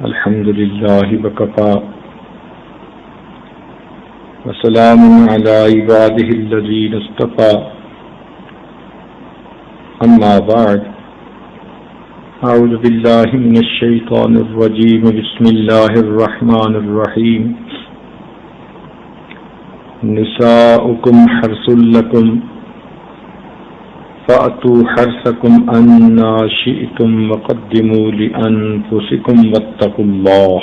الحمد لله وكفى وسلام على عباده الذين اصطفى أما بعد أعوذ بالله من الشيطان الرجيم بسم الله الرحمن الرحيم نساؤكم حرث لكم فأتوا حرثكم أنّا شئتم وقدموا لأنفسكم واتقوا الله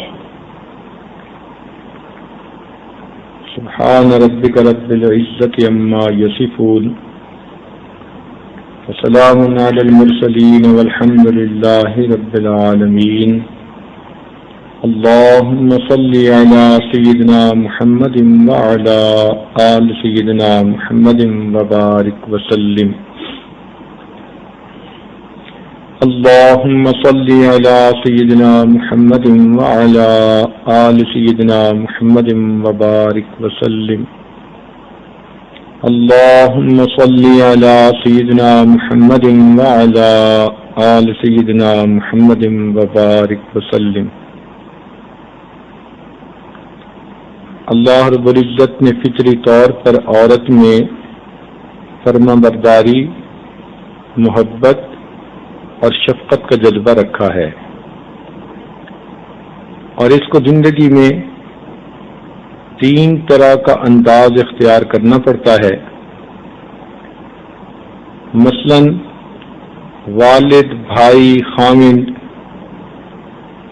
سبحان ربك رب العزة عما يصفون وسلام على المرسلين والحمد لله رب العالمين اللهم صل على سيدنا محمد وعلى آل سيدنا محمد وبارك وسلم اللهم صل على سيدنا محمد وعلى آل سيدنا محمد وبارك وسلم اللهم صل على سيدنا محمد وعلى آل سيدنا محمد وبارك وسلم اللہ رب العزت نے فطری طور پر عورت میں فرما برداری، محبت اور شفقت کا جذبہ رکھا ہے، اور اس کو زندگی میں تین طرح کا انداز اختیار کرنا پڑتا ہے، مثلا والد، بھائی، خامند،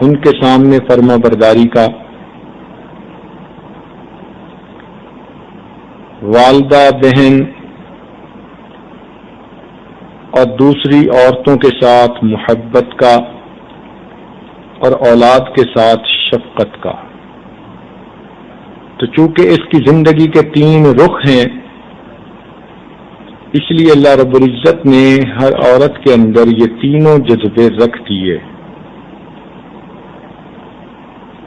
ان کے سامنے فرما برداری کا، والدہ، بہن اور دوسری عورتوں کے ساتھ محبت کا، اور اولاد کے ساتھ شفقت کا۔ تو چونکہ اس کی زندگی کے تین رخ ہیں، اس لیے اللہ رب العزت نے ہر عورت کے اندر یہ تینوں جذبے رکھ دیے۔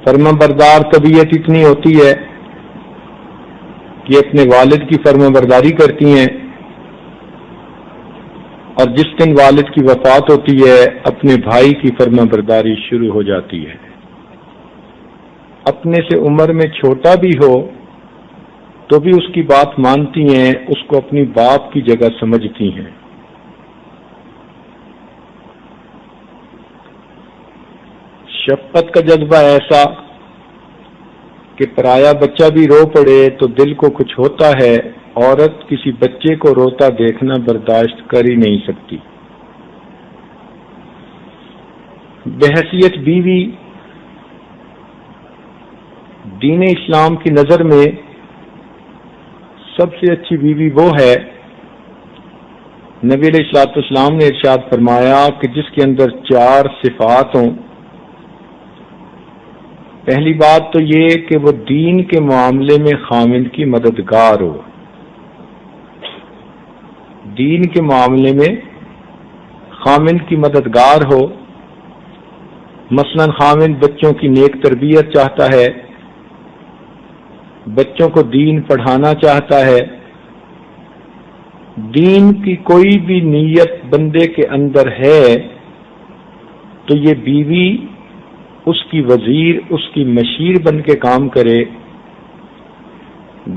فرما بردار طبیعت اتنی ہوتی ہے کہ اپنے والد کی فرما برداری کرتی ہیں، اور جس دن والد کی وفات ہوتی ہے اپنے بھائی کی فرما برداری شروع ہو جاتی ہے۔ اپنے سے عمر میں چھوٹا بھی ہو تو بھی اس کی بات مانتی ہیں، اس کو اپنی باپ کی جگہ سمجھتی ہیں۔ شفقت کا جذبہ ایسا کہ پرایا بچہ بھی رو پڑے تو دل کو کچھ ہوتا ہے، عورت کسی بچے کو روتا دیکھنا برداشت کر ہی نہیں سکتی۔ بحیثیت بیوی، دین اسلام کی نظر میں سب سے اچھی بیوی وہ ہے، نبی علیہ الصلوۃ والسلام نے ارشاد فرمایا کہ جس کے اندر 4 صفات ہوں۔ پہلی بات تو یہ کہ وہ دین کے معاملے میں خامند کی مددگار ہو، دین کے معاملے میں خامند کی مددگار ہو۔ مثلا خامند بچوں کی نیک تربیت چاہتا ہے، بچوں کو دین پڑھانا چاہتا ہے، دین کی کوئی بھی نیت بندے کے اندر ہے تو یہ بیوی اس کی وزیر، اس کی مشیر بن کے کام کرے۔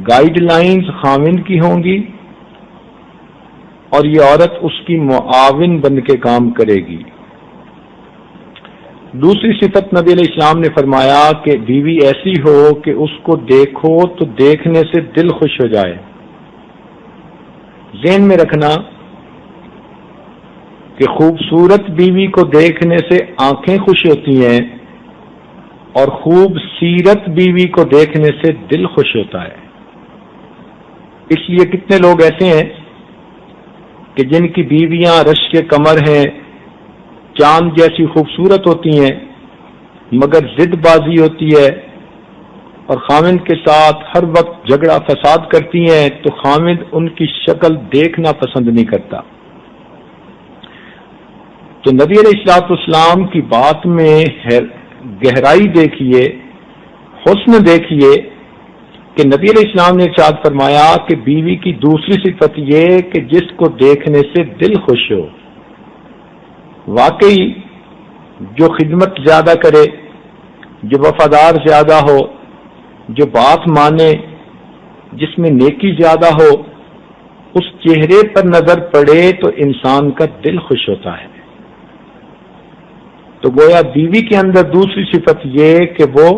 گائیڈ لائنز خامند کی ہوں گی اور یہ عورت اس کی معاون بن کے کام کرے گی۔ دوسری صفت نبی علیہ السلام نے فرمایا کہ بیوی ایسی ہو کہ اس کو دیکھو تو دیکھنے سے دل خوش ہو جائے۔ ذہن میں رکھنا کہ خوبصورت بیوی کو دیکھنے سے آنکھیں خوش ہوتی ہیں، اور خوب سیرت بیوی کو دیکھنے سے دل خوش ہوتا ہے۔ اس لیے کتنے لوگ ایسے ہیں کہ جن کی بیویاں رشک کمر ہیں، چاند جیسی خوبصورت ہوتی ہیں، مگر ضد بازی ہوتی ہے اور خامند کے ساتھ ہر وقت جھگڑا فساد کرتی ہیں، تو خامند ان کی شکل دیکھنا پسند نہیں کرتا۔ تو نبی علیہ الصلوۃ والسلام کی بات میں گہرائی دیکھیے، حسن دیکھیے کہ نبی علیہ السلام نے ارشاد فرمایا کہ بیوی کی دوسری صفت یہ کہ جس کو دیکھنے سے دل خوش ہو۔ واقعی جو خدمت زیادہ کرے، جو وفادار زیادہ ہو، جو بات مانے، جس میں نیکی زیادہ ہو، اس چہرے پر نظر پڑے تو انسان کا دل خوش ہوتا ہے۔ تو گویا بیوی کے اندر دوسری صفت یہ کہ وہ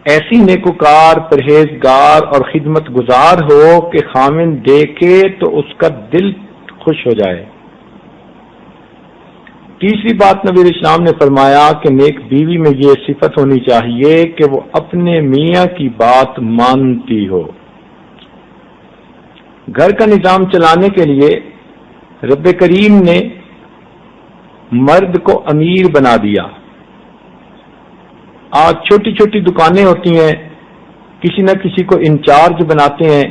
ایسی نیکوکار، پرہیزگار اور خدمت گزار ہو کہ خامن دیکھے تو اس کا دل خوش ہو جائے۔ تیسری بات نبی اسلام نے فرمایا کہ نیک بیوی میں یہ صفت ہونی چاہیے کہ وہ اپنے میاں کی بات مانتی ہو۔ گھر کا نظام چلانے کے لیے رب کریم نے مرد کو امیر بنا دیا۔ آج چھوٹی چھوٹی دکانیں ہوتی ہیں، کسی نہ کسی کو انچارج بناتے ہیں،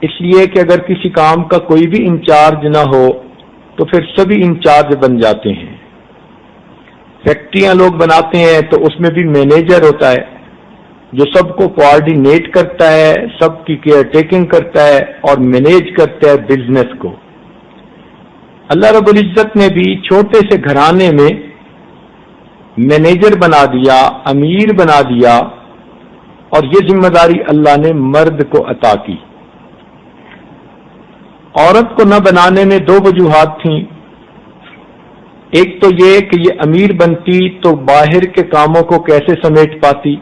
اس لیے کہ اگر کسی کام کا کوئی بھی انچارج نہ ہو تو پھر سبھی انچارج بن جاتے ہیں۔ فیکٹریاں لوگ بناتے ہیں تو اس میں بھی مینیجر ہوتا ہے جو سب کو کوآرڈینیٹ کرتا ہے، سب کی کیئر ٹیکنگ کرتا ہے اور مینیج کرتا ہے بزنس کو۔ اللہ رب العزت نے بھی چھوٹے سے گھرانے میں مینیجر بنا دیا، امیر بنا دیا، اور یہ ذمہ داری اللہ نے مرد کو عطا کی۔ عورت کو نہ بنانے میں دو وجوہات تھیں۔ ایک تو یہ کہ یہ امیر بنتی تو باہر کے کاموں کو کیسے سمیٹ پاتی،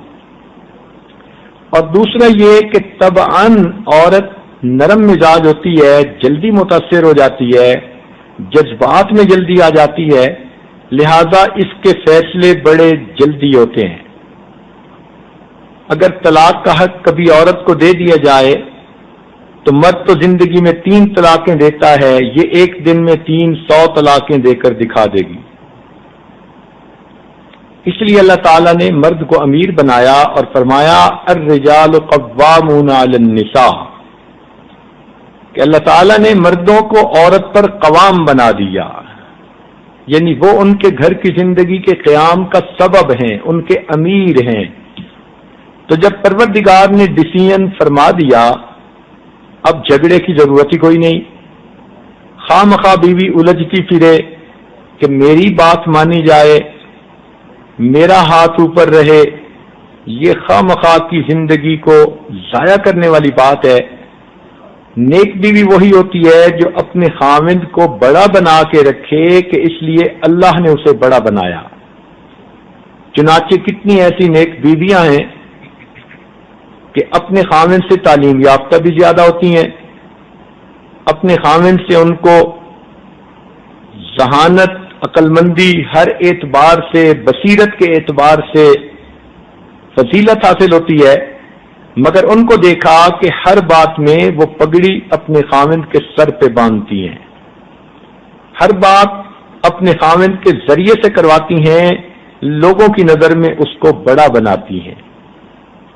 اور دوسرا یہ کہ طبعاً عورت نرم مزاج ہوتی ہے، جلدی متاثر ہو جاتی ہے، جذبات میں جلدی آ جاتی ہے، لہذا اس کے فیصلے بڑے جلدی ہوتے ہیں۔ اگر طلاق کا حق کبھی عورت کو دے دیا جائے تو مرد تو زندگی میں 3 طلاقیں دیتا ہے، یہ ایک دن میں 300 طلاقیں دے کر دکھا دے گی۔ اس لیے اللہ تعالیٰ نے مرد کو امیر بنایا اور فرمایا الرجال قوامون علی النساء، کہ اللہ تعالیٰ نے مردوں کو عورت پر قوام بنا دیا، یعنی وہ ان کے گھر کی زندگی کے قیام کا سبب ہیں، ان کے امیر ہیں۔ تو جب پروردگار نے ڈیسیژن فرما دیا، اب جھگڑے کی ضرورت ہی کوئی نہیں۔ خواہ مخواہ بیوی الجھتی پھرے کہ میری بات مانی جائے، میرا ہاتھ اوپر رہے، یہ خواہ مخواہ کی زندگی کو ضائع کرنے والی بات ہے۔ نیک بیوی وہی ہوتی ہے جو اپنے خاوند کو بڑا بنا کے رکھے کہ اس لیے اللہ نے اسے بڑا بنایا۔ چنانچہ کتنی ایسی نیک بیویاں ہیں کہ اپنے خاوند سے تعلیم یافتہ بھی زیادہ ہوتی ہیں، اپنے خاوند سے ان کو ذہانت، عقل مندی، ہر اعتبار سے، بصیرت کے اعتبار سے فضیلت حاصل ہوتی ہے، مگر ان کو دیکھا کہ ہر بات میں وہ پگڑی اپنے خاوند کے سر پہ باندھتی ہیں، ہر بات اپنے خاوند کے ذریعے سے کرواتی ہیں، لوگوں کی نظر میں اس کو بڑا بناتی ہیں۔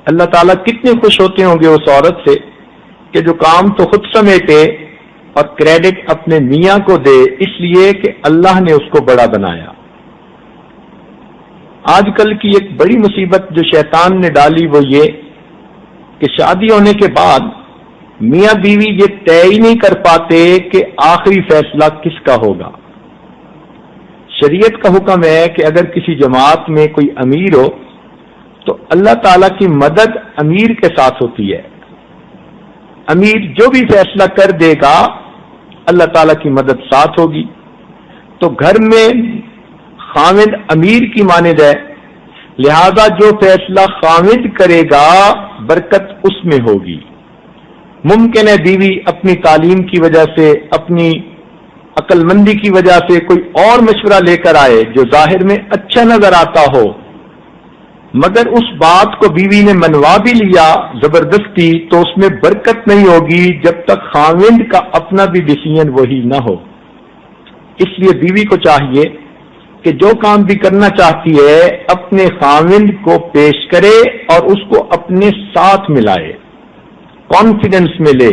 اللہ تعالیٰ کتنے خوش ہوتے ہوں گے اس عورت سے کہ جو کام تو خود سمیٹے اور کریڈٹ اپنے میاں کو دے، اس لیے کہ اللہ نے اس کو بڑا بنایا۔ آج کل کی ایک بڑی مصیبت جو شیطان نے ڈالی وہ یہ کہ شادی ہونے کے بعد میاں بیوی یہ طے ہی نہیں کر پاتے کہ آخری فیصلہ کس کا ہوگا۔ شریعت کا حکم ہے کہ اگر کسی جماعت میں کوئی امیر ہو تو اللہ تعالیٰ کی مدد امیر کے ساتھ ہوتی ہے۔ امیر جو بھی فیصلہ کر دے گا اللہ تعالیٰ کی مدد ساتھ ہوگی۔ تو گھر میں خاوند امیر کی مانند ہے، لہذا جو فیصلہ خاوند کرے گا برکت اس میں ہوگی۔ ممکن ہے بیوی اپنی تعلیم کی وجہ سے، اپنی عقل مندی کی وجہ سے کوئی اور مشورہ لے کر آئے جو ظاہر میں اچھا نظر آتا ہو، مگر اس بات کو بیوی نے منوا بھی لیا زبردستی تو اس میں برکت نہیں ہوگی جب تک خاوند کا اپنا بھی ڈیسیژن وہی نہ ہو۔ اس لیے بیوی کو چاہیے کہ جو کام بھی کرنا چاہتی ہے اپنے خاوند کو پیش کرے اور اس کو اپنے ساتھ ملائے، کانفیڈنس میں لے،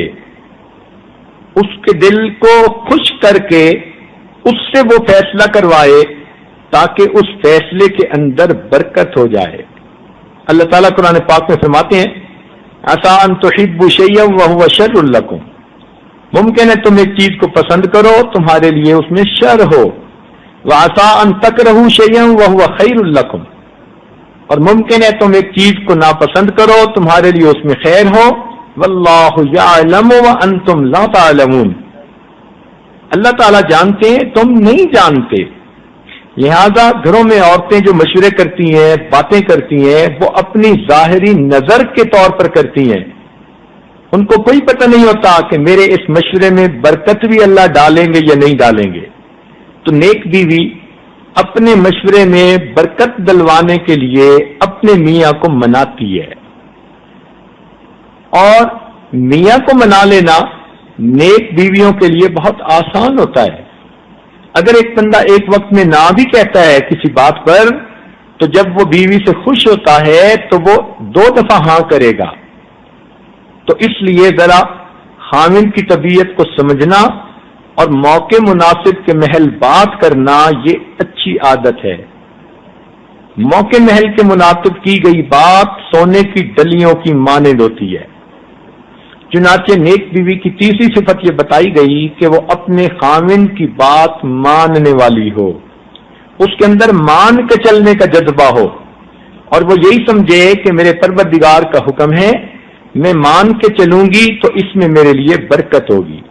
اس کے دل کو خوش کر کے اس سے وہ فیصلہ کروائے تاکہ اس فیصلے کے اندر برکت ہو جائے۔ اللہ تعالیٰ قرآن پاک میں فرماتے ہیں عسیٰ ان تحبوا شیئا وہو شر لکم، ممکن ہے تم ایک چیز کو پسند کرو تمہارے لیے اس میں شر ہو، وعسیٰ ان تکرہوا شیئا وہو خیر لکم، اور ممکن ہے تم ایک چیز کو ناپسند کرو، تمہارے لیے اس میں خیر ہو، واللہ یعلم وانتم لا تعلمون، اللہ تعالیٰ جانتے ہیں تم نہیں جانتے۔ لہذا گھروں میں عورتیں جو مشورے کرتی ہیں، باتیں کرتی ہیں، وہ اپنی ظاہری نظر کے طور پر کرتی ہیں، ان کو کوئی پتہ نہیں ہوتا کہ میرے اس مشورے میں برکت بھی اللہ ڈالیں گے یا نہیں ڈالیں گے۔ تو نیک بیوی اپنے مشورے میں برکت دلوانے کے لیے اپنے میاں کو مناتی ہے، اور میاں کو منا لینا نیک بیویوں کے لیے بہت آسان ہوتا ہے۔ اگر ایک بندہ ایک وقت میں نہ بھی کہتا ہے کسی بات پر، تو جب وہ بیوی سے خوش ہوتا ہے تو وہ 2 دفعہ ہاں کرے گا۔ تو اس لیے ذرا خاوند کی طبیعت کو سمجھنا اور موقع مناسب کے محل بات کرنا یہ اچھی عادت ہے۔ موقع محل کے مناسب کی گئی بات سونے کی ڈلیوں کی مانند ہوتی ہے۔ چنانچہ نیک بیوی کی تیسری صفت یہ بتائی گئی کہ وہ اپنے خاوند کی بات ماننے والی ہو، اس کے اندر مان کے چلنے کا جذبہ ہو، اور وہ یہی سمجھے کہ میرے پروردگار کا حکم ہے، میں مان کے چلوں گی تو اس میں میرے لیے برکت ہوگی۔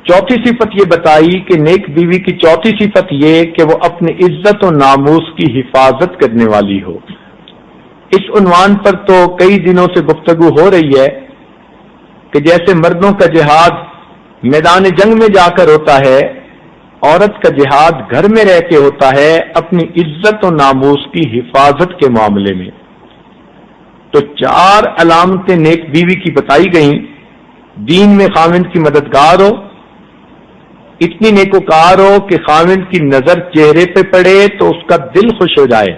چوتھی صفت یہ بتائی کہ نیک بیوی کی چوتھی صفت یہ کہ وہ اپنی عزت و ناموس کی حفاظت کرنے والی ہو۔ اس عنوان پر تو کئی دنوں سے گفتگو ہو رہی ہے کہ جیسے مردوں کا جہاد میدان جنگ میں جا کر ہوتا ہے، عورت کا جہاد گھر میں رہ کے ہوتا ہے اپنی عزت و ناموس کی حفاظت کے معاملے میں۔ تو 4 علامتیں نیک بیوی کی بتائی گئیں۔ دین میں خاوند کی مددگار ہو، اتنی نیکوکار ہو کہ خاوند کی نظر چہرے پہ پڑے تو اس کا دل خوش ہو جائے،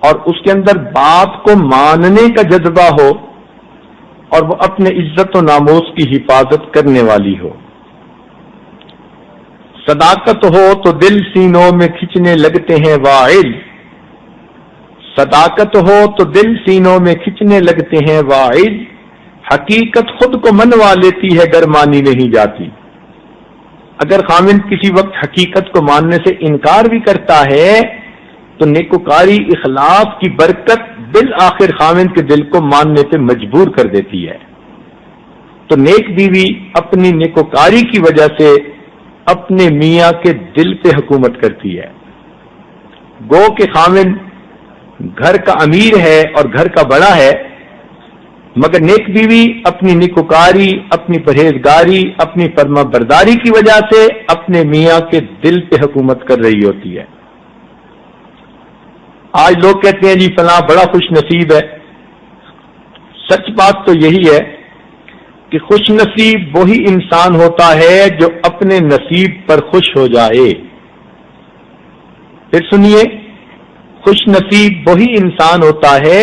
اور اس کے اندر بات کو ماننے کا جذبہ ہو، اور وہ اپنے عزت و ناموس کی حفاظت کرنے والی ہو۔ صداقت ہو تو دل سینوں میں کھنچنے لگتے ہیں واعظ، صداقت ہو تو دل سینوں میں کھنچنے لگتے ہیں واعظ، حقیقت خود کو منوا لیتی ہے گر مانی نہیں جاتی۔ اگر خاوند کسی وقت حقیقت کو ماننے سے انکار بھی کرتا ہے تو نیکوکاری اخلاص کی برکت بالآخر خاوند کے دل کو ماننے پہ مجبور کر دیتی ہے۔ تو نیک بیوی اپنی نیکوکاری کی وجہ سے اپنے میاں کے دل پہ حکومت کرتی ہے۔ گو کہ خاوند گھر کا امیر ہے اور گھر کا بڑا ہے، مگر نیک بیوی اپنی نیکوکاری، اپنی پرہیزگاری، اپنی فرما برداری کی وجہ سے اپنے میاں کے دل پہ حکومت کر رہی ہوتی ہے۔ آج لوگ کہتے ہیں جی فلاں بڑا خوش نصیب ہے۔ سچ بات تو یہی ہے کہ خوش نصیب وہی انسان ہوتا ہے جو اپنے نصیب پر خوش ہو جائے۔ پھر سنیے، خوش نصیب وہی انسان ہوتا ہے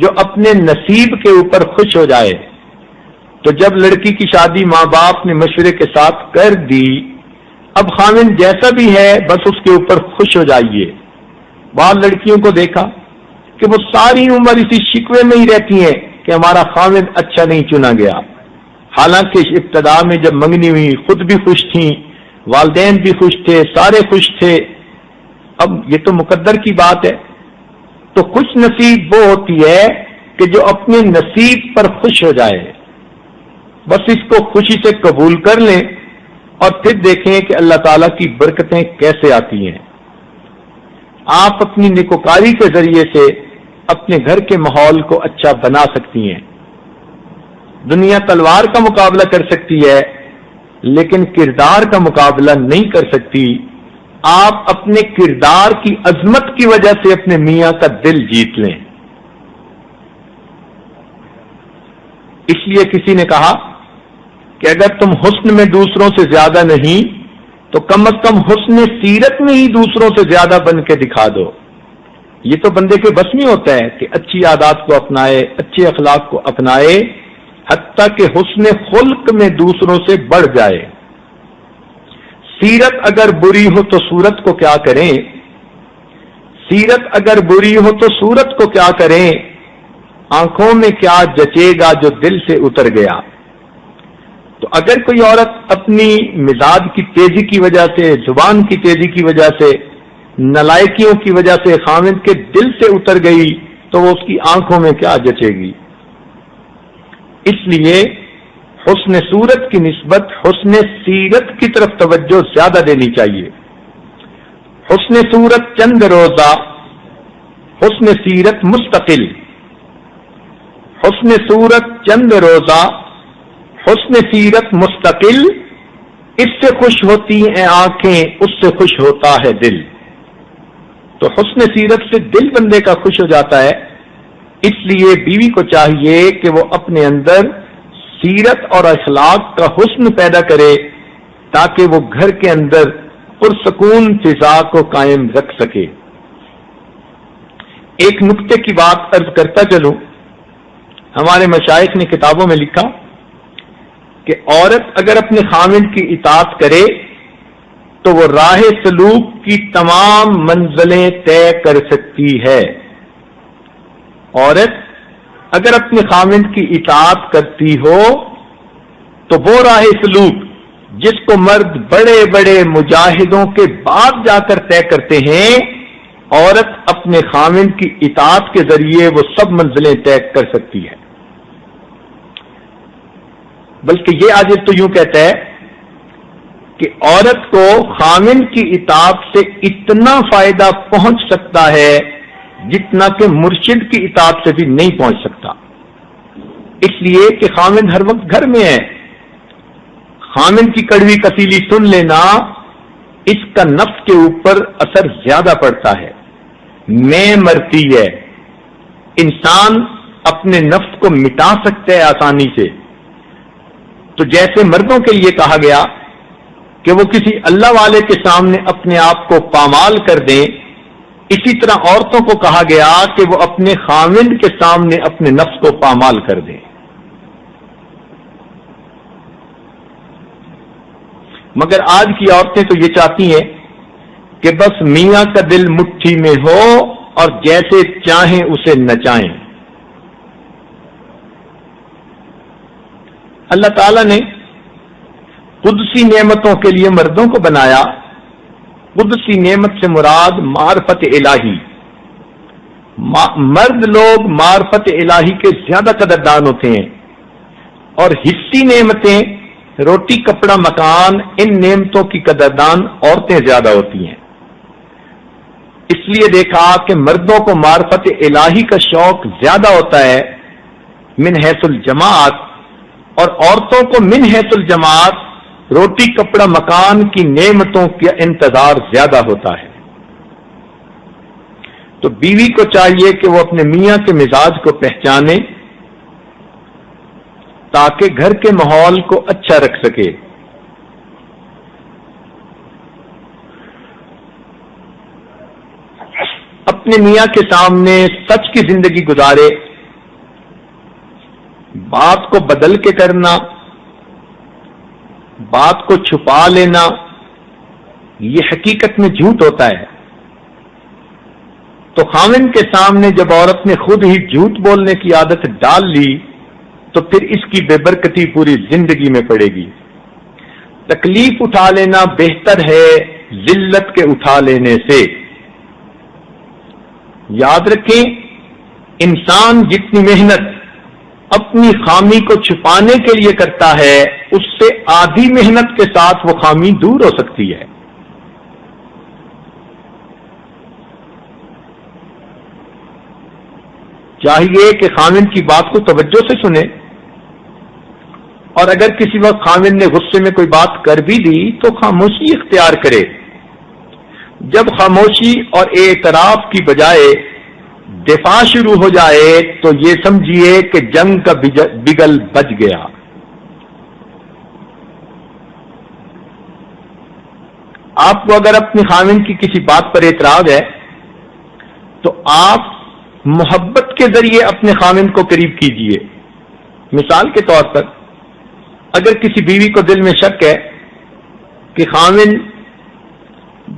جو اپنے نصیب کے اوپر خوش ہو جائے۔ تو جب لڑکی کی شادی ماں باپ نے مشورے کے ساتھ کر دی، اب خاوند جیسا بھی ہے بس اس کے اوپر خوش ہو جائیے۔ بعض لڑکیوں کو دیکھا کہ وہ ساری عمر اسی شکوے میں ہی رہتی ہیں کہ ہمارا خاوند اچھا نہیں چنا گیا، حالانکہ ابتدا میں جب منگنی ہوئی خود بھی خوش تھیں، والدین بھی خوش تھے، سارے خوش تھے۔ اب یہ تو مقدر کی بات ہے۔ تو خوش نصیب وہ ہوتی ہے کہ جو اپنے نصیب پر خوش ہو جائے، بس اس کو خوشی سے قبول کر لیں اور پھر دیکھیں کہ اللہ تعالیٰ کی برکتیں کیسے آتی ہیں۔ آپ اپنی نیکوکاری کے ذریعے سے اپنے گھر کے ماحول کو اچھا بنا سکتی ہیں۔ دنیا تلوار کا مقابلہ کر سکتی ہے لیکن کردار کا مقابلہ نہیں کر سکتی۔ آپ اپنے کردار کی عظمت کی وجہ سے اپنے میاں کا دل جیت لیں۔ اس لیے کسی نے کہا کہ اگر تم حسن میں دوسروں سے زیادہ نہیں تو کم از کم حسن سیرت میں ہی دوسروں سے زیادہ بن کے دکھا دو۔ یہ تو بندے کے بس میں ہوتا ہے کہ اچھی عادات کو اپنائے، اچھے اخلاق کو اپنائے، حتیٰ کہ حسن خلق میں دوسروں سے بڑھ جائے۔ سیرت اگر بری ہو تو صورت کو کیا کریں، سیرت اگر بری ہو تو صورت کو کیا کریں، آنکھوں میں کیا جچے گا جو دل سے اتر گیا۔ تو اگر کوئی عورت اپنی مزاج کی تیزی کی وجہ سے، زبان کی تیزی کی وجہ سے نالائکیوں کی وجہ سے خاوند کے دل سے اتر گئی تو وہ اس کی آنکھوں میں کیا جچے گی؟ اس لیے حسن صورت کی نسبت حسن سیرت کی طرف توجہ زیادہ دینی چاہیے. حسن صورت چند روزہ، حسن سیرت مستقل. حسن صورت چند روزہ، حسن سیرت مستقل. اس سے خوش ہوتی ہیں آنکھیں، اس سے خوش ہوتا ہے دل. تو حسن سیرت سے دل بندے کا خوش ہو جاتا ہے. اس لیے بیوی کو چاہیے کہ وہ اپنے اندر سیرت اور اخلاق کا حسن پیدا کرے تاکہ وہ گھر کے اندر پرسکون فضا کو قائم رکھ سکے. ایک نکتے کی بات عرض کرتا چلوں. ہمارے مشائخ نے کتابوں میں لکھا کہ عورت اگر اپنے خاوند کی اطاعت کرے تو وہ راہ سلوک کی تمام منزلیں طے کر سکتی ہے. عورت اگر اپنے خاوند کی اطاعت کرتی ہو تو وہ راہ سلوک جس کو مرد بڑے بڑے مجاہدوں کے بعد جا کر طے کرتے ہیں، عورت اپنے خاوند کی اطاعت کے ذریعے وہ سب منزلیں طے کر سکتی ہے. بلکہ یہ عاجز تو یوں کہتا ہے کہ عورت کو خاوند کی اطاعت سے اتنا فائدہ پہنچ سکتا ہے جتنا کہ مرشد کی اطاعت سے بھی نہیں پہنچ سکتا. اس لیے کہ خاوند ہر وقت گھر میں ہے. خاوند کی کڑوی کسیلی سن لینا اس کا نفس کے اوپر اثر زیادہ پڑتا ہے. میں مرتی ہے. انسان اپنے نفس کو مٹا سکتا ہے آسانی سے. تو جیسے مردوں کے لیے کہا گیا کہ وہ کسی اللہ والے کے سامنے اپنے آپ کو پامال کر دیں، اسی طرح عورتوں کو کہا گیا کہ وہ اپنے خاوند کے سامنے اپنے نفس کو پامال کر دیں. مگر آج کی عورتیں تو یہ چاہتی ہیں کہ بس میاں کا دل مٹھی میں ہو اور جیسے چاہیں اسے نچائیں. اللہ تعالیٰ نے قدسی نعمتوں کے لیے مردوں کو بنایا. قدسی نعمت سے مراد معرفت الہی. مرد لوگ معرفت الہی کے زیادہ قدردان ہوتے ہیں، اور حصی نعمتیں روٹی کپڑا مکان، ان نعمتوں کی قدردان عورتیں زیادہ ہوتی ہیں. اس لیے دیکھا کہ مردوں کو معرفت الہی کا شوق زیادہ ہوتا ہے من حیث الجماعت، اور عورتوں کو من حیث الجماعت روٹی کپڑا مکان کی نعمتوں کا انتظار زیادہ ہوتا ہے. تو بیوی کو چاہیے کہ وہ اپنے میاں کے مزاج کو پہچانے تاکہ گھر کے ماحول کو اچھا رکھ سکے. اپنے میاں کے سامنے سچ کی زندگی گزارے. بات کو بدل کے کرنا، بات کو چھپا لینا، یہ حقیقت میں جھوٹ ہوتا ہے. تو خاوند کے سامنے جب عورت نے خود ہی جھوٹ بولنے کی عادت ڈال لی تو پھر اس کی بے برکتی پوری زندگی میں پڑے گی. تکلیف اٹھا لینا بہتر ہے ذلت کے اٹھا لینے سے. یاد رکھیں، انسان جتنی محنت اپنی خامی کو چھپانے کے لیے کرتا ہے، اس سے آدھی محنت کے ساتھ وہ خامی دور ہو سکتی ہے. چاہیے کہ خاوند کی بات کو توجہ سے سنے، اور اگر کسی وقت خاوند نے غصے میں کوئی بات کر بھی دی تو خاموشی اختیار کرے. جب خاموشی اور اعتراف کی بجائے دفاع شروع ہو جائے تو یہ سمجھیے کہ جنگ کا بگل بج گیا. آپ کو اگر اپنی خاوند کی کسی بات پر اعتراض ہے تو آپ محبت کے ذریعے اپنے خاوند کو قریب کیجیے. مثال کے طور پر اگر کسی بیوی کو دل میں شک ہے کہ خاوند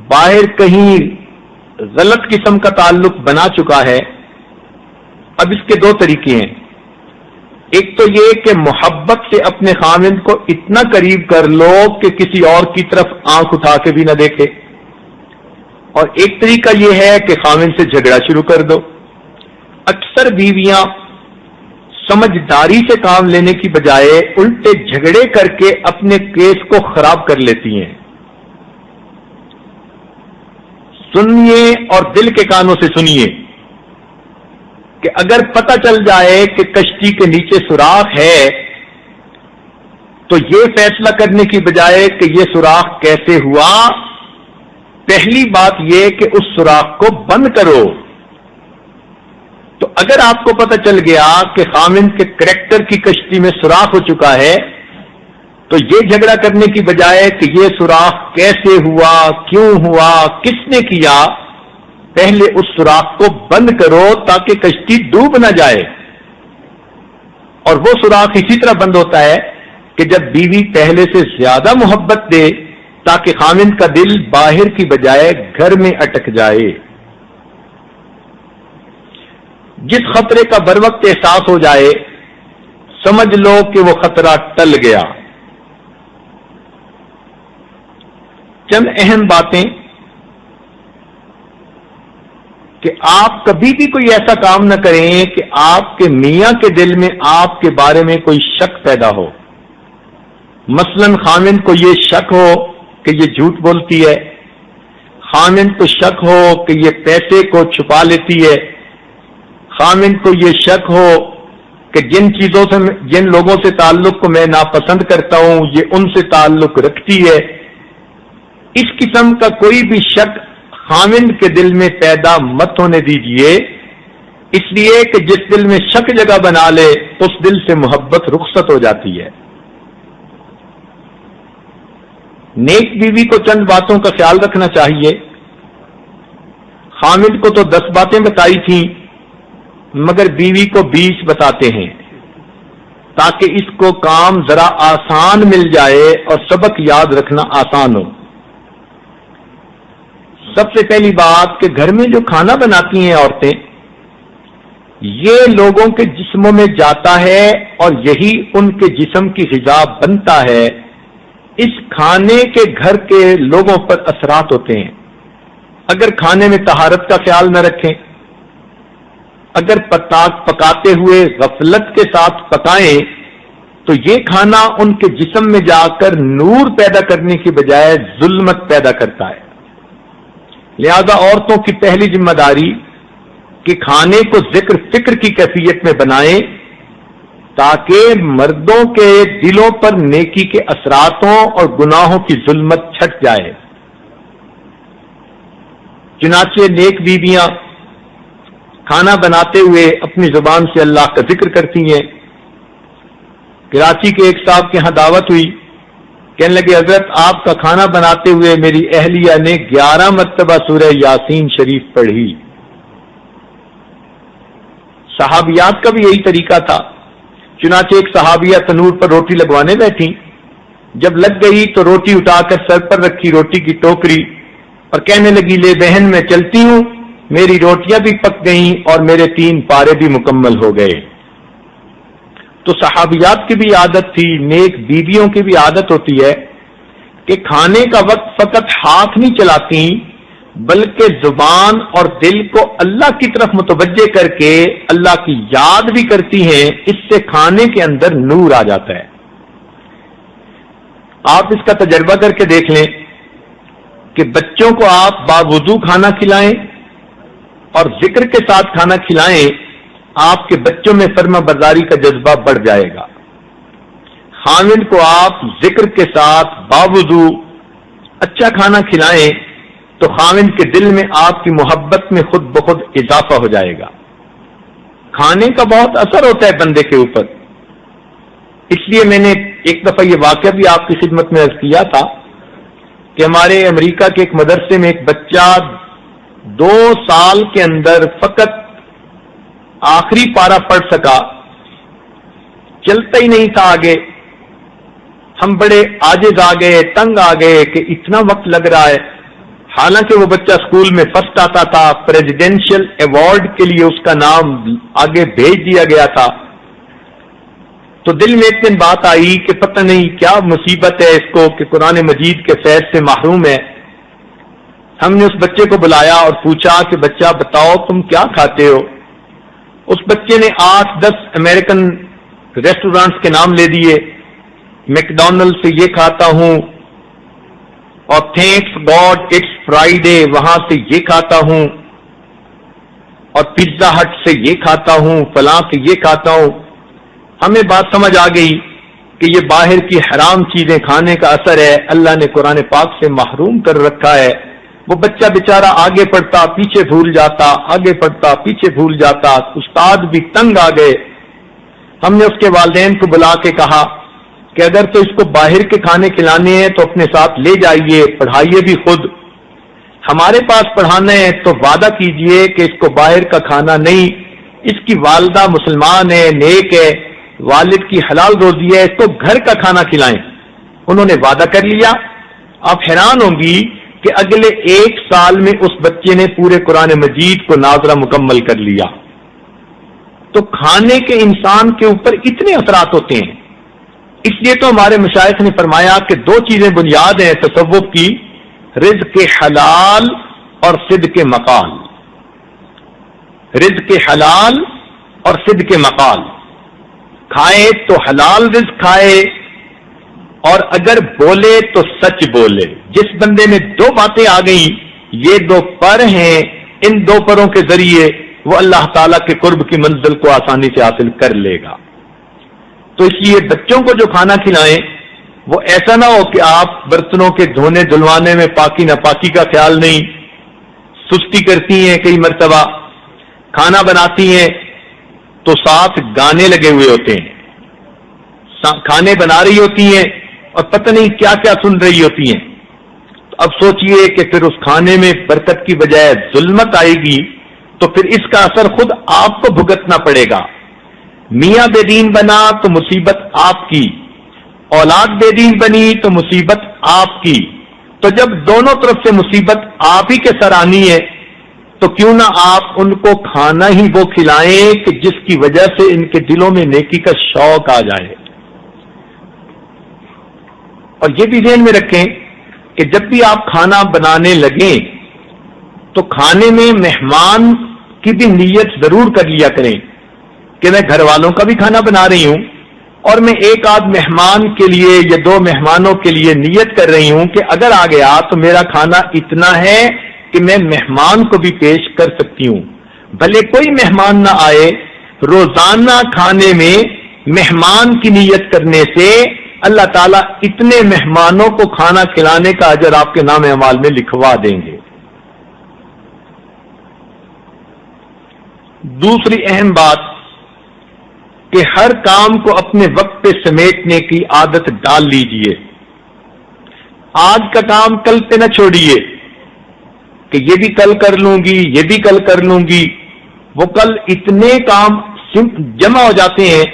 باہر کہیں غلط قسم کا تعلق بنا چکا ہے، اب اس کے دو طریقے ہیں. ایک تو یہ کہ محبت سے اپنے خاوند کو اتنا قریب کر لو کہ کسی اور کی طرف آنکھ اٹھا کے بھی نہ دیکھے. اور ایک طریقہ یہ ہے کہ خاوند سے جھگڑا شروع کر دو. اکثر بیویاں سمجھداری سے کام لینے کی بجائے الٹے جھگڑے کر کے اپنے کیس کو خراب کر لیتی ہیں. سنیے اور دل کے کانوں سے سنیے کہ اگر پتہ چل جائے کہ کشتی کے نیچے سوراخ ہے تو یہ فیصلہ کرنے کی بجائے کہ یہ سوراخ کیسے ہوا، پہلی بات یہ کہ اس سوراخ کو بند کرو. تو اگر آپ کو پتہ چل گیا کہ خاوند کے کریکٹر کی کشتی میں سوراخ ہو چکا ہے تو یہ جھگڑا کرنے کی بجائے کہ یہ سوراخ کیسے ہوا، کیوں ہوا، کس نے کیا، پہلے اس سوراخ کو بند کرو تاکہ کشتی ڈوب نہ جائے. اور وہ سوراخ اسی طرح بند ہوتا ہے کہ جب بیوی پہلے سے زیادہ محبت دے تاکہ خاوند کا دل باہر کی بجائے گھر میں اٹک جائے. جس خطرے کا بر وقت احساس ہو جائے سمجھ لو کہ وہ خطرہ ٹل گیا. چند اہم باتیں کہ آپ کبھی بھی کوئی ایسا کام نہ کریں کہ آپ کے میاں کے دل میں آپ کے بارے میں کوئی شک پیدا ہو. مثلاً خاوند کو یہ شک ہو کہ یہ جھوٹ بولتی ہے، خاوند کو شک ہو کہ یہ پیسے کو چھپا لیتی ہے، خاوند کو یہ شک ہو کہ جن لوگوں سے تعلق کو میں ناپسند کرتا ہوں یہ ان سے تعلق رکھتی ہے. اس قسم کا کوئی بھی شک خاوند کے دل میں پیدا مت ہونے دیجیے، اس لیے کہ جس دل میں شک جگہ بنا لے اس دل سے محبت رخصت ہو جاتی ہے. نیک بیوی کو چند باتوں کا خیال رکھنا چاہیے. خاوند کو تو 10 باتیں بتائی تھیں مگر بیوی کو 20 بتاتے ہیں تاکہ اس کو کام ذرا آسان مل جائے اور سبق یاد رکھنا آسان ہو. سب سے پہلی بات کہ گھر میں جو کھانا بناتی ہیں عورتیں، یہ لوگوں کے جسموں میں جاتا ہے اور یہی ان کے جسم کی غذا بنتا ہے. اس کھانے کے گھر کے لوگوں پر اثرات ہوتے ہیں. اگر کھانے میں طہارت کا خیال نہ رکھیں، اگر پکاتے ہوئے غفلت کے ساتھ پکائیں تو یہ کھانا ان کے جسم میں جا کر نور پیدا کرنے کی بجائے ظلمت پیدا کرتا ہے. لہذا عورتوں کی پہلی ذمہ داری کہ کھانے کو ذکر فکر کی کیفیت میں بنائیں تاکہ مردوں کے دلوں پر نیکی کے اثراتوں اور گناہوں کی ظلمت چھٹ جائے. چنانچہ نیک بیویاں کھانا بناتے ہوئے اپنی زبان سے اللہ کا ذکر کرتی ہیں. کراچی کے ایک صاحب کے ہاں دعوت ہوئی، کہنے لگے حضرت آپ کا کھانا بناتے ہوئے میری اہلیہ نے 11 مرتبہ سورہ یاسین شریف پڑھی. صحابیات کا بھی یہی طریقہ تھا. چنانچہ ایک صحابیہ تنور پر روٹی لگوانے بیٹھی، جب لگ گئی تو روٹی اٹھا کر سر پر رکھی روٹی کی ٹوکری اور کہنے لگی لے بہن میں چلتی ہوں، میری روٹیاں بھی پک گئیں اور میرے 3 پارے بھی مکمل ہو گئے. تو صحابیات کی بھی عادت تھی، نیک بیویوں کی بھی عادت ہوتی ہے کہ کھانے کا وقت فقط ہاتھ نہیں چلاتی بلکہ زبان اور دل کو اللہ کی طرف متوجہ کر کے اللہ کی یاد بھی کرتی ہیں. اس سے کھانے کے اندر نور آ جاتا ہے. آپ اس کا تجربہ کر کے دیکھ لیں کہ بچوں کو آپ باوضو کھانا کھلائیں اور ذکر کے ساتھ کھانا کھلائیں، آپ کے بچوں میں فرما برداری کا جذبہ بڑھ جائے گا. خاوند کو آپ ذکر کے ساتھ باوضو اچھا کھانا کھلائیں تو خاوند کے دل میں آپ کی محبت میں خود بخود اضافہ ہو جائے گا. کھانے کا بہت اثر ہوتا ہے بندے کے اوپر. اس لیے میں نے ایک دفعہ یہ واقعہ بھی آپ کی خدمت میں عرض کیا تھا کہ ہمارے امریکہ کے ایک مدرسے میں ایک بچہ 2 سال کے اندر فقط آخری پارا پڑھ سکا، چلتا ہی نہیں تھا آگے. ہم بڑے عاجز آ گئے، تنگ آ گئے کہ اتنا وقت لگ رہا ہے. حالانکہ وہ بچہ اسکول میں فرسٹ آتا تھا، پریزیڈینشل ایوارڈ کے لیے اس کا نام آگے بھیج دیا گیا تھا. تو دل میں ایک دن بات آئی کہ پتہ نہیں کیا مصیبت ہے اس کو کہ قرآن مجید کے فیض سے محروم ہے. ہم نے اس بچے کو بلایا اور پوچھا کہ بچہ بتاؤ تم کیا کھاتے ہو؟ اس بچے نے 8-10 امریکن ریسٹورانٹس کے نام لے دیے. میکڈونلڈ سے یہ کھاتا ہوں، اور تھینکس گاڈ اٹس فرائیڈے وہاں سے یہ کھاتا ہوں، اور پیزا ہٹ سے یہ کھاتا ہوں، فلاں سے یہ کھاتا ہوں. ہمیں بات سمجھ آ گئی کہ یہ باہر کی حرام چیزیں کھانے کا اثر ہے، اللہ نے قرآن پاک سے محروم کر رکھا ہے. وہ بچہ بیچارہ آگے پڑھتا پیچھے بھول جاتا، آگے پڑھتا پیچھے بھول جاتا. استاد بھی تنگ آ گئے. ہم نے اس کے والدین کو بلا کے کہا کہ اگر تو اس کو باہر کے کھانے کھلانے ہیں تو اپنے ساتھ لے جائیے، پڑھائیے بھی خود. ہمارے پاس پڑھانا ہے تو وعدہ کیجئے کہ اس کو باہر کا کھانا نہیں. اس کی والدہ مسلمان ہے، نیک ہے، والد کی حلال روزی ہے، اس کو گھر کا کھانا کھلائیں. انہوں نے وعدہ کر لیا. آپ حیران ہوں گی کہ اگلے 1 سال میں اس بچے نے پورے قرآن مجید کو ناظرہ مکمل کر لیا. تو کھانے کے انسان کے اوپر اتنے اثرات ہوتے ہیں. اس لیے تو ہمارے مشائخ نے فرمایا کہ 2 چیزیں بنیاد ہیں تصوف کی، رزق حلال اور صدق مقال. رزق حلال اور صدق مقال. کھائے تو حلال رزق کھائے، اور اگر بولے تو سچ بولے. جس بندے میں 2 باتیں آ گئیں، یہ 2 پر ہیں، ان 2 پروں کے ذریعے وہ اللہ تعالیٰ کے قرب کی منزل کو آسانی سے حاصل کر لے گا. تو اس لیے بچوں کو جو کھانا کھلائیں وہ ایسا نہ ہو کہ آپ برتنوں کے دھونے دھلوانے میں پاکی ناپاکی کا خیال نہیں، سستی کرتی ہیں. کئی مرتبہ کھانا بناتی ہیں تو ساتھ گانے لگے ہوئے ہوتے ہیں، کھانے بنا رہی ہوتی ہیں اور پتہ نہیں کیا کیا سن رہی ہوتی ہیں. اب سوچئے کہ پھر اس کھانے میں برکت کی بجائے ظلمت آئے گی تو پھر اس کا اثر خود آپ کو بھگتنا پڑے گا. میاں بے دین بنا تو مصیبت آپ کی، اولاد بے دین بنی تو مصیبت آپ کی. تو جب دونوں طرف سے مصیبت آپ ہی کے سر آنی ہے تو کیوں نہ آپ ان کو کھانا ہی وہ کھلائیں کہ جس کی وجہ سے ان کے دلوں میں نیکی کا شوق آ جائے. اور یہ بھی ذہن میں رکھیں کہ جب بھی آپ کھانا بنانے لگیں تو کھانے میں مہمان کی بھی نیت ضرور کر لیا کریں کہ میں گھر والوں کا بھی کھانا بنا رہی ہوں اور میں 1 مہمان کے لیے یا 2 مہمانوں کے لیے نیت کر رہی ہوں کہ اگر آ گیا تو میرا کھانا اتنا ہے کہ میں مہمان کو بھی پیش کر سکتی ہوں. بھلے کوئی مہمان نہ آئے، روزانہ کھانے میں مہمان کی نیت کرنے سے اللہ تعالیٰ اتنے مہمانوں کو کھانا کھلانے کا اجر آپ کے نام اعمال میں لکھوا دیں گے. دوسری اہم بات کہ ہر کام کو اپنے وقت پہ سمیٹنے کی عادت ڈال لیجئے. آج کا کام کل پہ نہ چھوڑیے کہ یہ بھی کل کر لوں گی، یہ بھی کل کر لوں گی. وہ کل اتنے کام جمع ہو جاتے ہیں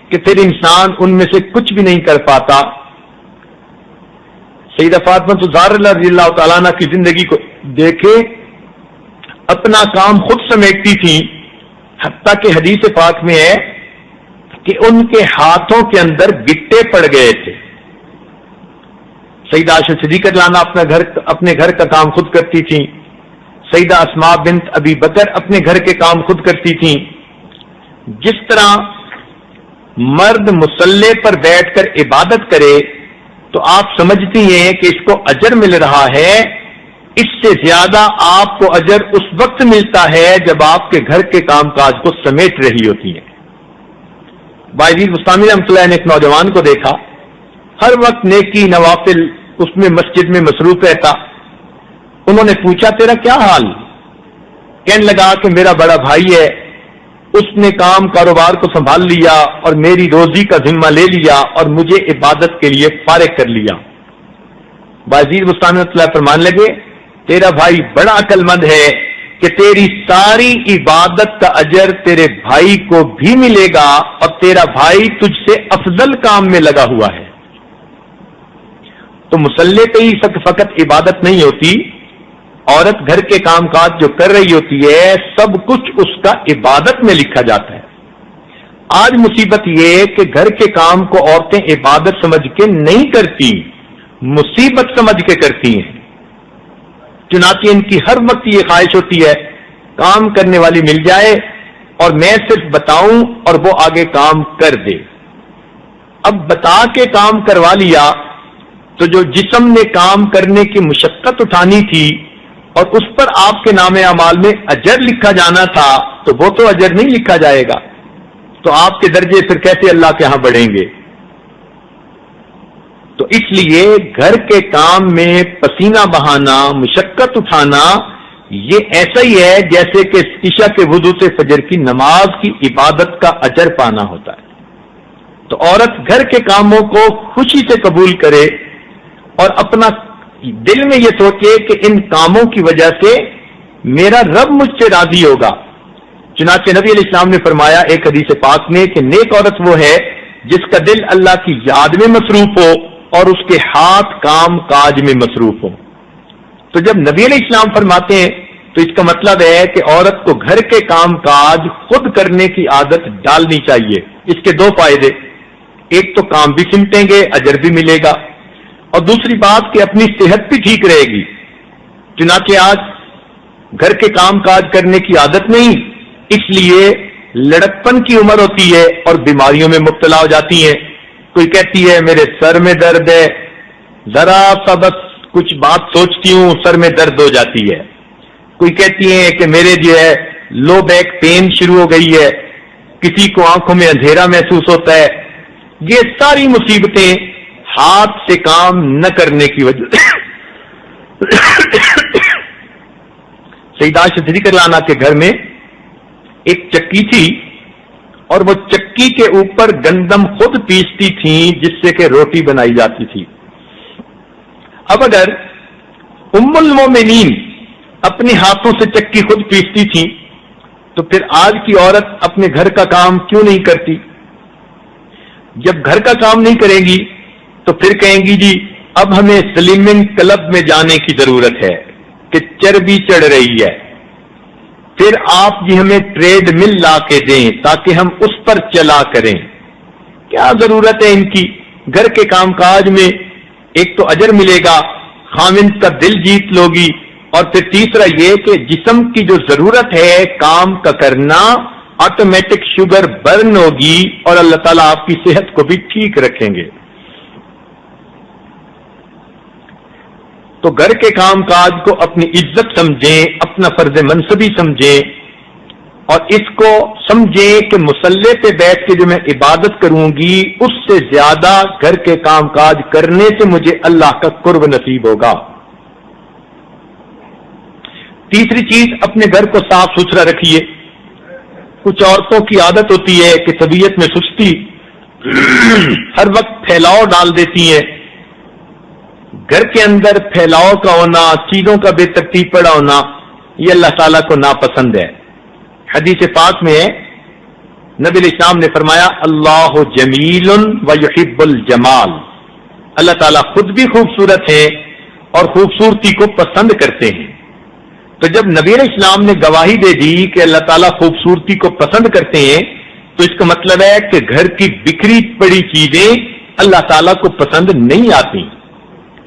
کہ پھر انسان ان میں سے کچھ بھی نہیں کر پاتا. سیدہ فاطمہ الزہرا رضی اللہ تعالیٰ عنہ کی زندگی کو دیکھے، اپنا کام خود سمیٹتی تھی، حتیٰ کہ حدیث پاک میں ہے کہ ان کے ہاتھوں کے اندر گٹے پڑ گئے تھے. سیدہ عائشہ صدیقہ رضی اللہ عنہا اپنے گھر کا کام خود کرتی تھیں. سیدہ اسماء بنت ابی بکر اپنے گھر کے کام خود کرتی تھیں. جس طرح مرد مصلی پر بیٹھ کر عبادت کرے تو آپ سمجھتی ہیں کہ اس کو اجر مل رہا ہے، اس سے زیادہ آپ کو اجر اس وقت ملتا ہے جب آپ کے گھر کے کام کاج کو سمیٹ رہی ہوتی ہیں. باعزید مستعمل رحمۃ اللہ نے ایک نوجوان کو دیکھا، ہر وقت نیکی نوافل اس میں مسجد میں مصروف رہتا. انہوں نے پوچھا تیرا کیا حال؟ کہنے لگا کہ میرا بڑا بھائی ہے، اس نے کام کاروبار کو سنبھال لیا اور میری روزی کا ذمہ لے لیا اور مجھے عبادت کے لیے فارغ کر لیا. باعزید مستعمل رحمۃ اللہ فرمانے لگے تیرا بھائی بڑا عقل مند ہے کہ تیری ساری عبادت کا اجر تیرے بھائی کو بھی ملے گا اور تیرا بھائی تجھ سے افضل کام میں لگا ہوا ہے. تو مصلی پہ ہی فقط عبادت نہیں ہوتی، عورت گھر کے کام کاج جو کر رہی ہوتی ہے سب کچھ اس کا عبادت میں لکھا جاتا ہے. آج مصیبت یہ کہ گھر کے کام کو عورتیں عبادت سمجھ کے نہیں کرتی، مصیبت سمجھ کے کرتی ہیں. چنانچہ ان کی ہر وقت یہ خواہش ہوتی ہے کام کرنے والی مل جائے اور میں صرف بتاؤں اور وہ آگے کام کر دے۔ اب بتا کے کام کروا لیا تو جو جسم نے کام کرنے کی مشقت اٹھانی تھی اور اس پر آپ کے نام اعمال میں اجر لکھا جانا تھا تو وہ تو اجر نہیں لکھا جائے گا، تو آپ کے درجے پھر کیسے اللہ کے ہاں بڑھیں گے؟ تو اس لیے گھر کے کام میں پسینہ بہانا، مشقت اٹھانا، یہ ایسا ہی ہے جیسے کہ عشاء کے وضو سے فجر کی نماز کی عبادت کا اجر پانا ہوتا ہے۔ تو عورت گھر کے کاموں کو خوشی سے قبول کرے اور اپنا دل میں یہ سوچے کہ ان کاموں کی وجہ سے میرا رب مجھ سے راضی ہوگا۔ چنانچہ نبی علیہ السلام نے فرمایا ایک حدیث پاک میں کہ نیک عورت وہ ہے جس کا دل اللہ کی یاد میں مصروف ہو اور اس کے ہاتھ کام کاج میں مصروف ہو۔ تو جب نبی علیہ السلام فرماتے ہیں تو اس کا مطلب ہے کہ عورت کو گھر کے کام کاج خود کرنے کی عادت ڈالنی چاہیے۔ اس کے دو فائدے، ایک تو کام بھی سمٹیں گے، اجر بھی ملے گا، اور دوسری بات کہ اپنی صحت بھی ٹھیک رہے گی۔ چنانچہ آج گھر کے کام کاج کرنے کی عادت نہیں، اس لیے لڑکپن کی عمر ہوتی ہے اور بیماریوں میں مبتلا ہو جاتی ہیں۔ کوئی کہتی ہے میرے سر میں درد ہے، ذرا سا بس کچھ بات سوچتی ہوں سر میں درد ہو جاتی ہے۔ کوئی کہتی ہے کہ میرے جو ہے لو بیک پین شروع ہو گئی ہے، کسی کو آنکھوں میں اندھیرا محسوس ہوتا ہے۔ یہ ساری مصیبتیں ہاتھ سے کام نہ کرنے کی وجہ سیدہ عائشہ صدیقہ رضی اللہ عنہا کے گھر میں ایک چکی تھی اور وہ چکی کے اوپر گندم خود پیستی تھیں جس سے کہ روٹی بنائی جاتی تھی۔ اب اگر ام المومنین اپنے ہاتھوں سے چکی خود پیستی تھی تو پھر آج کی عورت اپنے گھر کا کام کیوں نہیں کرتی؟ جب گھر کا کام نہیں کریں گی تو پھر کہیں گی جی اب ہمیں سلمنگ کلب میں جانے کی ضرورت ہے کہ چربی چڑھ رہی ہے، پھر آپ جی ہمیں ٹریڈ مل لا کے دیں تاکہ ہم اس پر چلا کریں۔ کیا ضرورت ہے ان کی؟ گھر کے کام کاج میں ایک تو اجر ملے گا، خاوند کا دل جیت لوگی، اور پھر تیسرا یہ کہ جسم کی جو ضرورت ہے کام کا کرنا، آٹومیٹک شوگر برن ہوگی اور اللہ تعالیٰ آپ کی صحت کو بھی ٹھیک رکھیں گے۔ تو گھر کے کام کاج کو اپنی عزت سمجھیں، اپنا فرض منصبی سمجھیں، اور اس کو سمجھیں کہ مصلی پہ بیٹھ کے جو میں عبادت کروں گی اس سے زیادہ گھر کے کام کاج کرنے سے مجھے اللہ کا قرب نصیب ہوگا۔ تیسری چیز، اپنے گھر کو صاف ستھرا رکھیے۔ کچھ عورتوں کی عادت ہوتی ہے کہ طبیعت میں سستی، ہر وقت پھیلاؤ ڈال دیتی ہیں۔ گھر کے اندر پھیلاؤ کا ہونا، چیزوں کا بے ترتیب پڑا ہونا، یہ اللہ تعالیٰ کو ناپسند ہے۔ حدیث پاک میں نبی علیہ السلام نے فرمایا اللہ جمیل و یحب الجمال، اللہ تعالیٰ خود بھی خوبصورت ہے اور خوبصورتی کو پسند کرتے ہیں۔ تو جب نبی علیہ السلام نے گواہی دے دی کہ اللہ تعالیٰ خوبصورتی کو پسند کرتے ہیں تو اس کا مطلب ہے کہ گھر کی بکھری پڑی چیزیں اللہ تعالیٰ کو پسند نہیں آتی۔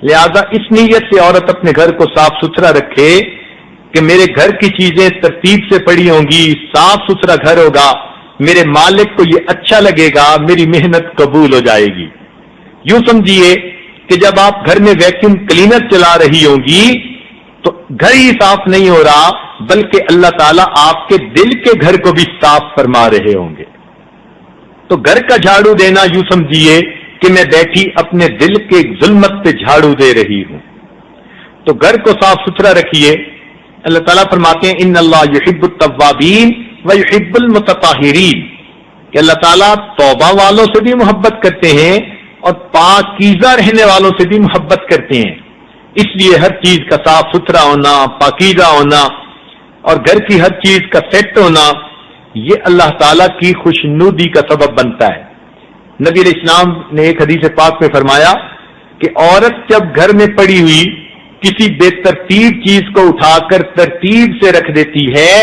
لہذا اس نیت سے عورت اپنے گھر کو صاف ستھرا رکھے کہ میرے گھر کی چیزیں ترتیب سے پڑی ہوں گی، صاف ستھرا گھر ہوگا، میرے مالک کو یہ اچھا لگے گا، میری محنت قبول ہو جائے گی۔ یوں سمجھیے کہ جب آپ گھر میں ویکیوم کلینر چلا رہی ہوں گی تو گھر ہی صاف نہیں ہو رہا بلکہ اللہ تعالیٰ آپ کے دل کے گھر کو بھی صاف فرما رہے ہوں گے۔ تو گھر کا جھاڑو دینا یوں سمجھیے کہ میں بیٹھی اپنے دل کے ظلمت پہ جھاڑو دے رہی ہوں۔ تو گھر کو صاف ستھرا رکھیے۔ اللہ تعالیٰ فرماتے ہیں ان اللہ یحب التوابین و یحب المتطہرین، کہ اللہ تعالیٰ توبہ والوں سے بھی محبت کرتے ہیں اور پاکیزہ رہنے والوں سے بھی محبت کرتے ہیں۔ اس لیے ہر چیز کا صاف ستھرا ہونا، پاکیزہ ہونا اور گھر کی ہر چیز کا سیٹ ہونا، یہ اللہ تعالیٰ کی خوشنودی کا سبب بنتا ہے۔ نبی علیہ السلام نے ایک حدیث پاک میں فرمایا کہ عورت جب گھر میں پڑی ہوئی کسی بے ترتیب چیز کو اٹھا کر ترتیب سے رکھ دیتی ہے،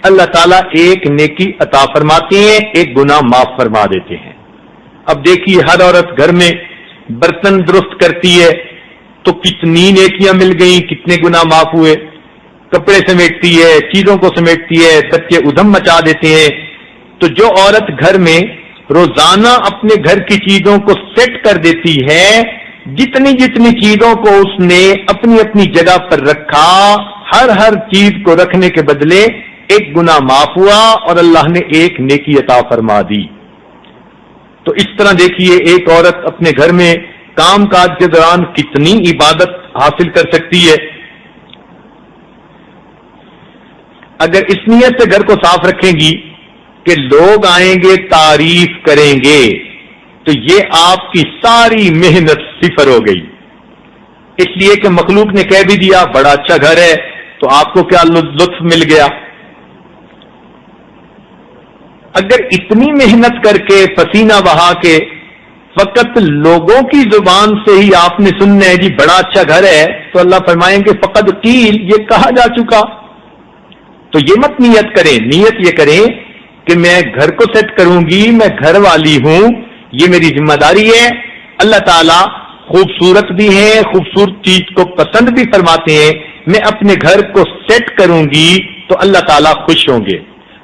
اللہ تعالیٰ ایک نیکی عطا فرماتے ہیں، ایک گناہ معاف فرما دیتے ہیں۔ اب دیکھیے ہر عورت گھر میں برتن درست کرتی ہے تو کتنی نیکیاں مل گئیں، کتنے گناہ معاف ہوئے۔ کپڑے سمیٹتی ہے، چیزوں کو سمیٹتی ہے، بچے ادھم مچا دیتے ہیں. تو جو عورت گھر میں روزانہ اپنے گھر کی چیزوں کو سیٹ کر دیتی ہے، جتنی جتنی چیزوں کو اس نے اپنی اپنی جگہ پر رکھا، ہر چیز کو رکھنے کے بدلے ایک گناہ معاف ہوا اور اللہ نے ایک نیکی عطا فرما دی. تو اس طرح دیکھیے ایک عورت اپنے گھر میں کام کاج کے دوران کتنی عبادت حاصل کر سکتی ہے. اگر اس نیت سے گھر کو صاف رکھیں گی کہ لوگ آئیں گے تعریف کریں گے، تو یہ آپ کی ساری محنت صفر ہو گئی. اس لیے کہ مخلوق نے کہہ بھی دیا بڑا اچھا گھر ہے، تو آپ کو کیا لطف مل گیا. اگر اتنی محنت کر کے پسینہ بہا کے فقط لوگوں کی زبان سے ہی آپ نے سننا ہے جی بڑا اچھا گھر ہے، تو اللہ فرمائیں گے فقط قیل، یہ کہا جا چکا. تو یہ مت نیت کریں، نیت یہ کریں کہ میں گھر کو سیٹ کروں گی، میں گھر والی ہوں، یہ میری ذمہ داری ہے. اللہ تعالیٰ خوبصورت بھی ہیں، خوبصورت چیز کو پسند بھی فرماتے ہیں. میں اپنے گھر کو سیٹ کروں گی تو اللہ تعالیٰ خوش ہوں گے.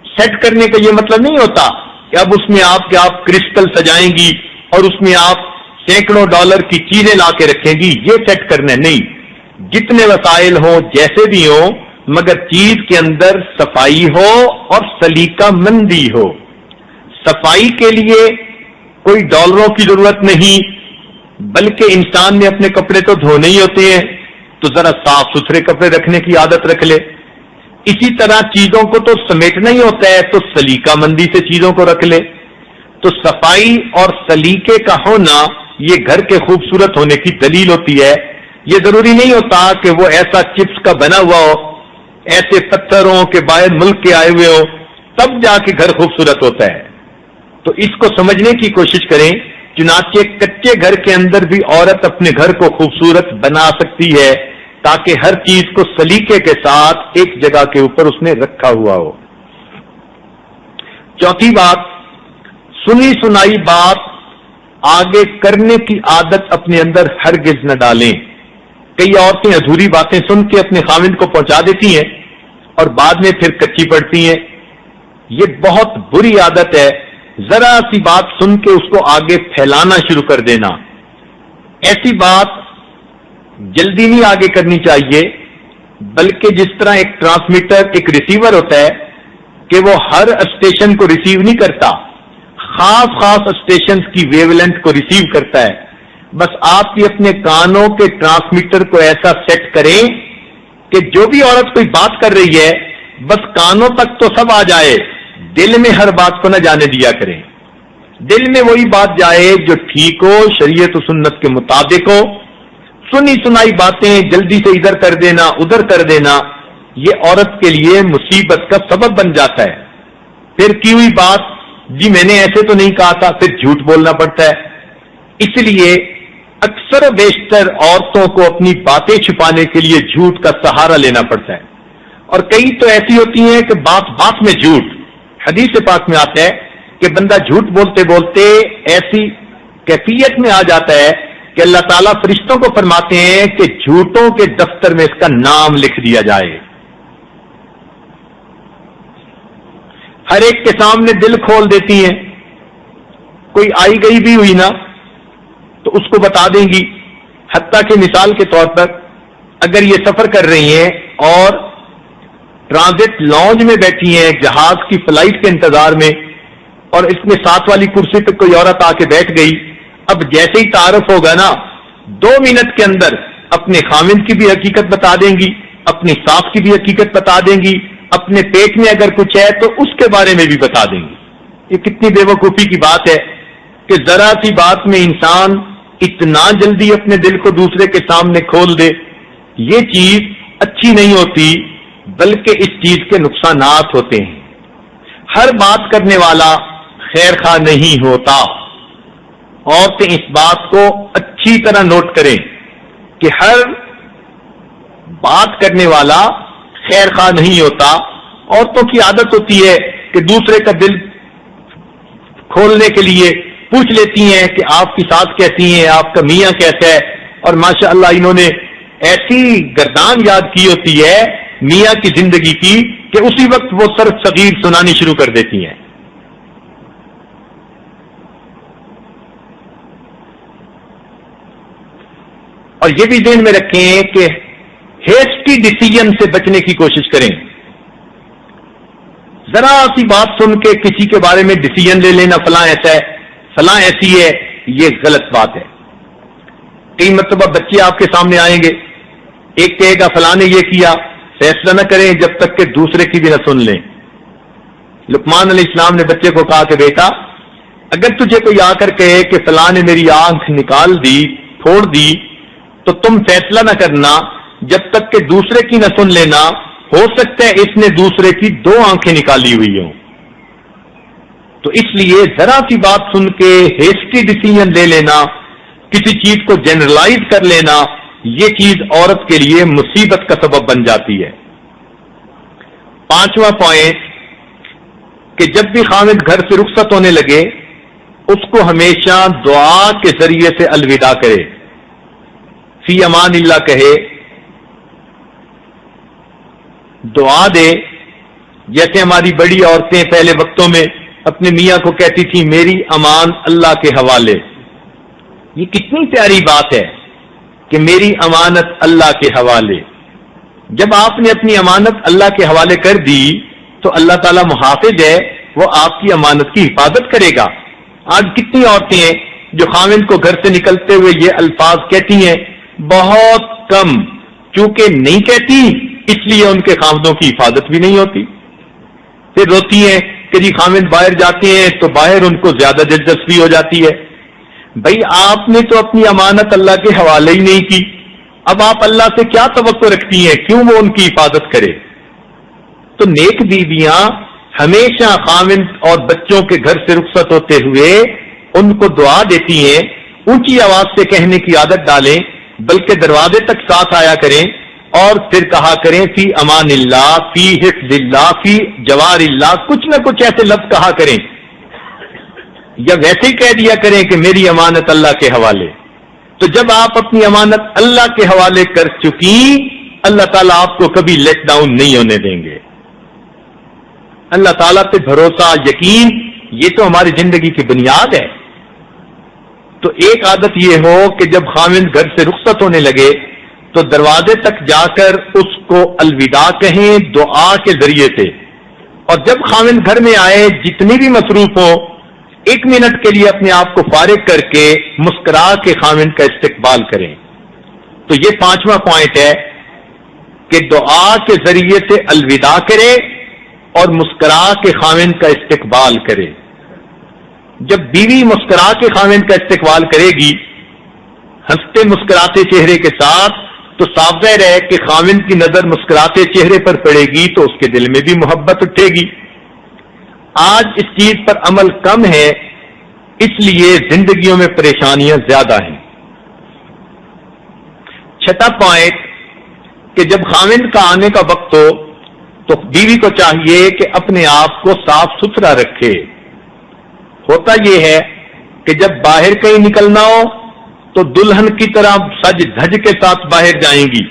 سیٹ کرنے کا یہ مطلب نہیں ہوتا کہ اب اس میں آپ کرسٹل سجائیں گی اور اس میں آپ سینکڑوں ڈالر کی چیزیں لا کے رکھیں گی، یہ سیٹ کرنا نہیں. جتنے وسائل ہوں جیسے بھی ہوں، مگر چیز کے اندر صفائی ہو اور سلیقہ مندی ہو. صفائی کے لیے کوئی ڈالروں کی ضرورت نہیں، بلکہ انسان نے اپنے کپڑے تو دھونے ہی ہوتے ہیں، تو ذرا صاف ستھرے کپڑے رکھنے کی عادت رکھ لے. اسی طرح چیزوں کو تو سمیٹنا ہی ہوتا ہے، تو سلیقہ مندی سے چیزوں کو رکھ لے. تو صفائی اور سلیقے کا ہونا یہ گھر کے خوبصورت ہونے کی دلیل ہوتی ہے. یہ ضروری نہیں ہوتا کہ وہ ایسا چپس کا بنا ہوا ہو، ایسے پتھروں کے باہر ملک کے آئے ہوئے ہو، تب جا کے گھر خوبصورت ہوتا ہے. تو اس کو سمجھنے کی کوشش کریں. چنانچہ کچے گھر کے اندر بھی عورت اپنے گھر کو خوبصورت بنا سکتی ہے، تاکہ ہر چیز کو سلیقے کے ساتھ ایک جگہ کے اوپر اس نے رکھا ہوا ہو. چوتھی بات، سنی سنائی بات آگے کرنے کی عادت اپنے اندر ہرگز نہ ڈالیں. کئی عورتیں ادھوری باتیں سن کے اپنے خاوند کو پہنچا دیتی ہیں اور بعد میں پھر کچی پڑتی ہیں. یہ بہت بری عادت ہے. ذرا سی بات سن کے اس کو آگے پھیلانا شروع کر دینا. ایسی بات جلدی نہیں آگے کرنی چاہیے، بلکہ جس طرح ایک ٹرانسمیٹر ایک ریسیور ہوتا ہے کہ وہ ہر اسٹیشن کو ریسیو نہیں کرتا، خاص اسٹیشن کی ویو لینتھ کو ریسیو کرتا ہے. بس آپ بھی اپنے کانوں کے ٹرانسمیٹر کو ایسا سیٹ کریں کہ جو بھی عورت کوئی بات کر رہی ہے بس کانوں تک تو سب آ جائے، دل میں ہر بات کو نہ جانے دیا کریں. دل میں وہی بات جائے جو ٹھیک ہو، شریعت و سنت کے مطابق ہو. سنی سنائی باتیں جلدی سے ادھر کر دینا ادھر کر دینا، یہ عورت کے لیے مصیبت کا سبب بن جاتا ہے. پھر کی ہوئی بات جی میں نے ایسے تو نہیں کہا تھا، پھر جھوٹ بولنا پڑتا ہے. اس لیے اکثر و بیشتر عورتوں کو اپنی باتیں چھپانے کے لیے جھوٹ کا سہارا لینا پڑتا ہے. اور کئی تو ایسی ہوتی ہیں کہ بات بات میں جھوٹ. حدیث پاک میں آتا ہے کہ بندہ جھوٹ بولتے بولتے ایسی کیفیت میں آ جاتا ہے کہ اللہ تعالیٰ فرشتوں کو فرماتے ہیں کہ جھوٹوں کے دفتر میں اس کا نام لکھ دیا جائے. ہر ایک کے سامنے دل کھول دیتی ہیں. کوئی آئی گئی بھی ہوئی نا تو اس کو بتا دیں گی. حتیٰ کہ مثال کے طور پر اگر یہ سفر کر رہی ہیں اور ٹرانزٹ لانج میں بیٹھی ہیں جہاز کی فلائٹ کے انتظار میں، اور اس میں ساتھ والی کرسی پہ کوئی عورت آ کے بیٹھ گئی، اب جیسے ہی تعارف ہوگا نا 2 منٹ کے اندر اپنے خاوند کی بھی حقیقت بتا دیں گی، اپنی ساس کی بھی حقیقت بتا دیں گی، اپنے پیٹ میں اگر کچھ ہے تو اس کے بارے میں بھی بتا دیں گی. یہ کتنی بے وقوفی کی بات ہے کہ ذرا سی بات میں انسان اتنا جلدی اپنے دل کو دوسرے کے سامنے کھول دے. یہ چیز اچھی نہیں ہوتی، بلکہ اس چیز کے نقصانات ہوتے ہیں. ہر بات کرنے والا خیر خواہ نہیں ہوتا. عورتیں اس بات کو اچھی طرح نوٹ کریں کہ ہر بات کرنے والا خیر خواہ نہیں ہوتا. عورتوں کی عادت ہوتی ہے کہ دوسرے کا دل کھولنے کے لیے پوچھ لیتی ہیں کہ آپ کی ساس کیسی ہیں، آپ کا میاں کیسا ہے، اور ماشاءاللہ انہوں نے ایسی گردان یاد کی ہوتی ہے میاں کی زندگی کی کہ اسی وقت وہ سرد صغیر سنانی شروع کر دیتی ہیں. اور یہ بھی ذہن میں رکھیں کہ ہیسٹی ڈیسیژن سے بچنے کی کوشش کریں. ذرا سی بات سن کے کسی کے بارے میں ڈیسیژن لے لینا، فلاں ایسا ہے، فلاں ایسی ہے، یہ غلط بات ہے. کئی مرتبہ بچے آپ کے سامنے آئیں گے، ایک کہے گا فلاں نے یہ کیا، فیصلہ نہ کریں جب تک کہ دوسرے کی بھی نہ سن لیں. لقمان علیہ السلام نے بچے کو کہا کہ بیٹا اگر تجھے کوئی آ کر کہے کہ فلاں نے میری آنکھ نکال دی، پھوڑ دی، تو تم فیصلہ نہ کرنا جب تک کہ دوسرے کی نہ سن لینا. ہو سکتا ہے اس نے دوسرے کی 2 آنکھیں نکالی ہوئی ہوں. تو اس لیے ذرا سی بات سن کے ہیسٹی ڈیسیژن لے لینا، کسی چیز کو جنرلائز کر لینا، یہ چیز عورت کے لیے مصیبت کا سبب بن جاتی ہے. 5واں پوائنٹ کہ جب بھی خاوند گھر سے رخصت ہونے لگے اس کو ہمیشہ دعا کے ذریعے سے الوداع کرے، فی امان اللہ کہے، دعا دے. جیسے ہماری بڑی عورتیں پہلے وقتوں میں اپنے میاں کو کہتی تھی میری امان اللہ کے حوالے. یہ کتنی پیاری بات ہے کہ میری امانت اللہ کے حوالے. جب آپ نے اپنی امانت اللہ کے حوالے کر دی تو اللہ تعالی محافظ ہے، وہ آپ کی امانت کی حفاظت کرے گا. آج کتنی عورتیں ہیں جو خاوند کو گھر سے نکلتے ہوئے یہ الفاظ کہتی ہیں، بہت کم، چونکہ نہیں کہتی اس لیے ان کے خاوندوں کی حفاظت بھی نہیں ہوتی. پھر روتی ہیں کہ جی خاوند باہر جاتے ہیں تو باہر ان کو زیادہ دلچسپی ہو جاتی ہے. بھائی آپ نے تو اپنی امانت اللہ کے حوالے ہی نہیں کی، اب آپ اللہ سے کیا توقع رکھتی ہیں؟ کیوں وہ ان کی حفاظت کرے؟ تو نیک بیویاں ہمیشہ خاوند اور بچوں کے گھر سے رخصت ہوتے ہوئے ان کو دعا دیتی ہیں. اونچی آواز سے کہنے کی عادت ڈالیں، بلکہ دروازے تک ساتھ آیا کریں اور پھر کہا کریں فی امان اللہ، فی حفظ اللہ، فی جوار اللہ، کچھ نہ کچھ ایسے لفظ کہا کریں، یا ویسے ہی کہہ دیا کریں کہ میری امانت اللہ کے حوالے. تو جب آپ اپنی امانت اللہ کے حوالے کر چکی، اللہ تعالیٰ آپ کو کبھی لیٹ ڈاؤن نہیں ہونے دیں گے. اللہ تعالیٰ پہ بھروسہ، یقین، یہ تو ہماری زندگی کی بنیاد ہے. تو ایک عادت یہ ہو کہ جب خاوند گھر سے رخصت ہونے لگے تو دروازے تک جا کر اس کو الوداع کہیں دعا کے ذریعے سے. اور جب خاوند گھر میں آئے جتنی بھی مصروف ہو، 1 منٹ کے لیے اپنے آپ کو فارغ کر کے مسکرا کے خاوند کا استقبال کریں. تو یہ 5واں پوائنٹ ہے کہ دعا کے ذریعے سے الوداع کرے اور مسکرا کے خاوند کا استقبال کرے. جب بیوی مسکرا کے خاوند کا استقبال کرے گی ہنستے مسکراتے چہرے کے ساتھ، تو صاف ظاہر ہے کہ خاوند کی نظر مسکراتے چہرے پر پڑے گی تو اس کے دل میں بھی محبت اٹھے گی. آج اس چیز پر عمل کم ہے، اس لیے زندگیوں میں پریشانیاں زیادہ ہیں. 6واں پوائنٹ کہ جب خاوند کا آنے کا وقت ہو تو بیوی کو چاہیے کہ اپنے آپ کو صاف ستھرا رکھے. ہوتا یہ ہے کہ جب باہر کہیں نکلنا ہو تو دلہن کی طرح سج دھج کے ساتھ باہر جائیں گی،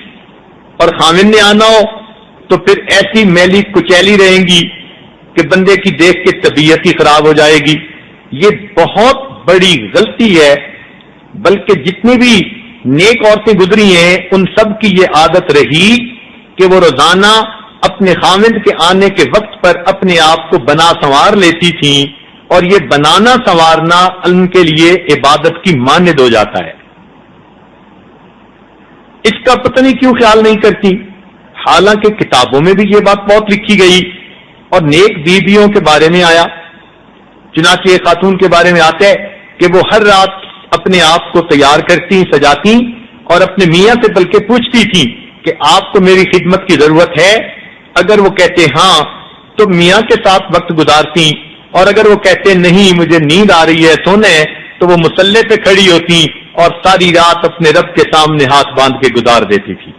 اور خاوند نے آنا ہو تو پھر ایسی میلی کچیلی رہیں گی کہ بندے کی دیکھ کے طبیعت ہی خراب ہو جائے گی. یہ بہت بڑی غلطی ہے. بلکہ جتنی بھی نیک عورتیں گزری ہیں ان سب کی یہ عادت رہی کہ وہ روزانہ اپنے خاوند کے آنے کے وقت پر اپنے آپ کو بنا سنوار لیتی تھیں، اور یہ بنانا سنوارنا ان کے لیے عبادت کی مانند ہو جاتا ہے. اس کا پتہ نہیں کیوں خیال نہیں کرتی، حالانکہ کتابوں میں بھی یہ بات بہت لکھی گئی اور نیک بیویوں کے بارے میں آیا. چنانچہ ایک خاتون کے بارے میں آتا ہے کہ وہ ہر رات اپنے آپ کو تیار کرتی، سجاتی اور اپنے میاں سے بلکہ پوچھتی تھی کہ آپ کو میری خدمت کی ضرورت ہے. اگر وہ کہتے ہاں تو میاں کے ساتھ وقت گزارتی، اور اگر وہ کہتے نہیں مجھے نیند آ رہی ہے سونا ہے، تو وہ مصلے پہ کھڑی ہوتی اور ساری رات اپنے رب کے سامنے ہاتھ باندھ کے گزار دیتی تھی.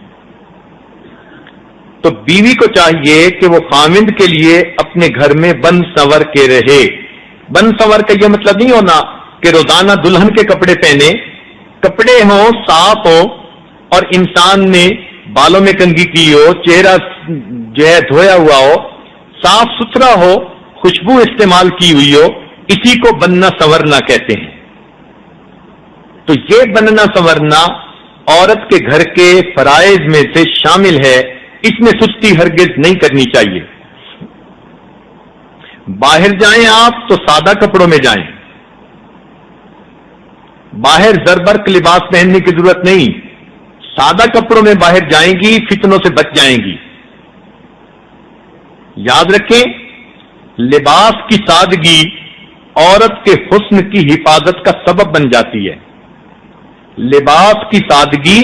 تو بیوی کو چاہیے کہ وہ خاوند کے لیے اپنے گھر میں بن سنور کے رہے. بن سنور کا یہ مطلب نہیں ہونا کہ روزانہ دلہن کے کپڑے پہنے، کپڑے ہوں صاف ہوں اور انسان نے بالوں میں کنگھی کی ہو، چہرہ جو ہے دھویا ہوا ہو، صاف ستھرا ہو، خوشبو استعمال کی ہوئی ہو، اسی کو بننا سنورنا کہتے ہیں۔ تو یہ بننا سنورنا عورت کے گھر کے فرائض میں سے شامل ہے، اس میں سستی ہرگز نہیں کرنی چاہیے۔ باہر جائیں آپ تو سادہ کپڑوں میں جائیں، باہر زربرق لباس پہننے کی ضرورت نہیں، سادہ کپڑوں میں باہر جائیں گی، فتنوں سے بچ جائیں گی۔ یاد رکھیں، لباس کی سادگی عورت کے حسن کی حفاظت کا سبب بن جاتی ہے۔ لباس کی سادگی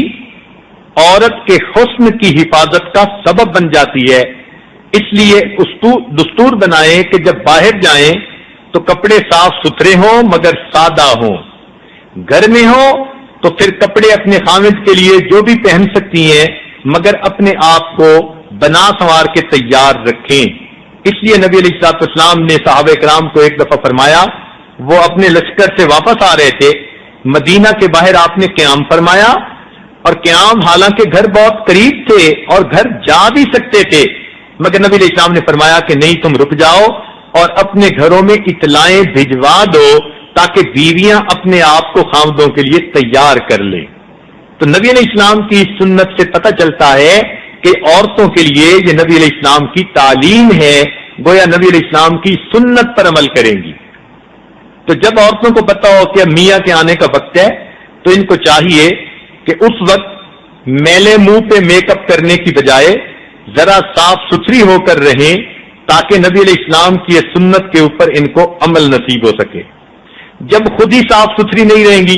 عورت کے حسن کی حفاظت کا سبب بن جاتی ہے، اس لیے دستور بنائیں کہ جب باہر جائیں تو کپڑے صاف ستھرے ہوں مگر سادہ ہوں، گھر میں ہوں تو پھر کپڑے اپنے خامد کے لیے جو بھی پہن سکتی ہیں مگر اپنے آپ کو بنا سنوار کے تیار رکھیں۔ اس لیے نبی علیہ الصلوۃ والسلام نے صحابہ کرام کو ایک دفعہ فرمایا، وہ اپنے لشکر سے واپس آ رہے تھے، مدینہ کے باہر آپ نے قیام فرمایا، اور قیام حالانکہ گھر بہت قریب تھے اور گھر جا بھی سکتے تھے، مگر نبی علیہ السلام نے فرمایا کہ نہیں، تم رک جاؤ اور اپنے گھروں میں اطلاعیں بھجوا دو تاکہ بیویاں اپنے آپ کو خاوندوں کے لیے تیار کر لیں۔ تو نبی علیہ السلام کی سنت سے پتہ چلتا ہے کہ عورتوں کے لیے یہ نبی علیہ السلام کی تعلیم ہے، گویا نبی علیہ السلام کی سنت پر عمل کریں گی۔ تو جب عورتوں کو پتہ ہو کہ اب میاں کے آنے کا وقت ہے تو ان کو چاہیے کہ اس وقت میلے منہ پہ میک اپ کرنے کی بجائے ذرا صاف ستھری ہو کر رہیں تاکہ نبی علیہ السلام کی سنت کے اوپر ان کو عمل نصیب ہو سکے۔ جب خود ہی صاف ستھری نہیں رہیں گی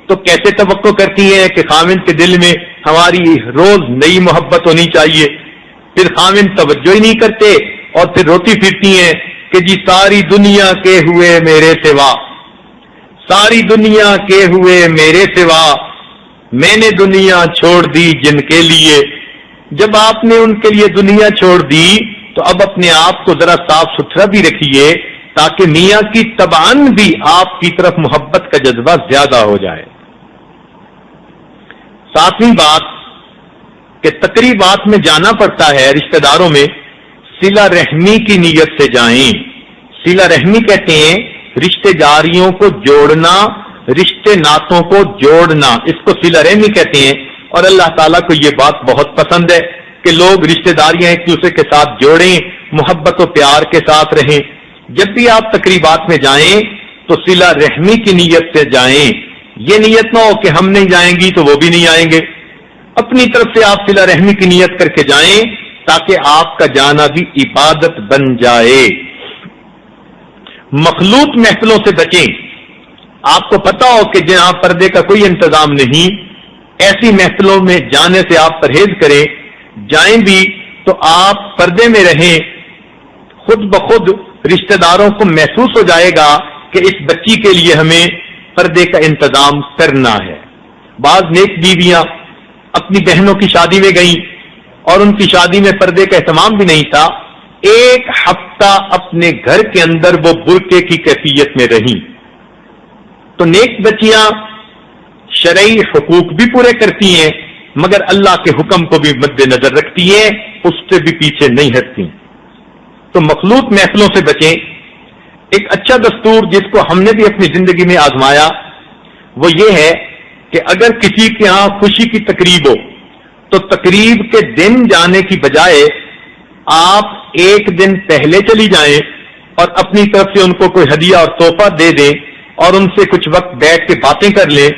تو کیسے توقع کرتی ہیں کہ خاوند کے دل میں ہماری روز نئی محبت ہونی چاہیے؟ پھر خاوند توجہ ہی نہیں کرتے اور پھر روتی پھرتی ہیں کہ جی ساری دنیا کے ہوئے میرے سوا، ساری دنیا کے ہوئے میرے سوا، میں نے دنیا چھوڑ دی جن کے لیے۔ جب آپ نے ان کے لیے دنیا چھوڑ دی تو اب اپنے آپ کو ذرا صاف ستھرا بھی رکھیے تاکہ میاں کی تبعاً بھی آپ کی طرف محبت کا جذبہ زیادہ ہو جائے۔ ساتویں بات کہ تقریبات میں جانا پڑتا ہے رشتہ داروں میں، صلہ رحمی کی نیت سے جائیں۔ صلہ رحمی کہتے ہیں رشتہ داریوں کو جوڑنا، رشتے ناتوں کو جوڑنا، اس کو صلہ رحمی کہتے ہیں، اور اللہ تعالیٰ کو یہ بات بہت پسند ہے کہ لوگ رشتہ داریاں ایک دوسرے کے ساتھ جوڑیں، محبت و پیار کے ساتھ رہیں۔ جب بھی آپ تقریبات میں جائیں تو صلہ رحمی کی نیت سے جائیں، یہ نیت نہ ہو کہ ہم نہیں جائیں گی تو وہ بھی نہیں آئیں گے۔ اپنی طرف سے آپ صلہ رحمی کی نیت کر کے جائیں تاکہ آپ کا جانا بھی عبادت بن جائے۔ مخلوط محفلوں سے بچیں۔ آپ کو پتا ہو کہ جہاں پردے کا کوئی انتظام نہیں، ایسی محفلوں میں جانے سے آپ پرہیز کریں۔ جائیں بھی تو آپ پردے میں رہیں، خود بخود رشتہ داروں کو محسوس ہو جائے گا کہ اس بچی کے لیے ہمیں پردے کا انتظام کرنا ہے۔ بعض نیک بیویاں اپنی بہنوں کی شادی میں گئیں اور ان کی شادی میں پردے کا اہتمام بھی نہیں تھا، ایک ہفتہ اپنے گھر کے اندر وہ برقعے کی کیفیت میں رہیں۔ تو نیک بچیاں شرعی حقوق بھی پورے کرتی ہیں مگر اللہ کے حکم کو بھی مد نظر رکھتی ہیں، اس سے بھی پیچھے نہیں ہٹتی۔ تو مخلوط محفلوں سے بچیں۔ ایک اچھا دستور جس کو ہم نے بھی اپنی زندگی میں آزمایا وہ یہ ہے کہ اگر کسی کے ہاں خوشی کی تقریب ہو تو تقریب کے دن جانے کی بجائے آپ ایک دن پہلے چلی جائیں اور اپنی طرف سے ان کو کوئی ہدیہ اور تحفہ دے دیں اور ان سے کچھ وقت بیٹھ کے باتیں کر لیں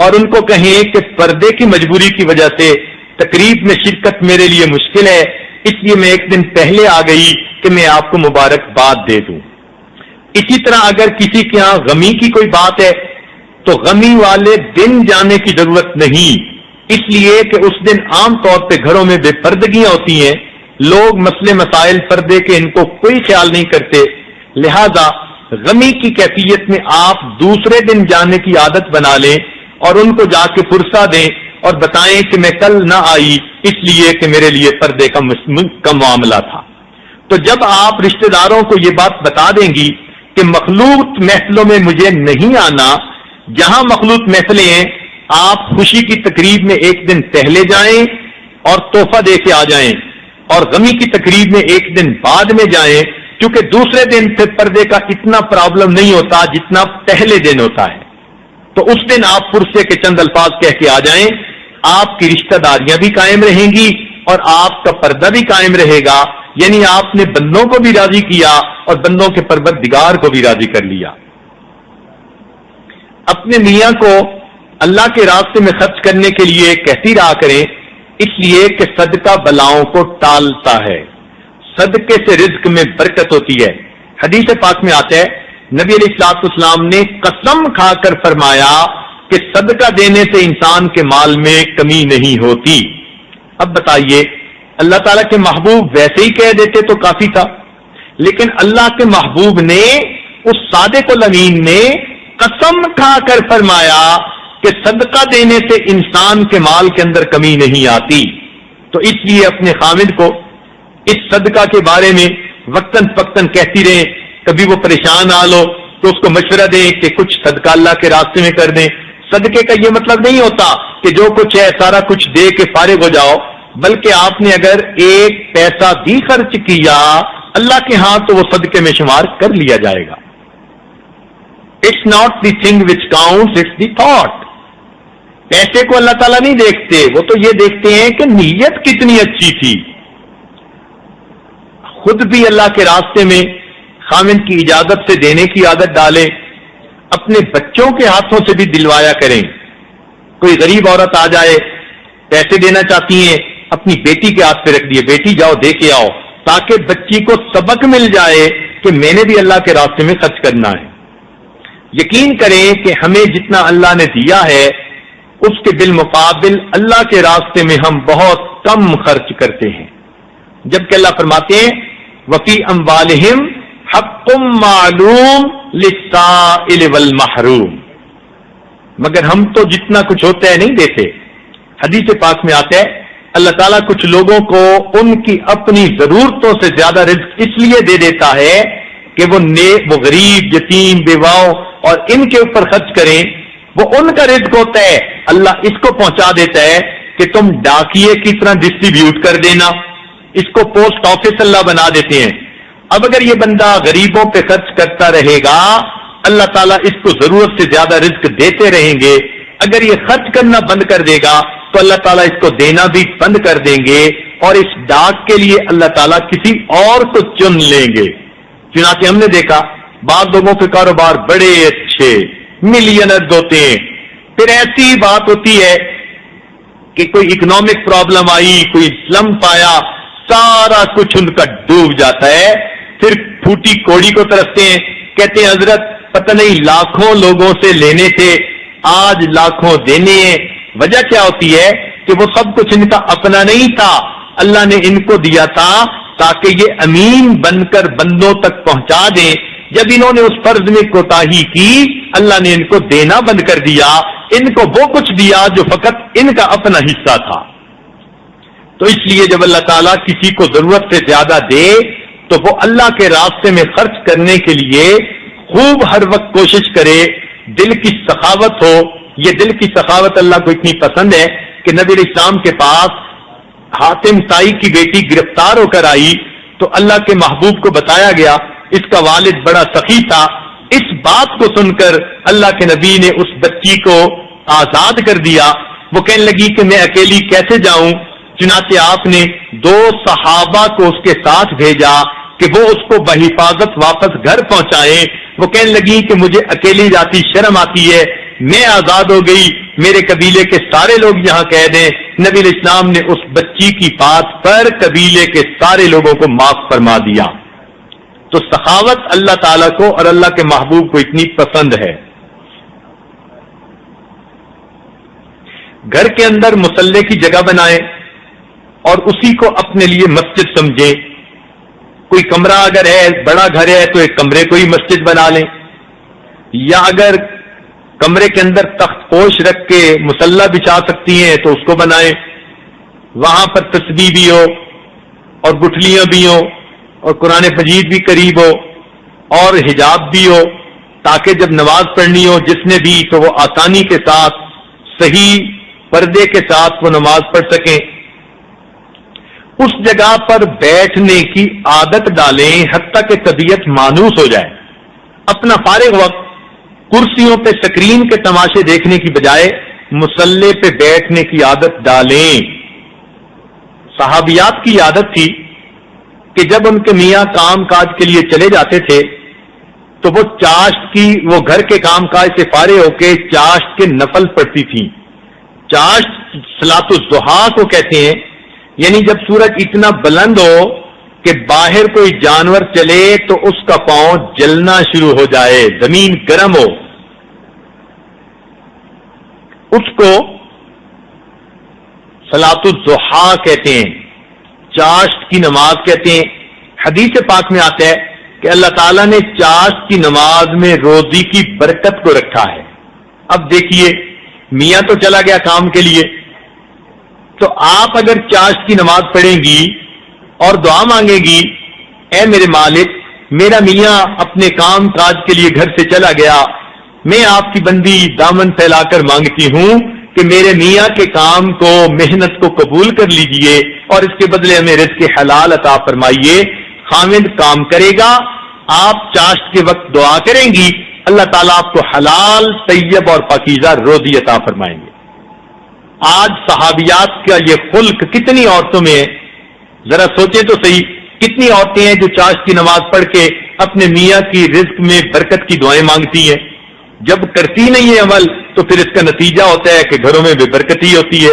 اور ان کو کہیں کہ پردے کی مجبوری کی وجہ سے تقریب میں شرکت میرے لیے مشکل ہے، اس لیے میں ایک دن پہلے آ گئی کہ میں آپ کو مبارکباد دے دوں۔ اسی طرح اگر کسی کے ہاں غمی کی کوئی بات ہے تو غمی والے دن جانے کی ضرورت نہیں، اس لیے کہ اس دن عام طور پہ گھروں میں بے پردگیاں ہوتی ہیں، لوگ مسئلے مسائل پردے کے ان کو کوئی خیال نہیں کرتے، لہذا غمی کی کیفیت میں آپ دوسرے دن جانے کی عادت بنا لیں اور ان کو جا کے فرصہ دیں اور بتائیں کہ میں کل نہ آئی اس لیے کہ میرے لیے پردے کا معاملہ تھا۔ تو جب آپ رشتہ داروں کو یہ بات بتا دیں گی کہ مخلوط محفلوں میں مجھے نہیں آنا، جہاں مخلوط محفلیں ہیں آپ خوشی کی تقریب میں ایک دن پہلے جائیں اور تحفہ دے کے آ جائیں اور غمی کی تقریب میں ایک دن بعد میں جائیں، کیونکہ دوسرے دن پھر پردے کا اتنا پرابلم نہیں ہوتا جتنا پہلے دن ہوتا ہے، تو اس دن آپ پرسے کے چند الفاظ کہہ کے آ جائیں، آپ کی رشتہ داریاں بھی قائم رہیں گی اور آپ کا پردہ بھی قائم رہے گا، یعنی آپ نے بندوں کو بھی راضی کیا اور بندوں کے پروردگار کو بھی راضی کر لیا۔ اپنے میاں کو اللہ کے راستے میں خرچ کرنے کے لیے کہتی رہا کریں، اس لیے کہ صدقہ بلاؤں کو ٹالتا ہے، صدقے سے رزق میں برکت ہوتی ہے۔ حدیث پاک میں آتا ہے نبی علیہ الصلوۃ والسلام نے قسم کھا کر فرمایا کہ صدقہ دینے سے انسان کے مال میں کمی نہیں ہوتی۔ اب بتائیے، اللہ تعالیٰ کے محبوب ویسے ہی کہہ دیتے تو کافی تھا، لیکن اللہ کے محبوب نے، اس صادق الامین نے قسم کھا کر فرمایا کہ صدقہ دینے سے انسان کے مال کے اندر کمی نہیں آتی۔ تو اس لیے اپنے خامد کو اس صدقہ کے بارے میں وقتاً فوقتاً کہتی رہیں، کبھی وہ پریشان آ لو تو اس کو مشورہ دیں کہ کچھ صدقہ اللہ کے راستے میں کر دیں۔ صدقے کا یہ مطلب نہیں ہوتا کہ جو کچھ ہے سارا کچھ دے کے فارغ ہو جاؤ، بلکہ آپ نے اگر ایک پیسہ بھی خرچ کیا اللہ کے ہاں تو وہ صدقے میں شمار کر لیا جائے گا۔ It's not the thing which counts, it's the thought. پیسے کو اللہ تعالیٰ نہیں دیکھتے، وہ تو یہ دیکھتے ہیں کہ نیت کتنی اچھی تھی۔ خود بھی اللہ کے راستے میں خامن کی اجازت سے دینے کی عادت ڈالیں، اپنے بچوں کے ہاتھوں سے بھی دلوایا کریں۔ کوئی غریب عورت آ جائے، پیسے دینا چاہتی ہیں، اپنی بیٹی کے ہاتھ پہ رکھ دیے، بیٹی جاؤ دے کے آؤ، تاکہ بچی کو سبق مل جائے کہ میں نے بھی اللہ کے راستے میں خرچ کرنا ہے۔ یقین کریں کہ ہمیں جتنا اللہ نے دیا ہے اس کے بالمقابل اللہ کے راستے میں ہم بہت کم خرچ کرتے ہیں، جبکہ اللہ فرماتے ہیں وفی اموالہم حق معلوم للسائل والمحروم، مگر ہم تو جتنا کچھ ہوتا ہے نہیں دیتے۔ حدیث پاک میں آتا ہے اللہ تعالیٰ کچھ لوگوں کو ان کی اپنی ضرورتوں سے زیادہ رزق اس لیے دے دیتا ہے کہ وہ غریب، یتیم، بیواؤں اور ان کے اوپر خرچ کریں، وہ ان کا رزق ہوتا ہے۔ اللہ اس کو پہنچا دیتا ہے کہ تم ڈاکیے کی طرح ڈسٹریبیوٹ کر دینا، اس کو پوسٹ آفس اللہ بنا دیتے ہیں۔ اب اگر یہ بندہ غریبوں پہ خرچ کرتا رہے گا اللہ تعالیٰ اس کو ضرورت سے زیادہ رزق دیتے رہیں گے، اگر یہ خرچ کرنا بند کر دے گا تو اللہ تعالیٰ اس کو دینا بھی بند کر دیں گے، اور اس ڈاک کے لیے اللہ تعالیٰ کسی اور کو چن لیں گے۔ چنانچہ ہم نے دیکھا بعض لوگوں کے کاروبار بڑے اچھے، ملینرز ہوتے ہیں، پھر ایسی بات ہوتی ہے کہ کوئی اکنامک پرابلم آئی، کوئی سلمپ آیا، سارا کچھ ان کا ڈوب جاتا ہے، پھر پھوٹی کوڑی کو ترستے ہیں، کہتے ہیں حضرت پتہ نہیں لاکھوں لوگوں سے لینے تھے، آج لاکھوں دینے ہیں۔ وجہ کیا ہوتی ہے کہ وہ سب کچھ ان کا اپنا نہیں تھا، اللہ نے ان کو دیا تھا تاکہ یہ امین بن کر بندوں تک پہنچا دیں۔ جب انہوں نے اس فرض میں کوتاہی کی اللہ نے ان کو دینا بند کر دیا، ان کو وہ کچھ دیا جو فقط ان کا اپنا حصہ تھا۔ تو اس لیے جب اللہ تعالیٰ کسی کو ضرورت سے زیادہ دے تو وہ اللہ کے راستے میں خرچ کرنے کے لیے خوب ہر وقت کوشش کرے، دل کی سخاوت ہو۔ یہ دل کی سخاوت اللہ کو اتنی پسند ہے کہ نبی علیہ السلام کے پاس حاتم طائی کی بیٹی گرفتار ہو کر آئی تو اللہ کے محبوب کو بتایا گیا اس کا والد بڑا سخی تھا۔ اس بات کو سن کر اللہ کے نبی نے اس بچی کو آزاد کر دیا۔ وہ کہنے لگی کہ میں اکیلی کیسے جاؤں، چنانچہ آپ نے 2 صحابہ کو اس کے ساتھ بھیجا کہ وہ اس کو بحفاظت واپس گھر پہنچائیں۔ وہ کہنے لگی کہ مجھے اکیلی جاتی شرم آتی ہے، میں آزاد ہو گئی، میرے قبیلے کے سارے لوگ یہاں قید ہیں۔ نبی علیہ السلام نے اس بچی کی بات پر قبیلے کے سارے لوگوں کو معاف فرما دیا۔ تو سخاوت اللہ تعالیٰ کو اور اللہ کے محبوب کو اتنی پسند ہے۔ گھر کے اندر مصلی کی جگہ بنائیں اور اسی کو اپنے لیے مسجد سمجھیں۔ کوئی کمرہ اگر ہے، بڑا گھر ہے تو ایک کمرے کو ہی مسجد بنا لیں، یا اگر کمرے کے اندر تخت پوش رکھ کے مصلی بچھا سکتی ہیں تو اس کو بنائیں، وہاں پر تسبیح بھی ہو اور گٹھلیاں بھی ہوں اور قرآن مجید بھی قریب ہو اور حجاب بھی ہو، تاکہ جب نماز پڑھنی ہو جس نے بھی تو وہ آسانی کے ساتھ صحیح پردے کے ساتھ وہ نماز پڑھ سکیں۔ اس جگہ پر بیٹھنے کی عادت ڈالیں حتیٰ کہ طبیعت مانوس ہو جائے. اپنا فارغ وقت کرسیوں پہ سکرین کے تماشے دیکھنے کی بجائے مصلی پہ بیٹھنے کی عادت ڈالیں. صحابیات کی عادت تھی کہ جب ان کے میاں کام کاج کے لیے چلے جاتے تھے تو وہ چاشت کی وہ گھر کے کام کاج سے فارغ ہو کے چاشت کے نفل پڑھتی تھیں. چاشت صلاۃ الضحیٰ کو کہتے ہیں، یعنی جب سورج اتنا بلند ہو کہ باہر کوئی جانور چلے تو اس کا پاؤں جلنا شروع ہو جائے، زمین گرم ہو، اس کو صلاۃ الضحیٰ کہتے ہیں، چاشت کی نماز کہتے ہیں. حدیث پاک میں آتا ہے کہ اللہ تعالیٰ نے چاشت کی نماز میں روزی کی برکت کو رکھا ہے. اب دیکھیے میاں تو چلا گیا کام کے لیے، تو آپ اگر چاشت کی نماز پڑھیں گی اور دعا مانگیں گی، اے میرے مالک میرا میاں اپنے کام کاج کے لیے گھر سے چلا گیا، میں آپ کی بندی دامن پھیلا کر مانگتی ہوں کہ میرے میاں کے کام کو محنت کو قبول کر لیجئے اور اس کے بدلے ہمیں رزق حلال عطا فرمائیے. خاوند کام کرے گا، آپ چاشت کے وقت دعا کریں گی، اللہ تعالیٰ آپ کو حلال طیب اور پاکیزہ روزی عطا فرمائیں گے. آج صحابیات کا یہ خلق کتنی عورتوں میں ہے، ذرا سوچیں تو صحیح. کتنی عورتیں ہیں جو چاشت کی نماز پڑھ کے اپنے میاں کی رزق میں برکت کی دعائیں مانگتی ہیں. جب کرتی نہیں ہے عمل تو پھر اس کا نتیجہ ہوتا ہے کہ گھروں میں بے برکتی ہوتی ہے.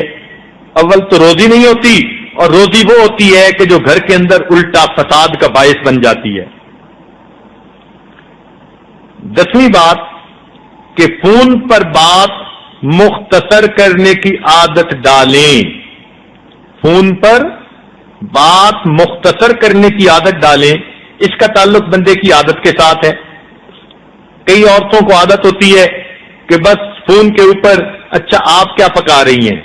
اول تو روزی نہیں ہوتی، اور روزی وہ ہوتی ہے کہ جو گھر کے اندر الٹا فساد کا باعث بن جاتی ہے. 10ویں بات کہ فون پر بات مختصر کرنے کی عادت ڈالیں. فون پر بات مختصر کرنے کی عادت ڈالیں. اس کا تعلق بندے کی عادت کے ساتھ ہے. کئی عورتوں کو عادت ہوتی ہے کہ بس فون کے اوپر اچھا آپ کیا پکا رہی ہیں،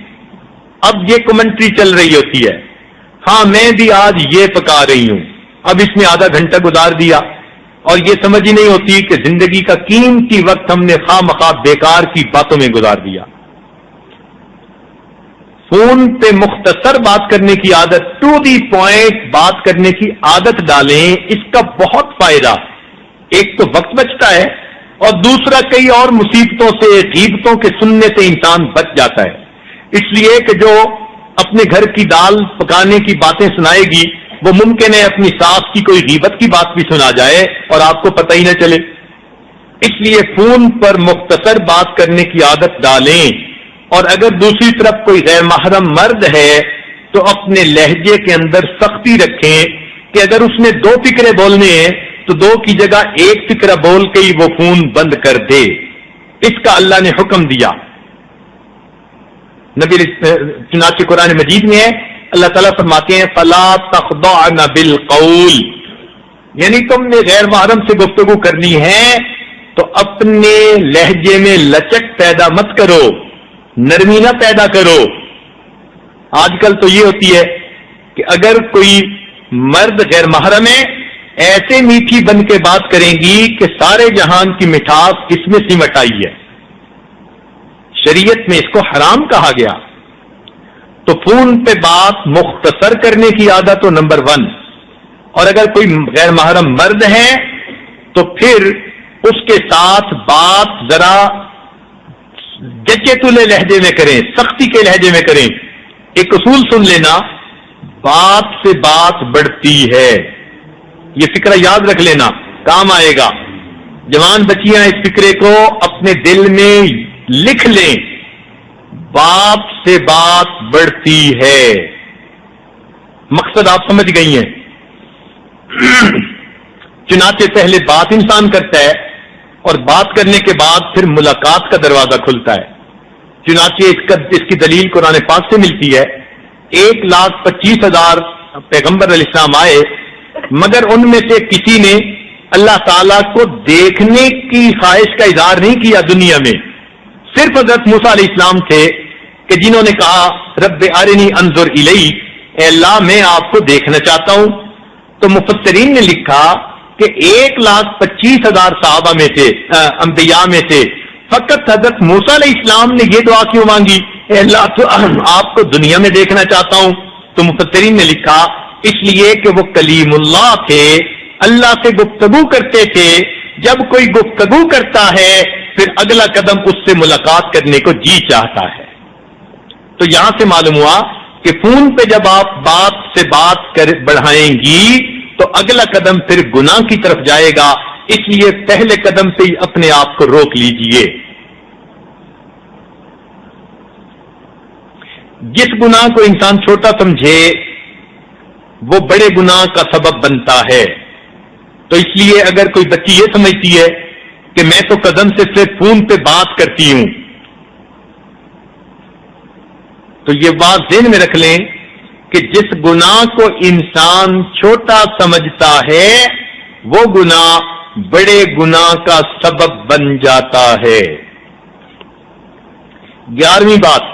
اب یہ کمنٹری چل رہی ہوتی ہے، ہاں میں بھی آج یہ پکا رہی ہوں. اب اس میں آدھا گھنٹہ گزار دیا اور یہ سمجھ ہی نہیں ہوتی کہ زندگی کا قیمتی وقت ہم نے خواہ مخواہ بیکار کی باتوں میں گزار دیا. فون پہ مختصر بات کرنے کی عادت، ٹو دی پوائنٹ بات کرنے کی عادت ڈالیں. اس کا بہت فائدہ، ایک تو وقت بچتا ہے اور دوسرا کئی اور مصیبتوں سے غیبتوں کے سننے سے انسان بچ جاتا ہے. اس لیے کہ جو اپنے گھر کی دال پکانے کی باتیں سنائے گی وہ ممکن ہے اپنی ساس کی کوئی غیبت کی بات بھی سنا جائے اور آپ کو پتہ ہی نہ چلے. اس لیے فون پر مختصر بات کرنے کی عادت ڈالیں. اور اگر دوسری طرف کوئی غیر محرم مرد ہے تو اپنے لہجے کے اندر سختی رکھیں کہ اگر اس نے 2 فقرے بولنے ہیں تو 2 کی جگہ 1 فقرہ بول کے ہی وہ فون بند کر دے. اس کا اللہ نے حکم دیا. نبی چنانچہ قرآن مجید میں ہے، اللہ تعالیٰ فرماتے ہیں فَلَا تَخْضَعْنَ بِالْقَوْلِ، یعنی تم نے غیر محرم سے گفتگو کرنی ہے تو اپنے لہجے میں لچک پیدا مت کرو، نرمی نہ پیدا کرو. آج کل تو یہ ہوتی ہے کہ اگر کوئی مرد غیر محرم ہے ایسے میٹھی بن کے بات کریں گی کہ سارے جہان کی مٹھاس اس میں سمٹ آئی ہے. شریعت میں اس کو حرام کہا گیا. تو فون پہ بات مختصر کرنے کی عادت تو نمبر 1. اور اگر کوئی غیر محرم مرد ہے تو پھر اس کے ساتھ بات ذرا جچے تلے لہجے میں کریں، سختی کے لہجے میں کریں. ایک اصول سن لینا، بات سے بات بڑھتی ہے. یہ فکرہ یاد رکھ لینا، کام آئے گا. جوان بچیاں اس فکرے کو اپنے دل میں لکھ لیں، بات سے بات بڑھتی ہے. مقصد آپ سمجھ گئی ہیں. چنانچہ پہلے بات انسان کرتا ہے اور بات کرنے کے بعد پھر ملاقات کا دروازہ کھلتا ہے. چنانچہ اس کی دلیل قرآن پاک سے ملتی ہے. 1,25,000 پیغمبر علیہ السلام آئے، مگر ان میں سے کسی نے اللہ تعالیٰ کو دیکھنے کی خواہش کا اظہار نہیں کیا دنیا میں. صرف حضرت موسیٰ علیہ السلام تھے کہ جنہوں نے کہا رب ارنی انظر الیک، اے اللہ میں آپ کو دیکھنا چاہتا ہوں. تو مفسرین نے لکھا کہ 1,25,000 صحابہ میں سے انبیاء میں سے فقط حضرت موسیٰ علیہ السلام نے یہ دعا کیوں مانگی، اے اللہ تو آپ کو دنیا میں دیکھنا چاہتا ہوں. تو مفسرین نے لکھا اس لیے کہ وہ کلیم اللہ تھے، اللہ سے گفتگو کرتے تھے. جب کوئی گفتگو کرتا ہے پھر اگلا قدم اس سے ملاقات کرنے کو جی چاہتا ہے. تو یہاں سے معلوم ہوا کہ فون پہ جب آپ بات سے بات بڑھائیں گی تو اگلا قدم پھر گناہ کی طرف جائے گا. اس لیے پہلے قدم سے ہی اپنے آپ کو روک لیجئے. جس گناہ کو انسان چھوٹا سمجھے وہ بڑے گناہ کا سبب بنتا ہے. تو اس لیے اگر کوئی بچی یہ سمجھتی ہے کہ میں تو قدم سے صرف فون پہ بات کرتی ہوں، تو یہ بات ذہن میں رکھ لیں کہ جس گناہ کو انسان چھوٹا سمجھتا ہے وہ گناہ بڑے گناہ کا سبب بن جاتا ہے. 11ویں بات،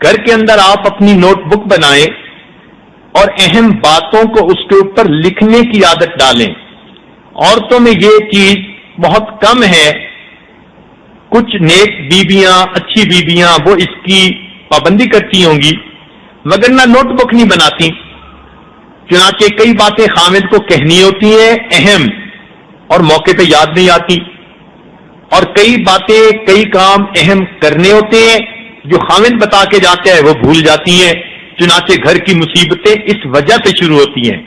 گھر کے اندر آپ اپنی نوٹ بک بنائیں اور اہم باتوں کو اس کے اوپر لکھنے کی عادت ڈالیں. عورتوں میں یہ چیز بہت کم ہے. کچھ نیک بیویاں، اچھی بیویاں وہ اس کی پابندی کرتی ہوں گی، وگرنہ نوٹ بک نہیں بناتی. چنانچہ کئی باتیں خامد کو کہنی ہوتی ہیں اہم، اور موقع پہ یاد نہیں آتی، اور کئی باتیں کئی کام اہم کرنے ہوتے ہیں جو خامد بتا کے جاتے ہیں وہ بھول جاتی ہیں. چنانچہ گھر کی مصیبتیں اس وجہ سے شروع ہوتی ہیں.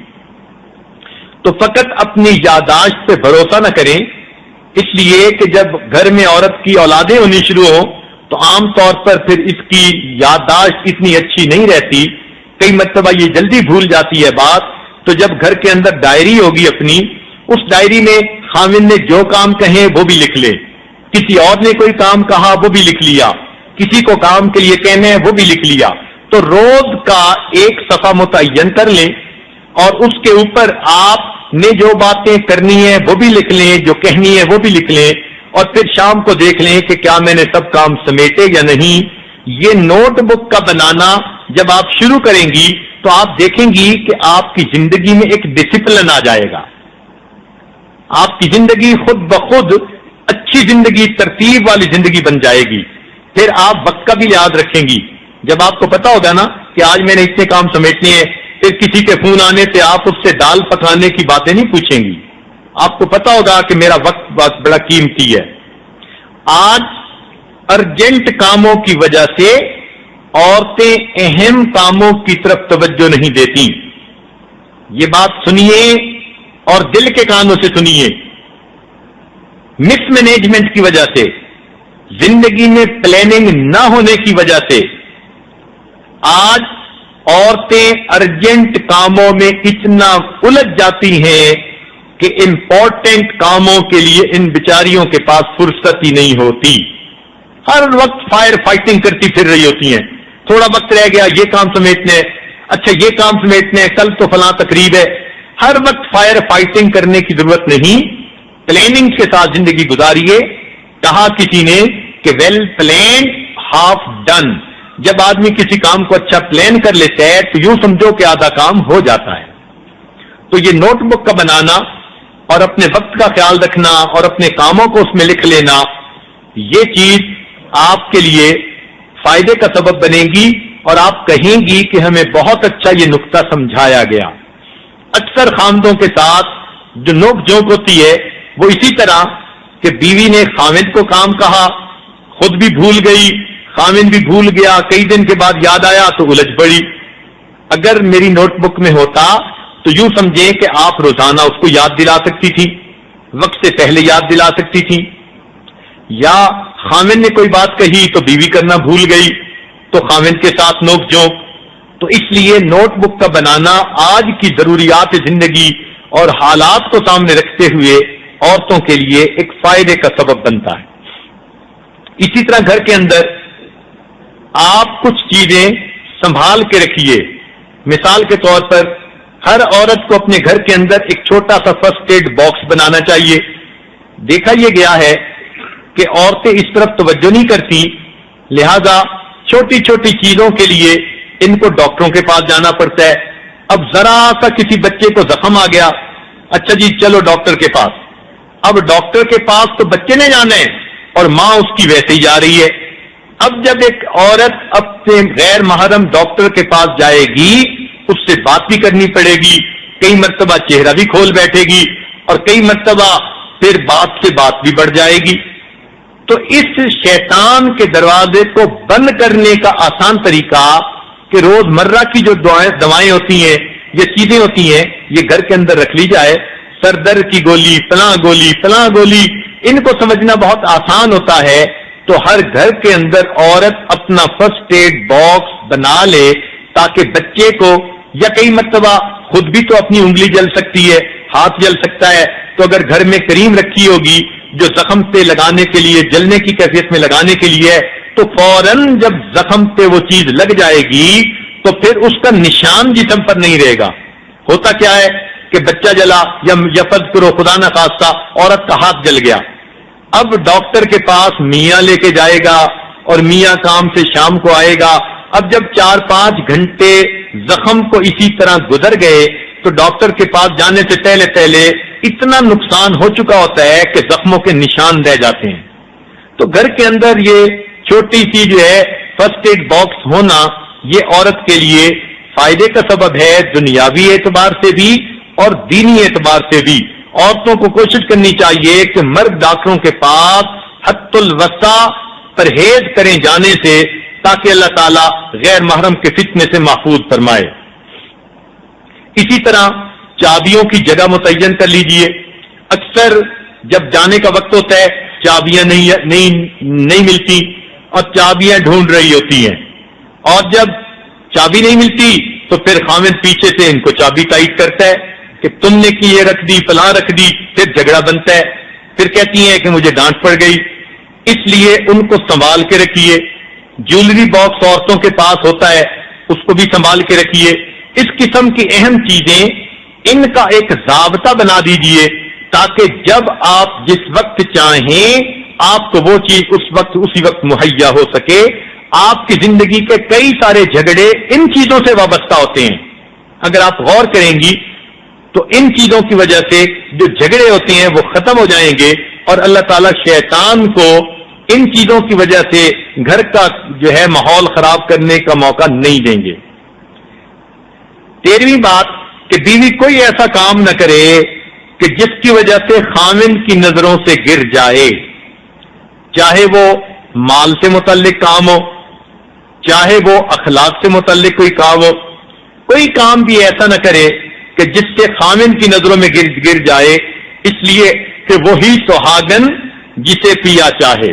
تو فقط اپنی یادداشت پہ بھروسہ نہ کریں، اس لیے کہ جب گھر میں عورت کی اولادیں ہونی شروع ہوں تو عام طور پر پھر اس کی یادداشت اتنی اچھی نہیں رہتی. کئی مرتبہ یہ جلدی بھول جاتی ہے بات. تو جب گھر کے اندر ڈائری ہوگی اپنی، اس ڈائری میں خاوند نے جو کام کہیں وہ بھی لکھ لے، کسی اور نے کوئی کام کہا وہ بھی لکھ لیا، کسی کو کام کے لیے کہنے وہ بھی لکھ لیا. تو روز کا ایک صفحہ متعین کر لیں اور اس کے اوپر آپ نے جو باتیں کرنی ہیں وہ بھی لکھ لیں، جو کہنی ہے وہ بھی لکھ لیں، اور پھر شام کو دیکھ لیں کہ کیا میں نے سب کام سمیٹے یا نہیں. یہ نوٹ بک کا بنانا جب آپ شروع کریں گی تو آپ دیکھیں گی کہ آپ کی زندگی میں ایک ڈسپلن آ جائے گا. آپ کی زندگی خود بخود اچھی زندگی، ترتیب والی زندگی بن جائے گی. پھر آپ وقت کا بھی لحاظ رکھیں گی. جب آپ کو پتا ہوگا نا کہ آج میں نے اتنے کام سمیٹنے ہیں، پھر کسی کے فون آنے سے آپ اس سے دال پکانے کی باتیں نہیں پوچھیں گی. آپ کو پتا ہوگا کہ میرا وقت بڑا قیمتی ہے. آج ارجنٹ کاموں کی وجہ سے عورتیں اہم کاموں کی طرف توجہ نہیں دیتی. یہ بات سنیے اور دل کے کانوں سے سنیے. مس مینجمنٹ کی وجہ سے، زندگی میں پلاننگ نہ ہونے کی وجہ سے آج عورتیں ارجنٹ کاموں میں اتنا الجھ جاتی ہیں کہ امپورٹنٹ کاموں کے لیے ان بیچاریوں کے پاس فرصت ہی نہیں ہوتی. ہر وقت فائر فائٹنگ کرتی پھر رہی ہوتی ہیں. تھوڑا وقت رہ گیا، یہ کام سمیٹنے، اچھا یہ کام سمیٹنے، کل تو فلاں تقریب ہے. ہر وقت فائر فائٹنگ کرنے کی ضرورت نہیں. پلاننگ کے ساتھ زندگی گزاریے. کہا کسی نے کہ ویل پلانڈ ہاف ڈن. جب آدمی کسی کام کو اچھا پلان کر لیتا ہے تو یوں سمجھو کہ آدھا کام ہو جاتا ہے. تو یہ نوٹ بک کا بنانا اور اپنے وقت کا خیال رکھنا اور اپنے کاموں کو اس میں لکھ لینا، یہ چیز آپ کے لیے فائدے کا سبب بنے گی اور آپ کہیں گی کہ ہمیں بہت اچھا یہ نقطہ سمجھایا گیا. اکثر خامدوں کے ساتھ جو نوک جھونک ہوتی ہے وہ اسی طرح کہ بیوی نے خامد کو کام کہا، خود بھی بھول گئی، خامد بھی بھول گیا، کئی دن کے بعد یاد آیا تو الجھ پڑی. اگر میری نوٹ بک میں ہوتا تو یوں سمجھیں کہ آپ روزانہ اس کو یاد دلا سکتی تھی، وقت سے پہلے یاد دلا سکتی تھی. یا خامد نے کوئی بات کہی تو بیوی کرنا بھول گئی تو خامد کے ساتھ نوک جھونک. تو اس لیے نوٹ بک کا بنانا آج کی ضروریات زندگی اور حالات کو سامنے رکھتے ہوئے عورتوں کے لیے ایک فائدے کا سبب بنتا ہے. اسی طرح گھر کے اندر آپ کچھ چیزیں سنبھال کے رکھیے. مثال کے طور پر ہر عورت کو اپنے گھر کے اندر ایک چھوٹا سا فرسٹ ایڈ باکس بنانا چاہیے. دیکھا یہ گیا ہے کہ عورتیں اس طرف توجہ نہیں کرتی، لہذا چھوٹی چھوٹی چیزوں کے لیے ان کو ڈاکٹروں کے پاس جانا پڑتا ہے. اب ذرا سا کسی بچے کو زخم آ گیا، اچھا جی چلو ڈاکٹر کے پاس. اب ڈاکٹر کے پاس تو بچے نے جانا ہے اور ماں اس کی ویسے ہی جا رہی ہے. اب جب ایک عورت اپنے غیر محرم ڈاکٹر کے پاس جائے گی اس سے بات بھی کرنی پڑے گی، کئی مرتبہ چہرہ بھی کھول بیٹھے گی، اور کئی مرتبہ پھر بات سے بات بھی بڑھ جائے گی. تو اس شیطان کے دروازے کو بند کرنے کا آسان طریقہ کہ روز مرہ کی جو دوائیں ہوتی ہیں، یہ چیزیں ہوتی ہیں، یہ گھر کے اندر رکھ لی جائے. سر درد کی گولی، فلاں گولی، فلاں گولی، ان کو سمجھنا بہت آسان ہوتا ہے. تو ہر گھر کے اندر عورت اپنا فرسٹ ایڈ باکس بنا لے تاکہ بچے کو، یا کئی مرتبہ خود بھی تو اپنی انگلی جل سکتی ہے، ہاتھ جل سکتا ہے، تو اگر گھر میں کریم رکھی ہوگی جو زخم پہ لگانے کے لیے، جلنے کی کیفیت میں لگانے کے لیے، تو فوراً جب زخم پہ وہ چیز لگ جائے گی تو پھر اس کا نشان جسم پر نہیں رہے گا. ہوتا کیا ہے کہ بچہ جلا، یا فرض کرو خدا نہ خواستہ عورت کا ہاتھ جل گیا، اب ڈاکٹر کے پاس میاں لے کے جائے گا، اور میاں کام سے شام کو آئے گا. اب جب 4-5 گھنٹے زخم کو اسی طرح گزر گئے تو ڈاکٹر کے پاس جانے سے پہلے اتنا نقصان ہو چکا ہوتا ہے کہ زخموں کے نشان رہ جاتے ہیں. تو گھر کے اندر یہ چھوٹی سی جو ہے فرسٹ ایڈ باکس ہونا، یہ عورت کے لیے فائدے کا سبب ہے، دنیاوی اعتبار سے بھی اور دینی اعتبار سے بھی. عورتوں کو کوشش کرنی چاہیے کہ مرد ڈاکٹروں کے پاس حد الوسع پرہیز کریں جانے سے، تاکہ اللہ تعالیٰ غیر محرم کے فتنے سے محفوظ فرمائے. اسی طرح چابیوں کی جگہ متعین کر لیجئے. اکثر جب جانے کا وقت ہوتا ہے چابیاں نہیں ملتی اور چابیاں ڈھونڈ رہی ہوتی ہیں، اور جب چابی نہیں ملتی تو پھر خامد پیچھے سے ان کو چابی ٹائٹ کرتا ہے کہ تم نے کی یہ رکھ دی، فلاں رکھ دی، پھر جھگڑا بنتا ہے. پھر کہتی ہیں کہ مجھے ڈانٹ پڑ گئی. اس لیے ان کو سنبھال کے رکھیے. جیولری باکس عورتوں کے پاس ہوتا ہے، اس کو بھی سنبھال کے رکھیے. اس قسم کی اہم چیزیں، ان کا ایک ضابطہ بنا دیجئے تاکہ جب آپ جس وقت چاہیں آپ کو وہ چیز اسی وقت مہیا ہو سکے. آپ کی زندگی کے کئی سارے جھگڑے ان چیزوں سے وابستہ ہوتے ہیں. اگر آپ غور کریں گی تو ان چیزوں کی وجہ سے جو جھگڑے ہوتے ہیں وہ ختم ہو جائیں گے، اور اللہ تعالیٰ شیطان کو ان چیزوں کی وجہ سے گھر کا جو ہے ماحول خراب کرنے کا موقع نہیں دیں گے. 13ویں بات کہ بیوی کوئی ایسا کام نہ کرے کہ جس کی وجہ سے خامند کی نظروں سے گر جائے، چاہے وہ مال سے متعلق کام ہو، چاہے وہ اخلاق سے متعلق کوئی کام ہو. کوئی کام بھی ایسا نہ کرے کہ جس سے خامند کی نظروں میں گر جائے، اس لیے کہ وہی سہاگن جسے پیا چاہے.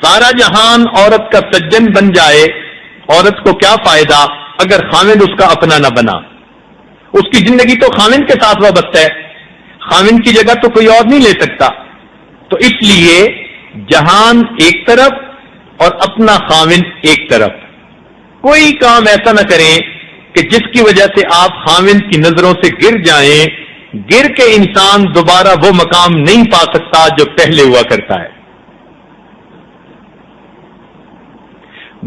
سارا جہان عورت کا سجن بن جائے، عورت کو کیا فائدہ اگر خامند اس کا اپنا نہ بنا. اس کی زندگی تو خامند کے ساتھ وابستہ ہے، خامند کی جگہ تو کوئی اور نہیں لے سکتا. تو اس لیے جہان ایک طرف اور اپنا خامند ایک طرف. کوئی کام ایسا نہ کریں کہ جس کی وجہ سے آپ خامند کی نظروں سے گر جائیں. گر کے انسان دوبارہ وہ مقام نہیں پا سکتا جو پہلے ہوا کرتا ہے.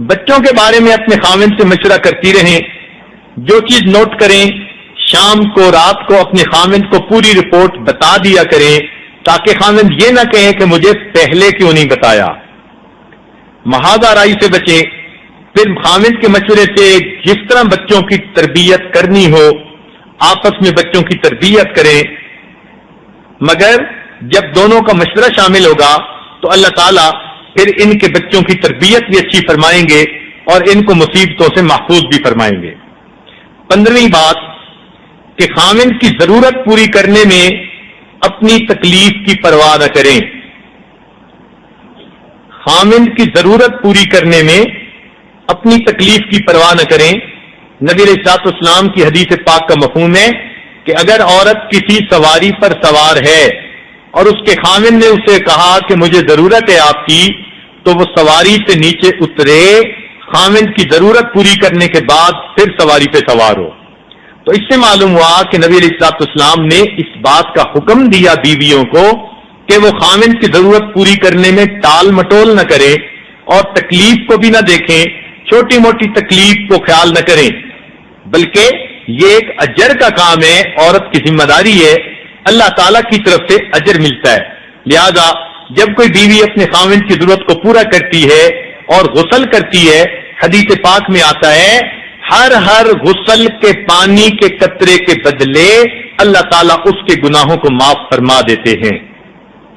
بچوں کے بارے میں اپنے خامند سے مشورہ کرتی رہیں. جو چیز نوٹ کریں شام کو رات کو اپنے خامند کو پوری رپورٹ بتا دیا کریں تاکہ خامند یہ نہ کہیں کہ مجھے پہلے کیوں نہیں بتایا. محاذ آرائی سے بچیں. پھر خامند کے مشورے سے جس طرح بچوں کی تربیت کرنی ہو آپس میں بچوں کی تربیت کریں، مگر جب دونوں کا مشورہ شامل ہوگا تو اللہ تعالیٰ پھر ان کے بچوں کی تربیت بھی اچھی فرمائیں گے اور ان کو مصیبتوں سے محفوظ بھی فرمائیں گے. 15ویں بات کہ خامند کی ضرورت پوری کرنے میں اپنی تکلیف کی پرواہ نہ کریں. خامند کی ضرورت پوری کرنے میں اپنی تکلیف کی پرواہ نہ کریں. نبی علیہ الصلوۃ والسلام کی حدیث پاک کا مفہوم ہے کہ اگر عورت کسی سواری پر سوار ہے اور اس کے خامند نے اسے کہا کہ مجھے ضرورت ہے آپ کی، تو وہ سواری سے نیچے اترے، خامند کی ضرورت پوری کرنے کے بعد پھر سواری پہ سوار ہو. تو اس سے معلوم ہوا کہ نبی علیہ الصلوۃ والسلام نے اس بات کا حکم دیا بیویوں کو کہ وہ خامند کی ضرورت پوری کرنے میں ٹال مٹول نہ کریں اور تکلیف کو بھی نہ دیکھیں، چھوٹی موٹی تکلیف کو خیال نہ کریں، بلکہ یہ ایک اجر کا کام ہے، عورت کی ذمہ داری ہے، اللہ تعالیٰ کی طرف سے اجر ملتا ہے. لہذا جب کوئی بیوی اپنے خامند کی ضرورت کو پورا کرتی ہے اور غسل کرتی ہے، حدیث پاک میں آتا ہے ہر غسل کے پانی کے قطرے کے بدلے اللہ تعالیٰ اس کے گناہوں کو معاف فرما دیتے ہیں.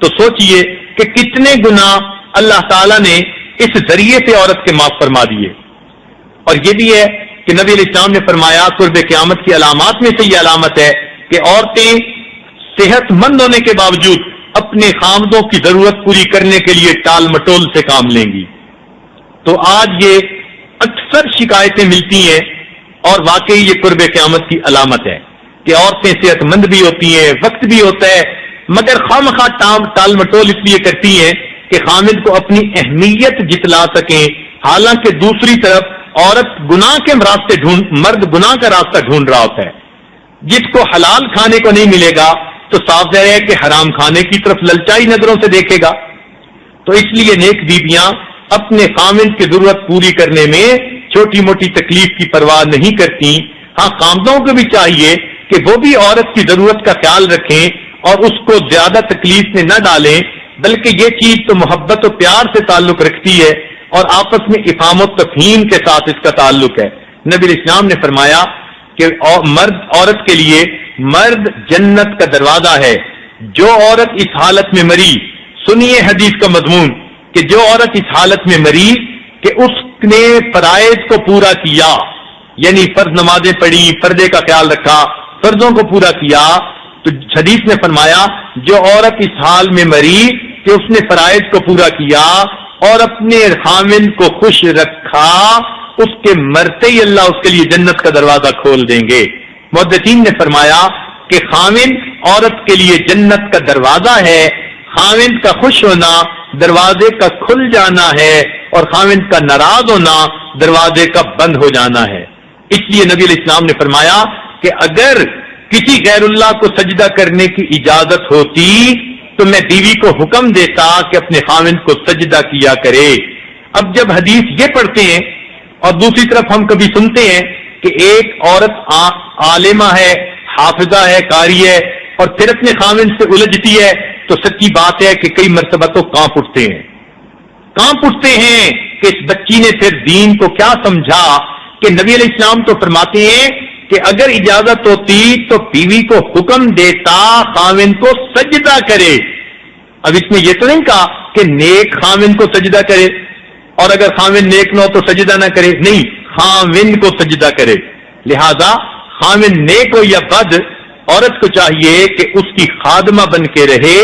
تو سوچئے کہ کتنے گناہ اللہ تعالیٰ نے اس ذریعے سے عورت کے معاف فرما دیے. اور یہ بھی ہے کہ نبی علیہ السلام نے فرمایا قرب قیامت کی علامات میں سے یہ علامت ہے کہ عورتیں صحت مند ہونے کے باوجود اپنے خامدوں کی ضرورت پوری کرنے کے لیے ٹال مٹول سے کام لیں گی. تو آج یہ اکثر شکایتیں ملتی ہیں اور واقعی یہ قرب قیامت کی علامت ہے کہ عورتیں صحت مند بھی ہوتی ہیں, وقت بھی ہوتا ہے, مگر خواہ ٹال مٹول اس لیے کرتی ہیں کہ خامد کو اپنی اہمیت جتلا سکیں. حالانکہ دوسری طرف عورت گناہ کے راستے مرد گناہ کا راستہ ڈھونڈ رہا ہوتا ہے. جس کو حلال کھانے کو نہیں ملے گا تو صاف ظاہر ہے کہ حرام کھانے کی طرف للچائی نظروں سے دیکھے گا. تو اس لیے نیک بیویاں اپنے خامد کی ضرورت پوری کرنے میں چھوٹی موٹی تکلیف کی پرواہ نہیں کرتی. ہاں, خامدوں کو بھی چاہیے کہ وہ بھی عورت کی ضرورت کا خیال رکھیں اور اس کو زیادہ تکلیف میں نہ ڈالیں, بلکہ یہ چیز تو محبت و پیار سے تعلق رکھتی ہے اور آپس میں افہام و تفہیم کے ساتھ اس کا تعلق ہے. نبی علیہ السلام نے فرمایا کہ عورت کے لیے مرد جنت کا دروازہ ہے. جو عورت اس حالت میں مری, سنیے حدیث کا مضمون, کہ جو عورت اس حالت میں مری کہ اس نے فرائض کو پورا کیا, یعنی فرض نمازیں پڑھی, پردے کا خیال رکھا, فرضوں کو پورا کیا, تو حدیث نے فرمایا جو عورت اس حال میں مری کہ اس نے فرائض کو پورا کیا اور اپنے خامن کو خوش رکھا, اس کے مرتے ہی اللہ اس کے لیے جنت کا دروازہ کھول دیں گے. محدثین نے فرمایا کہ خامن عورت کے لیے جنت کا دروازہ ہے. خامن کا خوش ہونا دروازے کا کھل جانا ہے اور خامن کا ناراض ہونا دروازے کا بند ہو جانا ہے. اس لیے نبی علیہ السلام نے فرمایا کہ اگر کسی غیر اللہ کو سجدہ کرنے کی اجازت ہوتی تو میں بیوی کو حکم دیتا کہ اپنے خامن کو سجدہ کیا کرے. اب جب حدیث یہ پڑھتے ہیں اور دوسری طرف ہم کبھی سنتے ہیں کہ ایک عورت عالمہ ہے, حافظہ ہے, قاری ہے, اور پھر اپنے خامن سے الجھتی ہے, تو سچی بات ہے کہ کئی مرتبہ تو کانپ اٹھتے ہیں کہ اس بچی نے پھر دین کو کیا سمجھا. کہ نبی علیہ السلام تو فرماتے ہیں کہ اگر اجازت ہوتی تو بیوی کو حکم دیتا خامن کو سجدہ کرے. اب اس میں یہ تو نہیں کہا کہ نیک خامن کو سجدہ کرے اور اگر خامن نیک نہ ہو تو سجدہ نہ کرے, نہیں, خامن کو سجدہ کرے. لہذا خامن نیک ہو یا بد, عورت کو چاہیے کہ اس کی خادمہ بن کے رہے.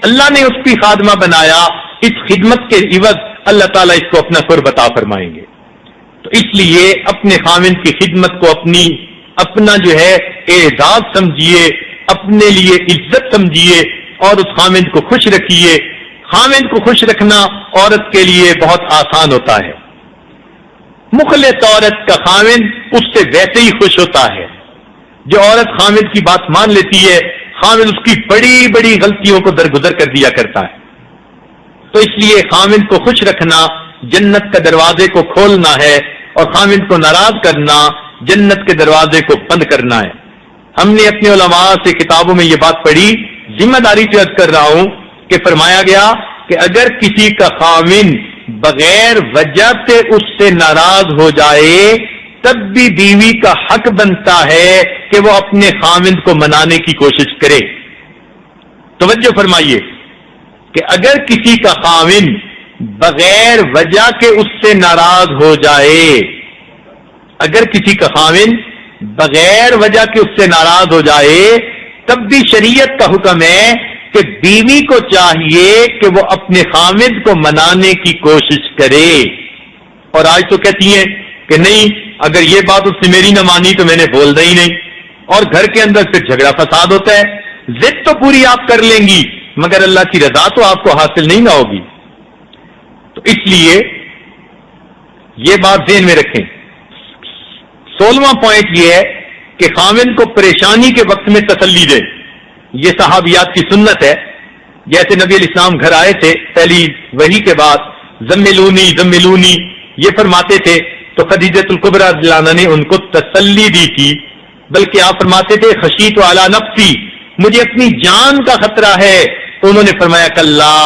اللہ نے اس کی خادمہ بنایا, اس خدمت کے عوض اللہ تعالیٰ اس کو اپنا قرب عطا فرمائیں گے. تو اس لیے اپنے خامن کی خدمت کو اپنا جو ہے اعزاز سمجھیے, اپنے لیے عزت سمجھیے اور اس خامن کو خوش رکھیے. خامن کو خوش رکھنا عورت کے لیے بہت آسان ہوتا ہے. مخلص عورت کا خامن اس سے ویسے ہی خوش ہوتا ہے. جو عورت خامن کی بات مان لیتی ہے, خامن اس کی بڑی بڑی غلطیوں کو درگزر کر دیا کرتا ہے. تو اس لیے خامن کو خوش رکھنا جنت کے دروازے کو کھولنا ہے اور خامن کو ناراض کرنا جنت کے دروازے کو بند کرنا ہے. ہم نے اپنے علماء سے کتابوں میں یہ بات پڑھی, ذمہ داری سے عرض کر رہا ہوں کہ فرمایا گیا کہ اگر کسی کا خامن بغیر وجہ سے اس سے ناراض ہو جائے تب بھی بیوی کا حق بنتا ہے کہ وہ اپنے خامن کو منانے کی کوشش کرے. توجہ فرمائیے کہ اگر کسی کا خامن بغیر وجہ کے اس سے ناراض ہو جائے, اگر کسی کا خامن بغیر وجہ کے اس سے ناراض ہو جائے تب بھی شریعت کا حکم ہے کہ بیوی کو چاہیے کہ وہ اپنے خامد کو منانے کی کوشش کرے. اور آج تو کہتی ہیں کہ نہیں, اگر یہ بات اس نے میری نہ مانی تو میں نے بول دی ہی نہیں, اور گھر کے اندر پھر جھگڑا فساد ہوتا ہے. ضد تو پوری آپ کر لیں گی مگر اللہ کی رضا تو آپ کو حاصل نہیں نہ ہوگی. تو اس لیے یہ بات ذہن میں رکھیں. 16واں پوائنٹ یہ ہے کہ خامن کو پریشانی کے وقت میں تسلی دے. یہ صحابیات کی سنت ہے. جیسے نبی علیہ السلام گھر آئے تھے پہلی وحی کے بعد, زملونی زملونی یہ فرماتے تھے, تو خدیجۃ الکبریٰ رضی اللہ عنہا نے ان کو تسلی دی تھی. بلکہ آپ فرماتے تھے خشیت علی نفسی, مجھے اپنی جان کا خطرہ ہے. تو انہوں نے فرمایا کلا,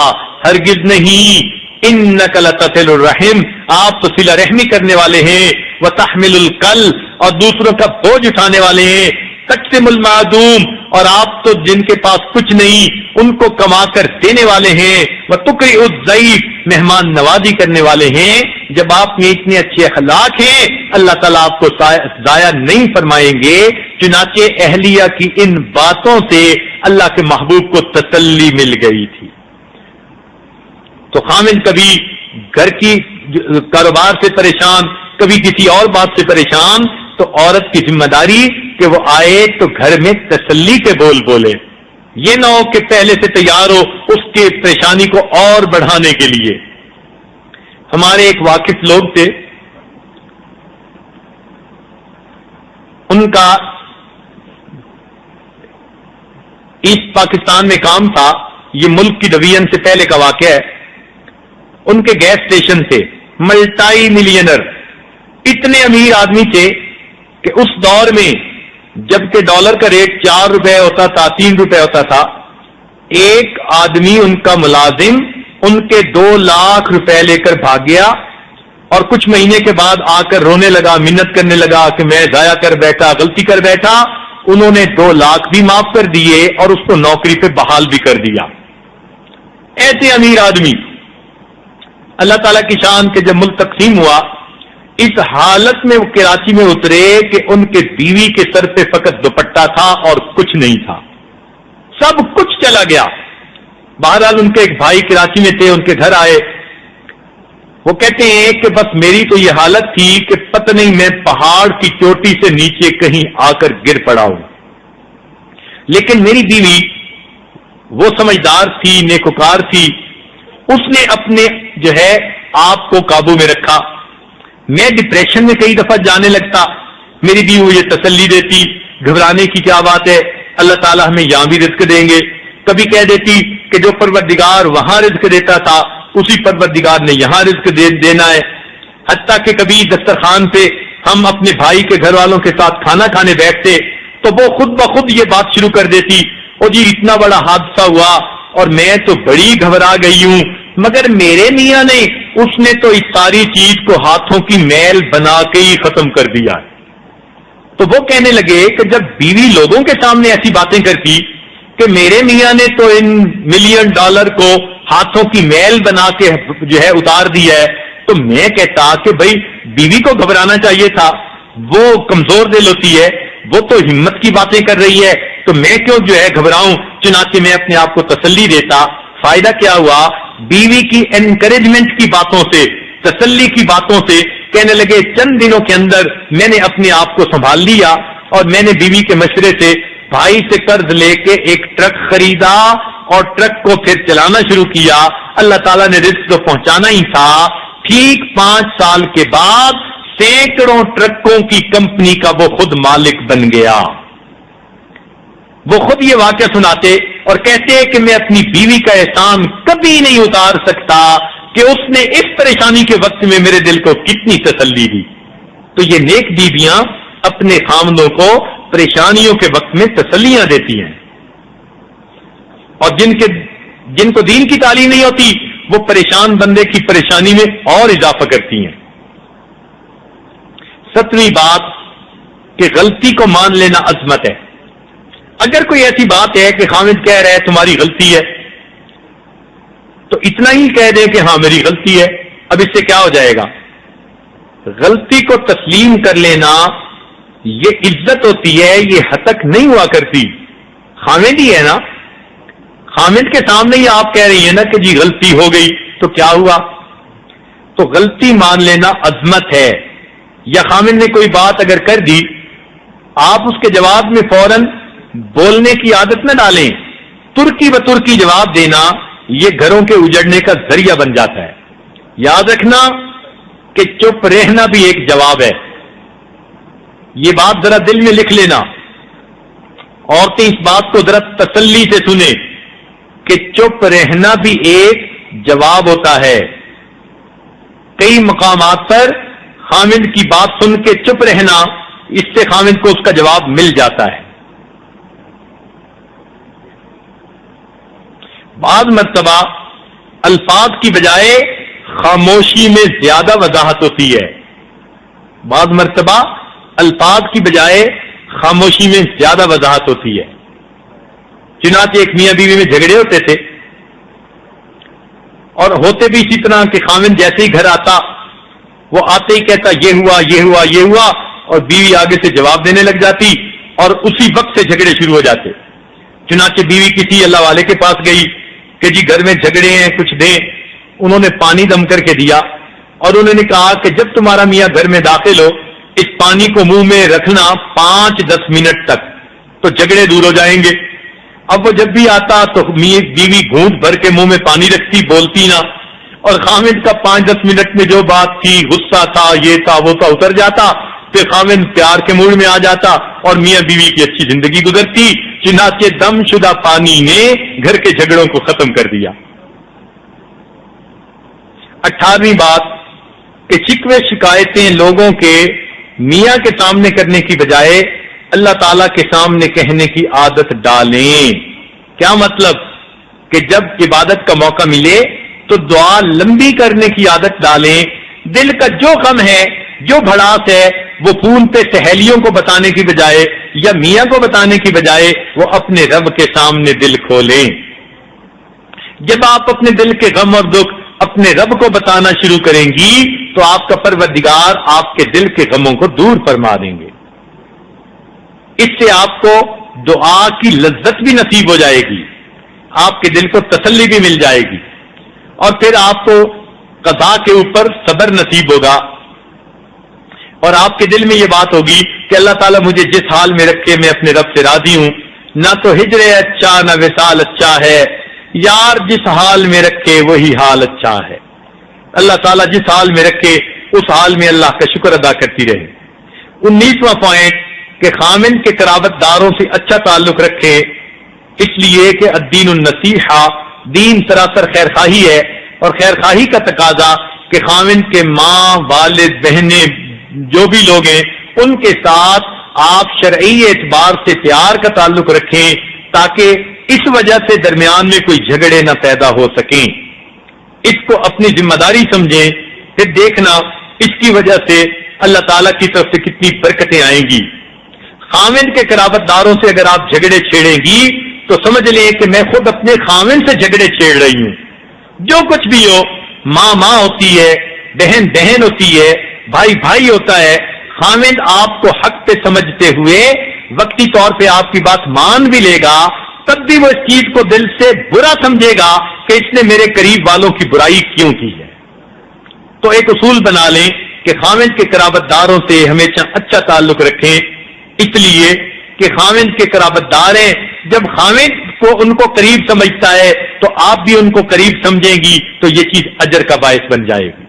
ہرگز نہیں, انک لتصل الرحم, آپ تو صلہ رحمی کرنے والے ہیں, وتحمل الکل, اور دوسروں کا بوجھ اٹھانے والے ہیں. تقسم المعدوم، اور آپ تو جن کے پاس کچھ نہیں ان کو کما کر دینے والے ہیں. وتقرئ الضیف، مہمان نوازی کرنے والے ہیں. جب آپ میں اتنے اچھے اخلاق ہیں اللہ تعالیٰ آپ کو ضائع نہیں فرمائیں گے. چنانچہ اہلیہ کی ان باتوں سے اللہ کے محبوب کو تسلی مل گئی تھی. تو خامن کبھی گھر کی کاروبار سے پریشان، کبھی کسی اور بات سے پریشان، تو عورت کی ذمہ داری کہ وہ آئے تو گھر میں تسلی کے بول بولے. یہ نہ ہو کہ پہلے سے تیار ہو اس کے پریشانی کو اور بڑھانے کے لیے. ہمارے ایک واقف لوگ تھے، ان کا ایسٹ پاکستان میں کام تھا. یہ ملک کی ڈویژن سے پہلے کا واقعہ ہے. ان کے گیس اسٹیشن تھے، ملٹائی ملینر، اتنے امیر آدمی تھے کہ اس دور میں جبکہ ڈالر کا ریٹ 4 روپے ہوتا تھا، 3 روپے ہوتا تھا، ایک آدمی ان کا ملازم ان کے 2 لاکھ روپے لے کر بھاگ گیا اور کچھ مہینے کے بعد آ کر رونے لگا، منت کرنے لگا کہ میں ضائع کر بیٹھا، غلطی کر بیٹھا. انہوں نے 2 لاکھ بھی معاف کر دیے اور اس کو نوکری پہ بحال بھی کر دیا. ایسے امیر آدمی. اللہ تعالیٰ کی شان کہ جب ملک تقسیم ہوا اس حالت میں وہ کراچی میں اترے کہ ان کے بیوی کے سر پہ فقط دوپٹہ تھا اور کچھ نہیں تھا، سب کچھ چلا گیا. بہرحال ان کے ایک بھائی کراچی میں تھے، ان کے گھر آئے. وہ کہتے ہیں کہ بس میری تو یہ حالت تھی کہ پتہ نہیں میں پہاڑ کی چوٹی سے نیچے کہیں آ کر گر پڑا ہوں، لیکن میری بیوی وہ سمجھدار تھی، نیکوکار تھی، اس نے اپنے جو ہے آپ کو قابو میں رکھا. میں ڈپریشن میں کئی دفعہ جانے لگتا، میری بیوی مجھے تسلی دیتی، گھبرانے کی کیا بات ہے، اللہ تعالیٰ ہمیں یہاں بھی رزق دیں گے. کبھی کہہ دیتی کہ جو پروردگار وہاں رزق دیتا تھا اسی پروردگار نے یہاں رزق دینا ہے. حتیٰ کہ کبھی دسترخوان پہ ہم اپنے بھائی کے گھر والوں کے ساتھ کھانا کھانے بیٹھتے تو وہ خود بخود یہ بات شروع کر دیتی، او جی اتنا بڑا حادثہ ہوا اور میں تو بڑی گھبرا گئی ہوں، مگر میرے میاں نے اس نے تو اس ساری چیز کو ہاتھوں کی میل بنا کے ہی ختم کر دیا. تو وہ کہنے لگے کہ جب بیوی لوگوں کے سامنے ایسی باتیں کرتی کہ میرے میاں نے تو ان $1 ملین کو ہاتھوں کی میل بنا کے جو ہے اتار دیا ہے، تو میں کہتا کہ بھائی بیوی کو گھبرانا چاہیے تھا، وہ کمزور دل ہوتی ہے، وہ تو ہمت کی باتیں کر رہی ہے، تو میں کیوں جو ہے گھبراؤں. چنانچہ میں اپنے آپ کو تسلی دیتا. فائدہ کیا ہوا؟ بیوی کی انکریجمنٹ کی باتوں سے، تسلی کی باتوں سے کہنے لگے چند دنوں کے اندر میں نے اپنے آپ کو سنبھال لیا اور میں نے بیوی کے مشورے سے بھائی سے قرض لے کے ایک ٹرک خریدا اور ٹرک کو پھر چلانا شروع کیا. اللہ تعالیٰ نے رزق تو پہنچانا ہی تھا. ٹھیک 5 سال کے بعد سینکڑوں ٹرکوں کی کمپنی کا وہ خود مالک بن گیا. وہ خود یہ واقعہ سناتے اور کہتے کہ میں اپنی بیوی کا احسان کبھی نہیں اتار سکتا کہ اس نے اس پریشانی کے وقت میں میرے دل کو کتنی تسلی دی. تو یہ نیک بیویاں اپنے خامدوں کو پریشانیوں کے وقت میں تسلیاں دیتی ہیں، اور جن کو دین کی تعلیم نہیں ہوتی وہ پریشان بندے کی پریشانی میں اور اضافہ کرتی ہیں. 7ویں بات کہ غلطی کو مان لینا عظمت ہے. اگر کوئی ایسی بات ہے کہ خامد کہہ رہا ہے تمہاری غلطی ہے تو اتنا ہی کہہ دیں کہ ہاں میری غلطی ہے، اب اس سے کیا ہو جائے گا. غلطی کو تسلیم کر لینا یہ عزت ہوتی ہے، یہ حتک نہیں ہوا کرتی. خامد ہی ہے نا، خامد کے سامنے ہی آپ کہہ رہی ہیں نا کہ جی غلطی ہو گئی تو کیا ہوا. تو غلطی مان لینا عظمت ہے. یا خامد نے کوئی بات اگر کر دی آپ اس کے جواب میں فوراً بولنے کی عادت نہ ڈالیں. ترکی و ترکی جواب دینا یہ گھروں کے اجڑنے کا ذریعہ بن جاتا ہے. یاد رکھنا کہ چپ رہنا بھی ایک جواب ہے. یہ بات ذرا دل میں لکھ لینا. عورتیں اس بات کو ذرا تسلی سے سنیں کہ چپ رہنا بھی ایک جواب ہوتا ہے. کئی مقامات پر خامد کی بات سن کے چپ رہنا، اس سے خامد کو اس کا جواب مل جاتا ہے. بعض مرتبہ الفاظ کی بجائے خاموشی میں زیادہ وضاحت ہوتی ہے. بعض مرتبہ الفاظ کی بجائے خاموشی میں زیادہ وضاحت ہوتی ہے. چنانچہ ایک میاں بیوی میں جھگڑے ہوتے تھے اور ہوتے بھی اسی طرح کہ خاوند جیسے ہی گھر آتا وہ آتے ہی کہتا یہ ہوا یہ ہوا یہ ہوا، اور بیوی آگے سے جواب دینے لگ جاتی اور اسی وقت سے جھگڑے شروع ہو جاتے. چنانچہ بیوی کسی اللہ والے کے پاس گئی کہ جی گھر میں جھگڑے ہیں کچھ دیں. انہوں نے پانی دم کر کے دیا اور انہوں نے کہا کہ جب تمہارا میاں گھر میں داخل ہو اس پانی کو منہ میں رکھنا 5-10 منٹ تک تو جھگڑے دور ہو جائیں گے. اب وہ جب بھی آتا تو بیوی گھونٹ بھر کے منہ میں پانی رکھتی، بولتی نہ، اور خاوند کا 5-10 منٹ میں جو بات تھی، غصہ تھا، یہ تھا وہ تھا، اتر جاتا. پھر خاوند پیار کے موڈ میں آ جاتا اور میاں بیوی کی اچھی زندگی گزرتی. چنانچہ دم شدہ پانی نے گھر کے جھگڑوں کو ختم کر دیا. 18ویں بات کہ شکوے شکایتیں لوگوں کے میاں کے سامنے کرنے کی بجائے اللہ تعالیٰ کے سامنے کہنے کی عادت ڈالیں. کیا مطلب؟ کہ جب عبادت کا موقع ملے تو دعا لمبی کرنے کی عادت ڈالیں. دل کا جو غم ہے، جو بھڑاس ہے، وہ فون پہ سہیلیوں کو بتانے کی بجائے یا میاں کو بتانے کی بجائے وہ اپنے رب کے سامنے دل کھولیں. جب آپ اپنے دل کے غم اور دکھ اپنے رب کو بتانا شروع کریں گی تو آپ کا پروردگار آپ کے دل کے غموں کو دور فرما دیں گے. اس سے آپ کو دعا کی لذت بھی نصیب ہو جائے گی، آپ کے دل کو تسلی بھی مل جائے گی، اور پھر آپ کو قضا کے اوپر صبر نصیب ہوگا، اور آپ کے دل میں یہ بات ہوگی کہ اللہ تعالیٰ مجھے جس حال میں رکھے میں اپنے رب سے راضی ہوں. نہ تو ہجر اچھا نہ وصال اچھا ہے، یار جس حال میں رکھے وہی حال اچھا ہے. اللہ تعالیٰ جس حال میں رکھے اس حال میں اللہ کا شکر ادا کرتی رہے. 19واں پوائنٹ کہ خامن کے قرابت داروں سے اچھا تعلق رکھے، اس لیے کہ الدین النصیحہ، دین سراسر خیر خواہی ہے، اور خیر خواہی کا تقاضا کہ خامن کے ماں، والد، بہنیں، جو بھی لوگ ہیں ان کے ساتھ آپ شرعی اعتبار سے پیار کا تعلق رکھیں تاکہ اس وجہ سے درمیان میں کوئی جھگڑے نہ پیدا ہو سکیں. اس کو اپنی ذمہ داری سمجھیں، پھر دیکھنا اس کی وجہ سے اللہ تعالیٰ کی طرف سے کتنی برکتیں آئیں گی. خاوند کے قرابت داروں سے اگر آپ جھگڑے چھیڑیں گی تو سمجھ لیں کہ میں خود اپنے خاوند سے جھگڑے چھیڑ رہی ہوں. جو کچھ بھی ہو، ماں ماں ہوتی ہے، بہن بہن ہوتی ہے، بھائی بھائی ہوتا ہے. خاوند آپ کو حق پہ سمجھتے ہوئے وقتی طور پہ آپ کی بات مان بھی لے گا، تب بھی وہ اس چیز کو دل سے برا سمجھے گا کہ اس نے میرے قریب والوں کی برائی کیوں کی ہے. تو ایک اصول بنا لیں کہ خاوند کے قرابت داروں سے ہمیشہ اچھا تعلق رکھیں، اس لیے کہ خاوند کے قرابت دار ہیں. جب خاوند کو ان کو قریب سمجھتا ہے تو آپ بھی ان کو قریب سمجھیں گی تو یہ چیز اجر کا باعث بن جائے گی.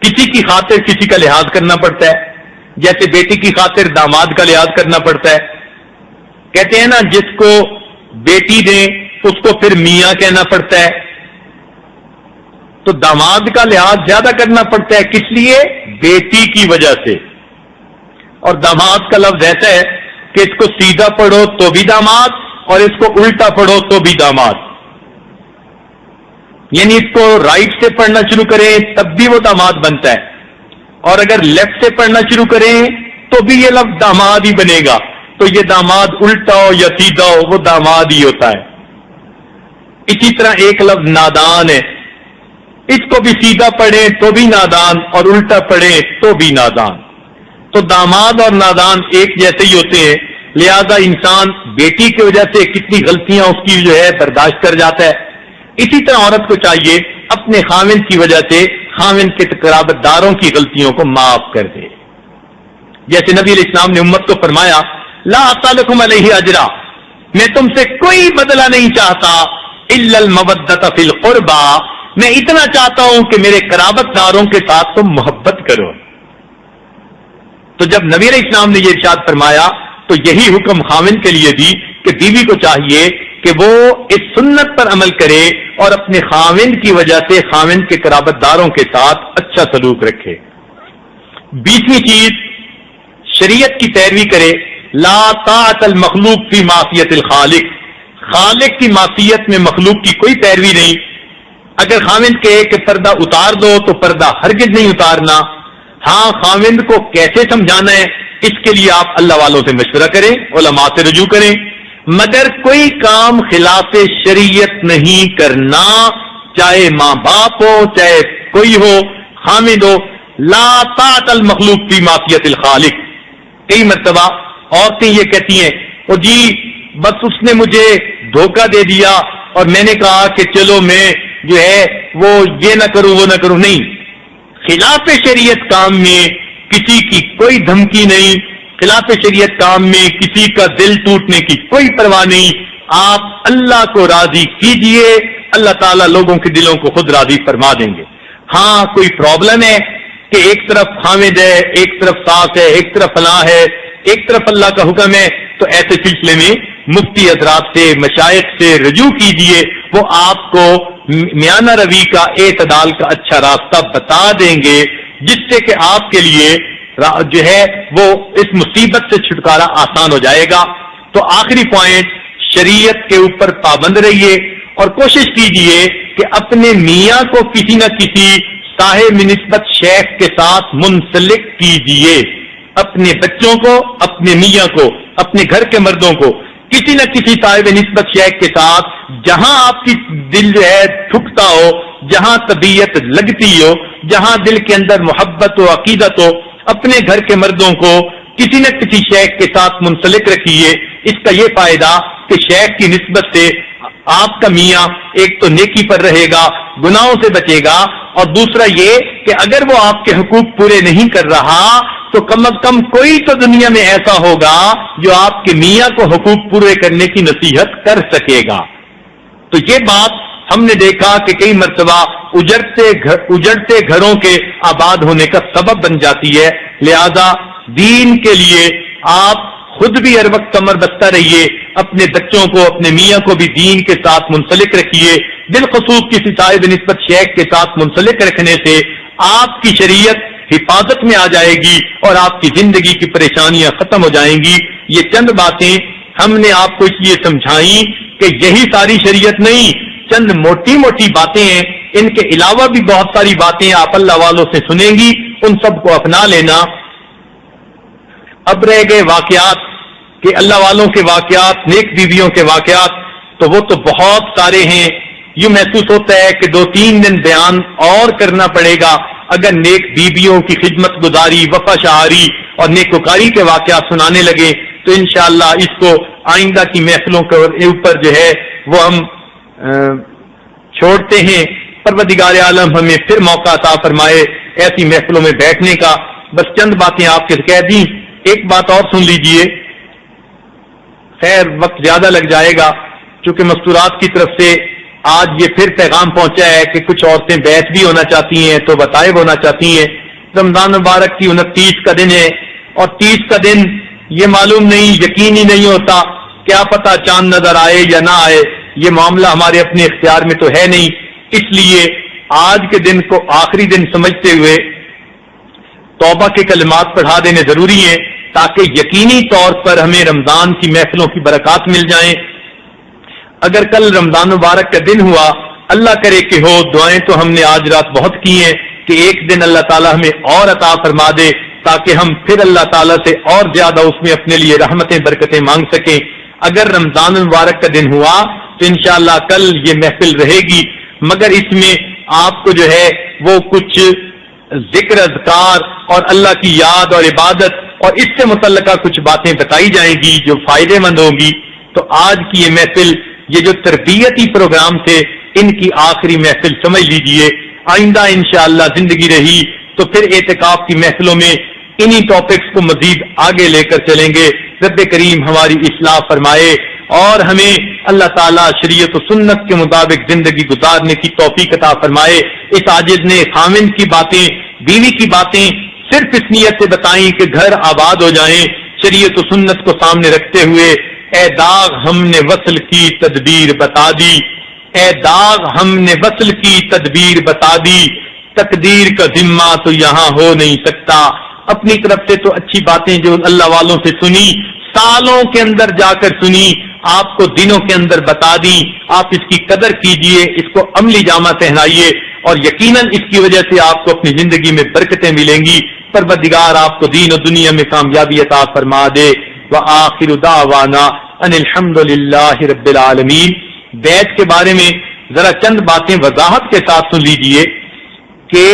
کسی کی خاطر کسی کا لحاظ کرنا پڑتا ہے، جیسے بیٹی کی خاطر داماد کا لحاظ کرنا پڑتا ہے. کہتے ہیں نا جس کو بیٹی دیں اس کو پھر میاں کہنا پڑتا ہے. تو داماد کا لحاظ زیادہ کرنا پڑتا ہے، کس لیے؟ بیٹی کی وجہ سے. اور داماد کا لفظ ایسا ہے کہ اس کو سیدھا پڑھو تو بھی داماد اور اس کو الٹا پڑھو تو بھی داماد. یعنی اس کو رائٹ سے پڑھنا شروع کریں تب بھی وہ داماد بنتا ہے، اور اگر لیفٹ سے پڑھنا شروع کریں تو بھی یہ لفظ داماد ہی بنے گا. تو یہ داماد الٹا ہو یا سیدھا ہو وہ داماد ہی ہوتا ہے. اسی طرح ایک لفظ نادان ہے، اس کو بھی سیدھا پڑھیں تو بھی نادان اور الٹا پڑھیں تو بھی نادان. تو داماد اور نادان ایک جیسے ہی ہوتے ہیں، لہذا انسان بیٹی کی وجہ سے کتنی غلطیاں اس کی جو ہے برداشت کر جاتا ہے. اسی طرح عورت کو چاہیے اپنے خاوند کی وجہ سے خاوند کے قرابت داروں کی غلطیوں کو معاف کر دے. جیسے نبی علیہ السلام نے امت کو فرمایا لا اسالکم علیہ اجرا، میں تم سے کوئی بدلہ نہیں چاہتا الا المودۃ فی القربى، میں اتنا چاہتا ہوں کہ میرے قرابت داروں کے ساتھ تم محبت کرو. تو جب نبی علیہ السلام نے یہ ارشاد فرمایا تو یہی حکم خاوند کے لیے دی کہ بیوی کو چاہیے کہ وہ اس سنت پر عمل کرے اور اپنے خاوند کی وجہ سے خاوند کے قرابت داروں کے ساتھ اچھا سلوک رکھے. 20ویں چیز شریعت کی پیروی کرے. لا طاعت المخلوق فی معصیت الخالق، خالق کی معصیت میں مخلوق کی کوئی پیروی نہیں. اگر خاوند کہے کہ پردہ اتار دو تو پردہ ہرگز نہیں اتارنا. ہاں خاوند کو کیسے سمجھانا ہے اس کے لیے آپ اللہ والوں سے مشورہ کریں، علماء سے رجوع کریں، مگر کوئی کام خلاف شریعت نہیں کرنا، چاہے ماں باپ ہو چاہے کوئی ہو، خاوند ہو۔ لا طاعت المخلوق فی معصیت الخالق۔ کئی مرتبہ عورتیں یہ کہتی ہیں او جی بس اس نے مجھے دھوکہ دے دیا اور میں نے کہا کہ چلو میں جو ہے وہ یہ نہ کروں وہ نہ کروں۔ نہیں، خلاف شریعت کام میں کسی کی کوئی دھمکی نہیں، خلاف شریعت کام میں کسی کا دل ٹوٹنے کی کوئی پرواہ نہیں۔ آپ اللہ کو راضی کیجئے، اللہ تعالیٰ لوگوں کے دلوں کو خود راضی فرما دیں گے۔ ہاں کوئی پرابلم ہے کہ ایک طرف خامد ہے، ایک طرف ساس ہے، ایک طرف فلاں ہے، ایک طرف اللہ کا حکم ہے، تو ایسے سلسلے میں مفتی حضرات سے مشائخ سے رجوع کیجئے، وہ آپ کو میانہ روی کا اعتدال کا اچھا راستہ بتا دیں گے، جس سے کہ آپ کے لیے جو ہے وہ اس مصیبت سے چھٹکارا آسان ہو جائے گا۔ تو آخری پوائنٹ، شریعت کے اوپر پابند رہیے اور کوشش کیجئے کہ اپنے میاں کو کسی نہ کسی صاحب نسبت شیخ کے ساتھ منسلک کیجئے، اپنے بچوں کو، اپنے میاں کو، اپنے گھر کے مردوں کو کسی نہ کسی صاحب نسبت شیخ کے ساتھ، جہاں آپ کی دل جو ہے ٹھکتا ہو، جہاں طبیعت لگتی ہو، جہاں دل کے اندر محبت و عقیدت ہو، اپنے گھر کے مردوں کو کسی نہ کسی شیخ کے ساتھ منسلک رکھیے۔ اس کا یہ فائدہ کہ شیخ کی نسبت سے آپ کا میاں ایک تو نیکی پر رہے گا، گناہوں سے بچے گا، اور دوسرا یہ کہ اگر وہ آپ کے حقوق پورے نہیں کر رہا تو کم از کم کوئی تو دنیا میں ایسا ہوگا جو آپ کے میاں کو حقوق پورے کرنے کی نصیحت کر سکے گا۔ تو یہ بات ہم نے دیکھا کہ کئی مرتبہ اجڑتے گھروں کے آباد ہونے کا سبب بن جاتی ہے۔ لہذا دین کے لیے آپ خود بھی ہر وقت کمر بستہ رہیے، اپنے بچوں کو، اپنے میاں کو بھی دین کے ساتھ منسلک رکھیے۔ بالخصوص کسی صاحب نسبت شیخ کے ساتھ منسلک رکھنے سے آپ کی شریعت حفاظت میں آ جائے گی اور آپ کی زندگی کی پریشانیاں ختم ہو جائیں گی۔ یہ چند باتیں ہم نے آپ کو اس لیے سمجھائیں کہ یہی ساری شریعت نہیں، چند موٹی موٹی باتیں ہیں، ان کے علاوہ بھی بہت ساری باتیں آپ اللہ والوں سے سنیں گی، ان سب کو اپنا لینا۔ اب رہ گئے واقعات کہ اللہ والوں کے واقعات، نیک بیویوں کے واقعات، تو وہ تو بہت سارے ہیں۔ یہ محسوس ہوتا ہے کہ 2-3 دن بیان اور کرنا پڑے گا اگر نیک بیویوں کی خدمت گزاری، وفا شعاری اور نیکوکاری کے واقعات سنانے لگے تو انشاءاللہ اس کو آئندہ کی محفلوں کے اوپر جو ہے وہ ہم چھوڑتے ہیں۔ پروردگار عالم ہمیں پھر موقع عطا فرمائے ایسی محفلوں میں بیٹھنے کا۔ بس چند باتیں آپ کے کہہ دیں، ایک بات اور سن لیجئے، خیر وقت زیادہ لگ جائے گا چونکہ مستورات کی طرف سے آج یہ پھر پیغام پہنچا ہے کہ کچھ عورتیں بیعت بھی ہونا چاہتی ہیں تو بطائب ہونا چاہتی ہیں۔ رمضان مبارک کی 29 کا دن ہے اور 30 کا دن یہ معلوم نہیں، یقین ہی نہیں ہوتا، کیا پتہ چاند نظر آئے یا نہ آئے، یہ معاملہ ہمارے اپنے اختیار میں تو ہے نہیں۔ اس لیے آج کے دن کو آخری دن سمجھتے ہوئے توبہ کے کلمات پڑھا دینے ضروری ہیں تاکہ یقینی طور پر ہمیں رمضان کی محفلوں کی برکات مل جائیں۔ اگر کل رمضان مبارک کا دن ہوا، اللہ کرے کہ ہو، دعائیں تو ہم نے آج رات بہت کی ہیں کہ ایک دن اللہ تعالیٰ ہمیں اور عطا فرما دے تاکہ ہم پھر اللہ تعالیٰ سے اور زیادہ اس میں اپنے لیے رحمتیں برکتیں مانگ سکیں۔ اگر رمضان مبارک کا دن ہوا تو انشاءاللہ کل یہ محفل رہے گی، مگر اس میں آپ کو جو ہے وہ کچھ ذکر اذکار اور اللہ کی یاد اور عبادت اور اس سے متعلقہ کچھ باتیں بتائی جائیں گی جو فائدے مند ہوں گی۔ تو آج کی یہ محفل، یہ جو تربیتی پروگرام تھے، ان کی آخری محفل سمجھ لیجئے۔ آئندہ انشاءاللہ زندگی رہی تو پھر اعتکاف کی محفلوں میں انہی ٹاپکس کو مزید آگے لے کر چلیں گے۔ رب کریم ہماری اصلاح فرمائے اور ہمیں اللہ تعالیٰ شریعت و سنت کے مطابق زندگی گزارنے کی توفیق عطا فرمائے۔ اس عاجز نے خامند کی باتیں، بیوی کی باتیں صرف اس نیت سے بتائیں کہ گھر آباد ہو جائیں، شریعت و سنت کو سامنے رکھتے ہوئے اے داغ ہم نے وصل کی تدبیر بتا دی، اے داغ ہم نے وصل کی تدبیر بتا دی، تقدیر کا ذمہ تو یہاں ہو نہیں سکتا۔ اپنی طرف سے تو اچھی باتیں جو اللہ والوں سے سنی، سالوں کے اندر جا کر سنی، آپ کو دنوں کے اندر بتا دی۔ آپ اس کی قدر کیجئے، اس کو عملی جامہ پہنائیے اور یقیناً اس کی وجہ سے آپ کو اپنی زندگی میں برکتیں ملیں گی. پروردگار آپ کو دین و دنیا میں کامیابی عطا فرما دے. وآخر دعوانا ان الحمد للہ رب العالمین. بیعت کے بارے میں ذرا چند باتیں وضاحت کے ساتھ سن لیجئے کہ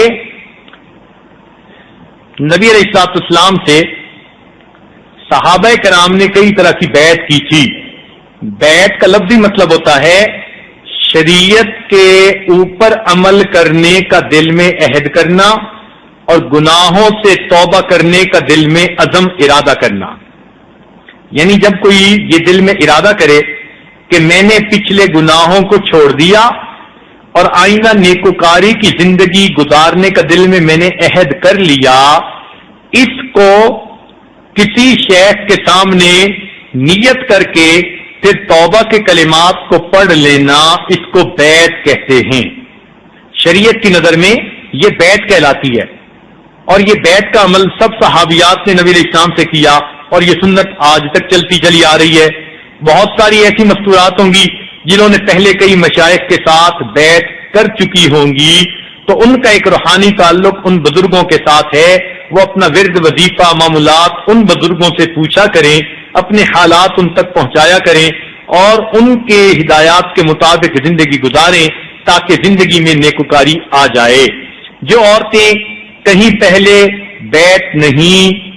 نبی علیہ الصلوۃ والسلام سے صحابہ کرام نے کئی طرح کی بیعت کی تھی. بیعت کا لفظی مطلب ہوتا ہے شریعت کے اوپر عمل کرنے کا دل میں عہد کرنا اور گناہوں سے توبہ کرنے کا دل میں عزم ارادہ کرنا. یعنی جب کوئی یہ دل میں ارادہ کرے کہ میں نے پچھلے گناہوں کو چھوڑ دیا اور آئندہ نیکوکاری کی زندگی گزارنے کا دل میں نے عہد کر لیا، اس کو کسی شیخ کے سامنے نیت کر کے پھر توبہ کے کلمات کو پڑھ لینا، اس کو بیعت کہتے ہیں. شریعت کی نظر میں یہ بیعت کہلاتی ہے. اور یہ بیعت کا عمل سب صحابیات نے نبی علیہ السلام سے کیا اور یہ سنت آج تک چلتی چلی آ رہی ہے. بہت ساری ایسی مستورات ہوں گی جنہوں نے پہلے کئی مشائخ کے ساتھ بیعت کر چکی ہوں گی، تو ان کا ایک روحانی تعلق ان بزرگوں کے ساتھ ہے. وہ اپنا ورد وظیفہ معمولات ان بزرگوں سے پوچھا کریں، اپنے حالات ان تک پہنچایا کریں اور ان کے ہدایات کے مطابق زندگی گزاریں تاکہ زندگی میں نیکوکاری آ جائے. جو عورتیں کہیں پہلے بیعت نہیں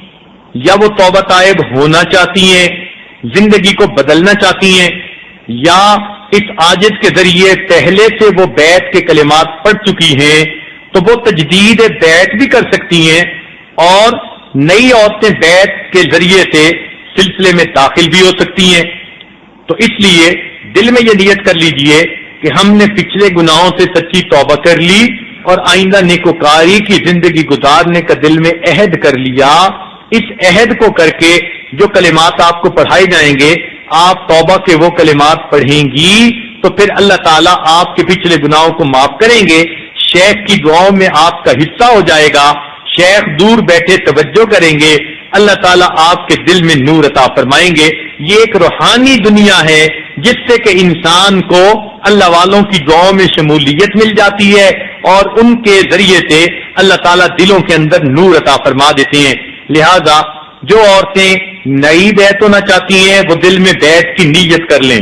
یا وہ توبہ طائب ہونا چاہتی ہیں، زندگی کو بدلنا چاہتی ہیں، یا اس عاجز کے ذریعے پہلے سے وہ بیعت کے کلمات پڑھ چکی ہیں، تو وہ تجدید بیعت بھی کر سکتی ہیں اور نئی عورتیں بیعت کے ذریعے سے سلسلے میں داخل بھی ہو سکتی ہیں. تو اس لیے دل میں یہ نیت کر لیجئے کہ ہم نے پچھلے گناہوں سے سچی توبہ کر لی اور آئندہ نیکوکاری کی زندگی گزارنے کا دل میں عہد کر لیا. اس عہد کو کر کے جو کلمات آپ کو پڑھائے جائیں گے، آپ توبہ کے وہ کلمات پڑھیں گی تو پھر اللہ تعالیٰ آپ کے پچھلے گناہوں کو معاف کریں گے. شیخ کی دعاؤں میں آپ کا حصہ ہو جائے گا. شیخ دور بیٹھے توجہ کریں گے، اللہ تعالیٰ آپ کے دل میں نور عطا فرمائیں گے. یہ ایک روحانی دنیا ہے جس سے کہ انسان کو اللہ والوں کی دعاؤں میں شمولیت مل جاتی ہے اور ان کے ذریعے سے اللہ تعالیٰ دلوں کے اندر نور عطا فرما دیتے ہیں. لہذا جو عورتیں نئی بیعت ہونا چاہتی ہیں وہ دل میں بیعت کی نیت کر لیں.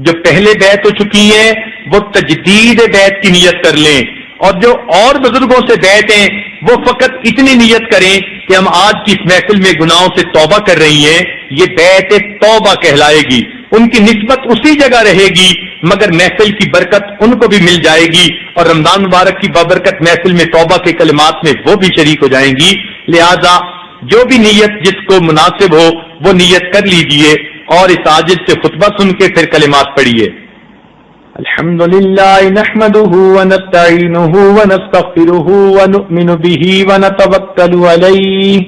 جو پہلے بیعت ہو چکی ہیں وہ تجدید بیعت کی نیت کر لیں. اور جو اور بزرگوں سے بیعت ہیں وہ فقط اتنی نیت کریں کہ ہم آج کی اس محفل میں گناہوں سے توبہ کر رہی ہیں، یہ بیعت توبہ کہلائے گی. ان کی نسبت اسی جگہ رہے گی مگر محفل کی برکت ان کو بھی مل جائے گی اور رمضان مبارک کی بابرکت محفل میں توبہ کے کلمات میں وہ بھی شریک ہو جائیں گی. لہذا جو بھی نیت جس کو مناسب ہو وہ نیت کر لیجئے اور اس عاجز سے خطبہ سن کے پھر کلمات پڑھیے. الحمدللہ نحمده ونستعینه ونستغفره ونؤمن به ونتوکل علیہ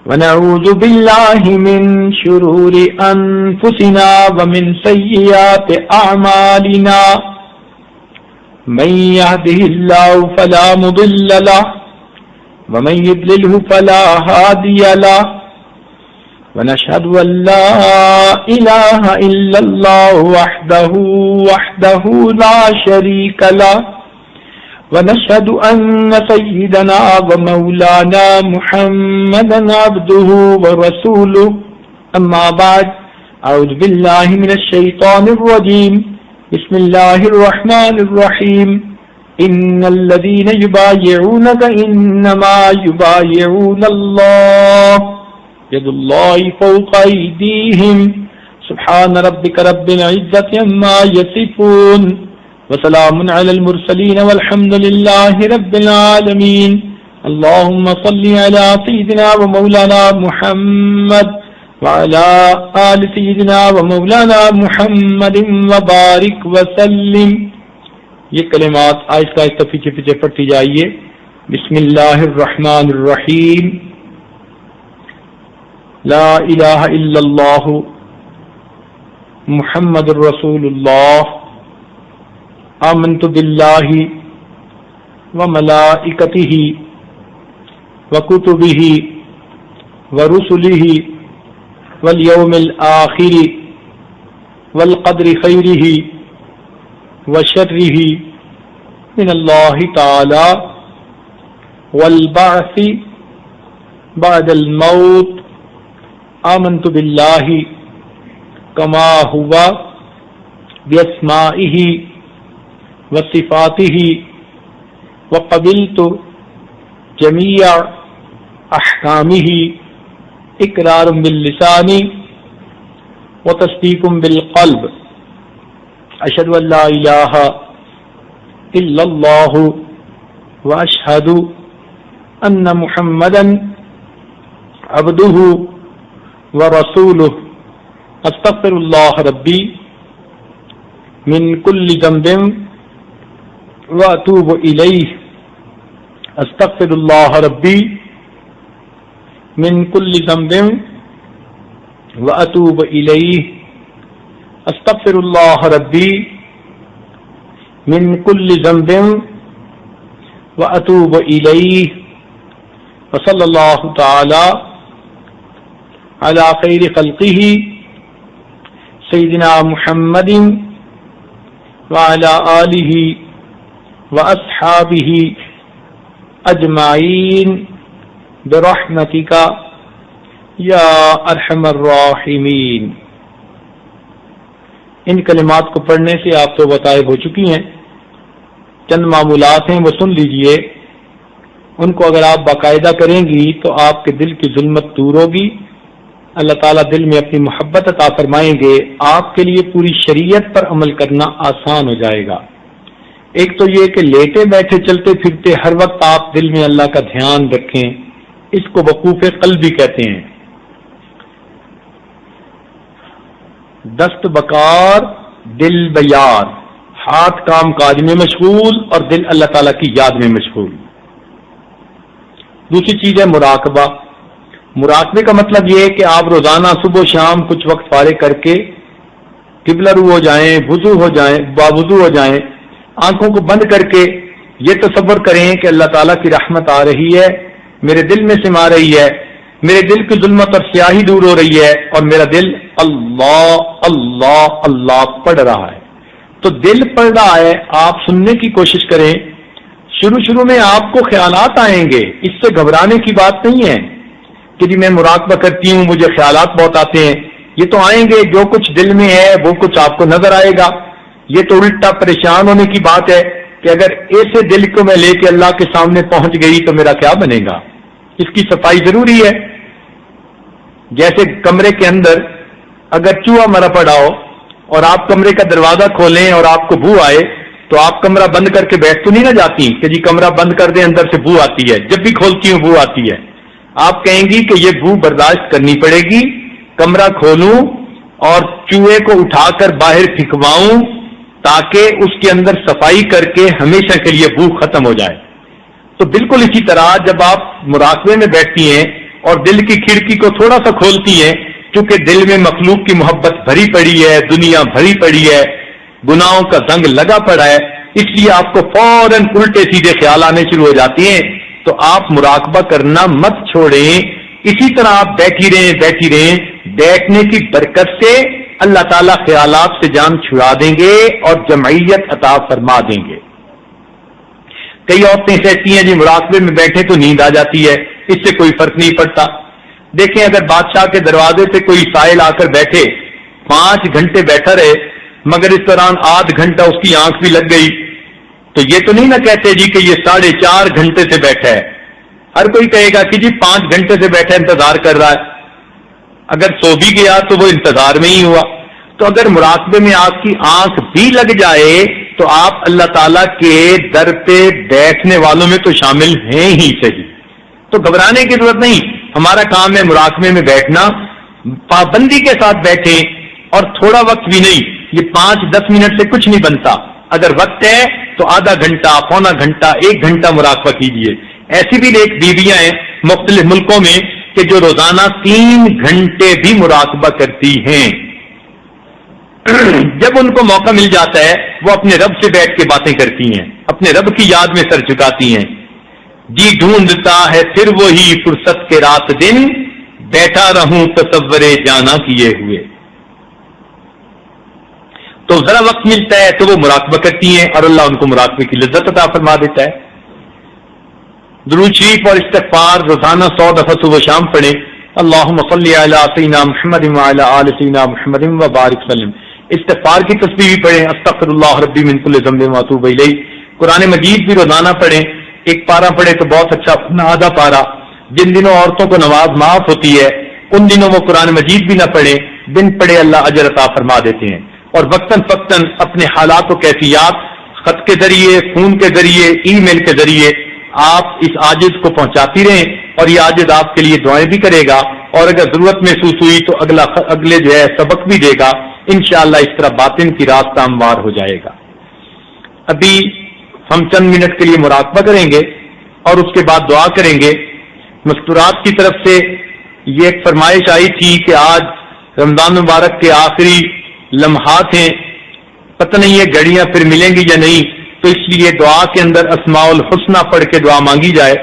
ونعوذ باللہ من شرور انفسنا ومن سیئات اعمالنا من يهده اللہ فلا مضل له ومن يضلله فلا هادي له ونشهد أن لا إله إلا الله وحده لا شريك له ونشهد أن سيدنا ومولانا محمدا عبده ورسوله أما بعد أعوذ بالله من الشيطان الرجيم بسم الله الرحمن الرحيم إن الذين يبايعونك إنما يبايعون الله يد الله فوق أيديهم سبحان ربك رب العزة عما يصفون وسلام على المرسلين والحمد لله رب العالمين. اللهم صل على سيدنا ومولانا محمد وعلى آل سيدنا ومولانا محمد وبارك وسلم. یہ کلمات آہستہ آہستہ پیچھے پیچھے پڑھتی جائیے. بسم اللہ الرحمن الرحیم. لا الہ الا اللہ محمد الرسول اللہ. آمنت باللہ وملائکتہ وکتبہ ورسلہ والیوم الآخر والقدر خیرہ وشرہ من اللہ تعالی والبعث بعد الموت آمنت باللہ کما ہوا باسمائہ وصفاتہ وقبلت جمیع احکامہ اقرار باللسان وتصدیق بالقلب اشہد ان لا الہ الا اللہ واشہد ان محمدا عبدہ ورسولہ استغفر اللہ ربی من کل ذنب واتوب الیہ استغفر اللہ ربی من کل ذنب واتوب الیہ استغفر اللہ ربی من کل ذنب واتوب الیہ وصلی اللہ تعالی علی خیر خلقہ سیدنا محمد وعلی آلہ واصحابہ اجمعین برحمتک یا ارحم الراحمین۔ ان کلمات کو پڑھنے سے آپ تو بتائے ہو چکی ہیں، چند معمولات ہیں وہ سن لیجئے، ان کو اگر آپ باقاعدہ کریں گی تو آپ کے دل کی ظلمت دور ہوگی، اللہ تعالیٰ دل میں اپنی محبت عطا فرمائیں گے، آپ کے لیے پوری شریعت پر عمل کرنا آسان ہو جائے گا۔ ایک تو یہ کہ لیٹے بیٹھے چلتے پھرتے ہر وقت آپ دل میں اللہ کا دھیان رکھیں، اس کو وقوف قلبی کہتے ہیں۔ دست بکار دل بیار، ہاتھ کام کاج میں مشغول اور دل اللہ تعالیٰ کی یاد میں مشغول۔ دوسری چیز ہے مراقبہ۔ مراقبے کا مطلب یہ ہے کہ آپ روزانہ صبح و شام کچھ وقت فارغ کر کے قبلہ رو ہو جائیں، وضو ہو جائیں، باوضو ہو جائیں، آنکھوں کو بند کر کے یہ تصور کریں کہ اللہ تعالیٰ کی رحمت آ رہی ہے، میرے دل میں سما رہی ہے، میرے دل کی ظلمت اور سیاہی دور ہو رہی ہے اور میرا دل اللہ اللہ اللہ پڑھ رہا ہے۔ تو دل پڑھ رہا ہے، آپ سننے کی کوشش کریں۔ شروع میں آپ کو خیالات آئیں گے، اس سے گھبرانے کی بات نہیں ہے کہ جی میں مراقبہ کرتی ہوں مجھے خیالات بہت آتے ہیں، یہ تو آئیں گے، جو کچھ دل میں ہے وہ کچھ آپ کو نظر آئے گا۔ یہ تو الٹا پریشان ہونے کی بات ہے کہ اگر ایسے دل کو میں لے کے اللہ کے سامنے پہنچ گئی تو میرا کیا بنے گا۔ اس کی صفائی ضروری ہے۔ جیسے کمرے کے اندر اگر چوہا مرا پڑا ہو اور آپ کمرے کا دروازہ کھولیں اور آپ کو بو آئے تو آپ کمرہ بند کر کے بیٹھ تو نہیں نہ جاتی کہ جی کمرہ بند کر دیں اندر سے بو آتی ہے، جب بھی کھولتی ہوں بو آتی ہے۔ آپ کہیں گی کہ یہ بو برداشت کرنی پڑے گی، کمرہ کھولوں اور چوہے کو اٹھا کر باہر پھینکواؤں تاکہ اس کے اندر صفائی کر کے ہمیشہ کے لیے بو ختم ہو جائے۔ تو بالکل اسی طرح جب آپ مراقبے میں بیٹھتی ہیں اور دل کی کھڑکی کو تھوڑا سا کھولتی ہیں، چونکہ دل میں مخلوق کی محبت بھری پڑی ہے، دنیا بھری پڑی ہے، گناہوں کا زنگ لگا پڑا ہے، اس لیے آپ کو فوراً الٹے سیدھے خیال آنے شروع ہو جاتے ہیں۔ تو آپ مراقبہ کرنا مت چھوڑیں، اسی طرح آپ بیٹھی رہیں۔ بیٹھنے کی برکت سے اللہ تعالیٰ خیالات سے جان چھڑا دیں گے اور جمعیت عطا فرما دیں گے۔ کئی عورتیں کہتی ہیں جی مراقبے میں بیٹھے تو نیند آ جاتی ہے، اس سے کوئی فرق نہیں پڑتا۔ دیکھیں اگر بادشاہ کے دروازے پہ کوئی سائل آ کر بیٹھے 5 گھنٹے بیٹھا رہے مگر اس دوران آدھ گھنٹہ اس کی آنکھ بھی لگ گئی تو یہ تو نہیں نہ کہتے جی کہ یہ 4.5 گھنٹے سے بیٹھا ہے۔ ہر کوئی کہے گا کہ جی 5 گھنٹے سے بیٹھا انتظار کر رہا ہے، اگر سو بھی گیا تو وہ انتظار میں ہی ہوا۔ تو اگر مراقبے میں آپ کی آنکھ بھی لگ جائے تو آپ اللہ تعالیٰ کے در پہ بیٹھنے والوں میں تو شامل ہیں ہی صحیح۔ تو گھبرانے کی ضرورت نہیں، ہمارا کام ہے مراقبے میں بیٹھنا، پابندی کے ساتھ بیٹھیں اور تھوڑا وقت بھی نہیں، یہ 5-10 منٹ سے کچھ نہیں بنتا، اگر وقت ہے تو آدھا گھنٹہ، پونا گھنٹہ، 1 گھنٹہ مراقبہ کیجیے۔ ایسی بھی ایک بیویاں ہیں مختلف ملکوں میں کہ جو روزانہ 3 گھنٹے بھی مراقبہ کرتی ہیں۔ جب ان کو موقع مل جاتا ہے وہ اپنے رب سے بیٹھ کے باتیں کرتی ہیں، اپنے رب کی یاد میں سر جھکاتی ہیں۔ جی ڈھونڈتا ہے پھر وہی فرصت کے رات دن، بیٹھا رہوں تصور جانا کیے ہوئے۔ تو ذرا وقت ملتا ہے تو وہ مراقبہ کرتی ہیں اور اللہ ان کو مراقبے کی لذت عطا فرما دیتا ہے. درود شریف اور استغفار روزانہ 100 دفعہ صبح شام پڑھیں. اللہم صلی علی سیدنا محمد وعلی آل سیدنا محمد وبارک وسلم. استغفار کی تسبیح بھی پڑھیں, استغفر اللہ ربی من کل ذنب واتوب الیہ. قرآن مجید بھی روزانہ پڑھیں, ایک پارہ پڑھے تو بہت اچھا, آدھا پارہ. جن دنوں عورتوں کو نماز معاف ہوتی ہے ان دنوں وہ قرآن مجید بھی نہ پڑھیں, دن پڑھے اللہ اجر عطا فرما دیتے ہیں. اور وقتاً فقتاً اپنے حالات و کیفیات خط کے ذریعے, فون کے ذریعے, ای میل کے ذریعے آپ اس عاجز کو پہنچاتی رہیں, اور یہ عاجز آپ کے لیے دعائیں بھی کرے گا, اور اگر ضرورت محسوس ہوئی تو اگلے جو ہے سبق بھی دے گا. انشاءاللہ اس طرح باطن کی راستہ ہموار ہو جائے گا. ابھی ہم چند منٹ کے لیے مراقبہ کریں گے اور اس کے بعد دعا کریں گے. مستورات کی طرف سے یہ ایک فرمائش آئی تھی کہ آج رمضان مبارک کے آخری لمحات ہیں, پتہ نہیں یہ گھڑیاں پھر ملیں گی یا نہیں, تو اس لیے دعا کے اندر اسماء الحسنہ پڑھ کے دعا مانگی جائے.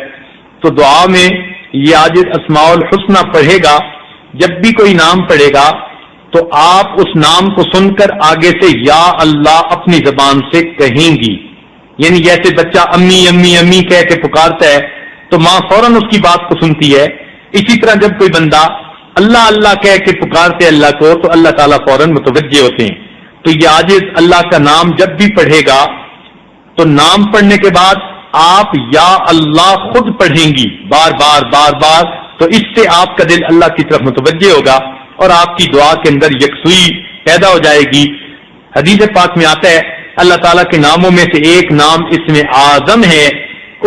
تو دعا میں یہ عاجز اسماء الحسنہ پڑھے گا. جب بھی کوئی نام پڑھے گا تو آپ اس نام کو سن کر آگے سے یا اللہ اپنی زبان سے کہیں گی. یعنی جیسے بچہ امی امی امی کہہ کے پکارتا ہے تو ماں فوراً اس کی بات کو سنتی ہے, اسی طرح جب کوئی بندہ اللہ اللہ کہہ کے پکارتے اللہ کو تو اللہ تعالیٰ فوراً متوجہ ہوتے ہیں. تو یہ عاجز اللہ کا نام جب بھی پڑھے گا تو نام پڑھنے کے بعد آپ یا اللہ خود پڑھیں گی بار بار بار بار, تو اس سے آپ کا دل اللہ کی طرف متوجہ ہوگا اور آپ کی دعا کے اندر یکسوئی پیدا ہو جائے گی. حدیث پاک میں آتا ہے اللہ تعالیٰ کے ناموں میں سے ایک نام اس میں اعظم ہے,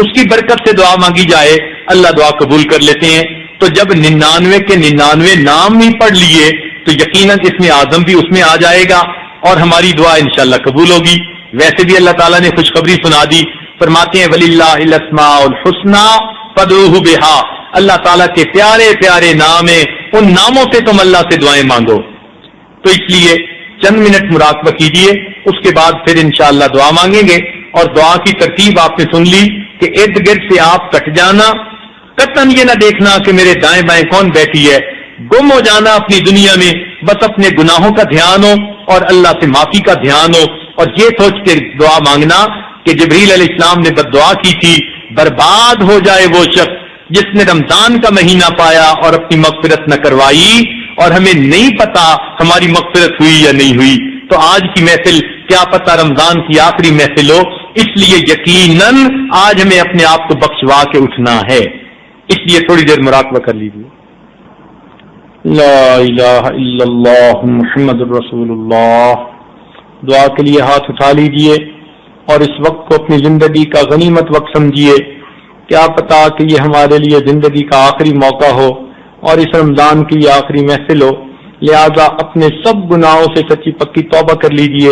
اس کی برکت سے دعا مانگی جائے اللہ دعا قبول کر لیتے ہیں. تو جب 99 کے 99 نام بھی پڑھ لیے تو یقیناً اس میں اعظم بھی اس میں آ جائے گا اور ہماری دعا انشاءاللہ قبول ہوگی. ویسے بھی اللہ تعالیٰ نے خوشخبری سنا دی, فرماتے ہیں وَلِلَّهِ الْأَسْمَاءُ الْحُسْنَىٰ فَادْعُوهُ بِهَا. اللہ تعالیٰ کے پیارے پیارے نام ہیں, ان ناموں سے تم اللہ سے دعائیں مانگو. تو اس لیے چند منٹ مراقبہ کیجیے, اس کے بعد پھر انشاءاللہ دعا مانگیں گے. اور دعا کی ترتیب آپ نے سن لی کہ ارد گرد سے آپ کٹ جانا, قطعاً یہ نہ دیکھنا کہ میرے دائیں بائیں کون بیٹھی ہے, گم ہو جانا اپنی دنیا میں, بس اپنے گناہوں کا دھیان ہو اور اللہ سے معافی کا دھیان ہو, اور یہ سوچ کے دعا مانگنا کہ جبریل علیہ السلام نے بد دعا کی تھی, برباد ہو جائے وہ شخص جس نے رمضان کا مہینہ پایا اور اپنی مغفرت نہ کروائی, اور ہمیں نہیں پتا ہماری مغفرت ہوئی یا نہیں ہوئی. تو آج کی محفل کیا پتا رمضان کی آخری محفل ہو, اس لیے یقیناً آج ہمیں اپنے آپ کو بخشوا کے اٹھنا ہے. اس لیے تھوڑی دیر مراقبہ کر لیجیے. لا الہ الا اللہ محمد الرسول اللہ. دعا کے لیے ہاتھ اٹھا لیجیے اور اس وقت کو اپنی زندگی کا غنیمت وقت سمجھیے. کیا پتا کہ یہ ہمارے لیے زندگی کا آخری موقع ہو اور اس رمضان کی یہ آخری محفل ہو. لہذا اپنے سب گناہوں سے سچی پکی توبہ کر لیجیے.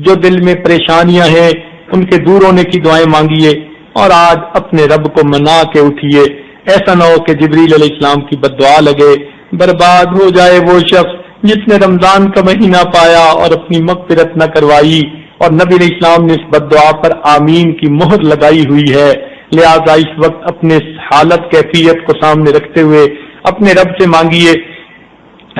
جو دل میں پریشانیاں ہیں ان کے دور ہونے کی دعائیں مانگیے, اور آج اپنے رب کو منا کے اٹھیے. ایسا نہ ہو کہ جبریل علیہ السلام کی بد دعا لگے, برباد ہو جائے وہ شخص جس نے رمضان کا مہینہ پایا اور اپنی مغفرت نہ کروائی, اور نبی علیہ السلام نے اس بد دعا پر آمین کی مہر لگائی ہوئی ہے. لہذا اس وقت اپنے حالت کیفیت کو سامنے رکھتے ہوئے اپنے رب سے مانگیے.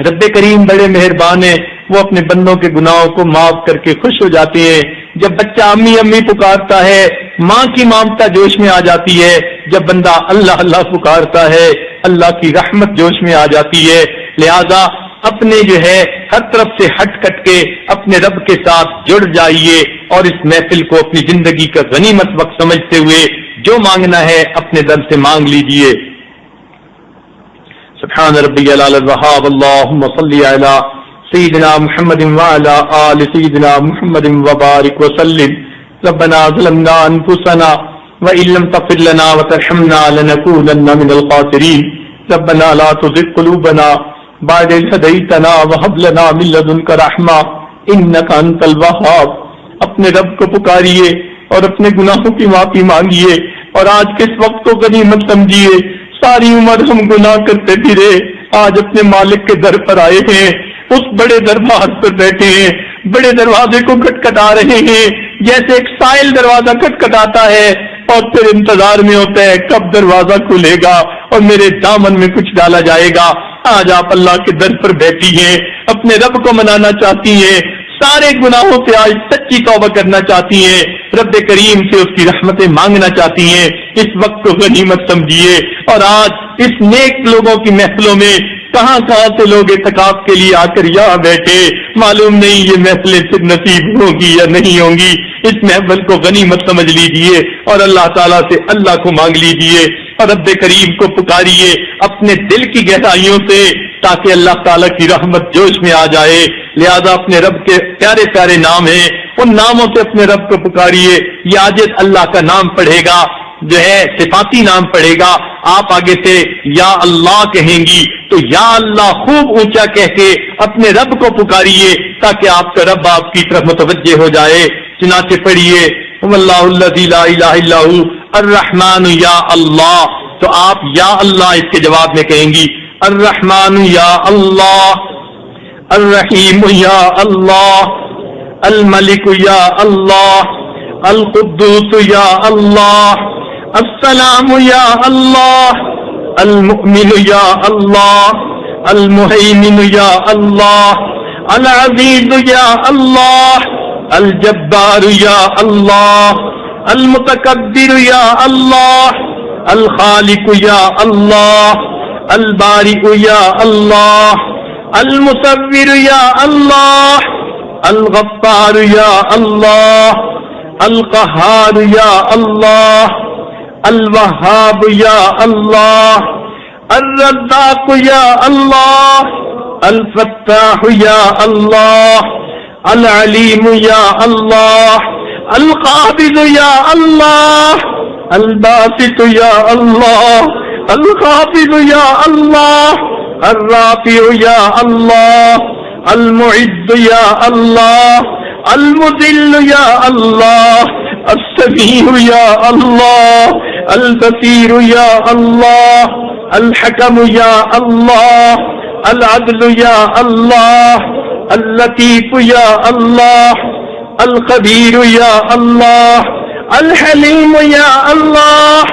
رب کریم بڑے مہربان ہیں, وہ اپنے بندوں کے گناہوں کو معاف کر کے خوش ہو جاتے ہیں. جب بچہ امی امی پکارتا ہے ماں کی ممتا جوش میں آ جاتی ہے, جب بندہ اللہ اللہ پکارتا ہے اللہ کی رحمت جوش میں آ جاتی ہے. لہذا اپنے جو ہے ہر طرف سے ہٹ کٹ کے اپنے رب کے ساتھ جڑ جائیے, اور اس محفل کو اپنی زندگی کا غنیمت وقت سمجھتے ہوئے جو مانگنا ہے اپنے در سے مانگ لیجیے. سبحان ربی العلی الوہاب. اللہم صلی علی سیدنا محمد وعلی آل سیدنا محمد وبارک وسلم. ربنا ظلمنا انفسنا وإن لم تغفر لنا وترحمنا لنكونن من الخاسرین. ربنا لا تزغ قلوبنا بعد إذ هديتنا وهب لنا من لدنك رحمة إنك أنت الوهاب. اپنے رب کو پکاریے اور اپنے گناہوں کی معافی مانگیے, اور آج کے اس وقت کو غنیمت سمجھیے. ساری عمر ہم گناہ کرتے پھرے, آج اپنے مالک کے در پر آئے ہیں, اس بڑے دربار پر بیٹھے ہیں, بڑے دروازے کو کھٹکھٹا رہے ہیں جیسے ایک سائل دروازہ کھٹکھٹاتا ہے اور پھر انتظار میں ہوتا ہے کب دروازہ کھلے گا اور میرے دامن میں کچھ ڈالا جائے گا. آج آپ اللہ کے در پر بیٹھی ہیں, اپنے رب کو منانا چاہتی ہیں, سارے گناہوں سے آج سچی توبہ کرنا چاہتی ہیں، رب کریم سے اس کی رحمتیں مانگنا چاہتی ہیں، اس وقت کو غنیمت سمجھیے۔ اور آج اس نیک لوگوں کی محفلوں میں کہاں سے لوگ اعتکاف کے لیے آ کر یہاں بیٹھے، معلوم نہیں یہ محفلیں پھر نصیب ہوں گی یا نہیں ہوں گی۔ اس محفل کو غنیمت سمجھ لیجیے اور اللہ تعالیٰ سے اللہ کو مانگ لیجیے اور رب کریم کو پکاریے اپنے دل کی گہرائیوں سے، تاکہ اللہ تعالیٰ کی رحمت جوش میں آ جائے۔ لہذا اپنے رب کے پیارے پیارے نام ہیں، ان ناموں سے اپنے رب کو پکاریے۔ یہ عاجز اللہ کا نام پڑھے گا، جو ہے صفاتی نام پڑھے گا، آپ آگے سے یا اللہ کہیں گی تو یا اللہ خوب اونچا کہہ کے اپنے رب کو پکاریے تاکہ آپ کا رب آپ کی طرف متوجہ ہو جائے۔ چنانچہ پڑھیے اللہ الذی لا الہ الا ہو الرحمن یا اللہ، تو آپ یا اللہ اس کے جواب میں کہیں گی الرحمن یا اللہ، الرحیم یا اللہ، الملک یا اللہ، القدوس یا اللہ، السلام یا اللہ، المؤمن یا اللہ، المہیمن یا اللہ، العزیز یا اللہ، الجبار یا اللہ، المتکبر یا اللہ، الخالق یا اللہ، البارئ یا اللہ، المصور یا اللہ، الغفار یا اللہ، القہار یا اللہ، الوہاب یا اللہ، الرزاق یا اللہ، الفتاح یا اللہ، العلیم یا اللہ، القابض یا اللہ، الباسط یا اللہ، الخافض یا اللہ، الرافع یا اللہ، المعز یا اللہ، المذل یا اللہ، السمیع یا اللہ، البصیر یا اللہ، الحکم یا اللہ، العدل یا اللہ، اللطیف یا اللہ، الخبیر یا اللہ، الحلیم یا اللہ،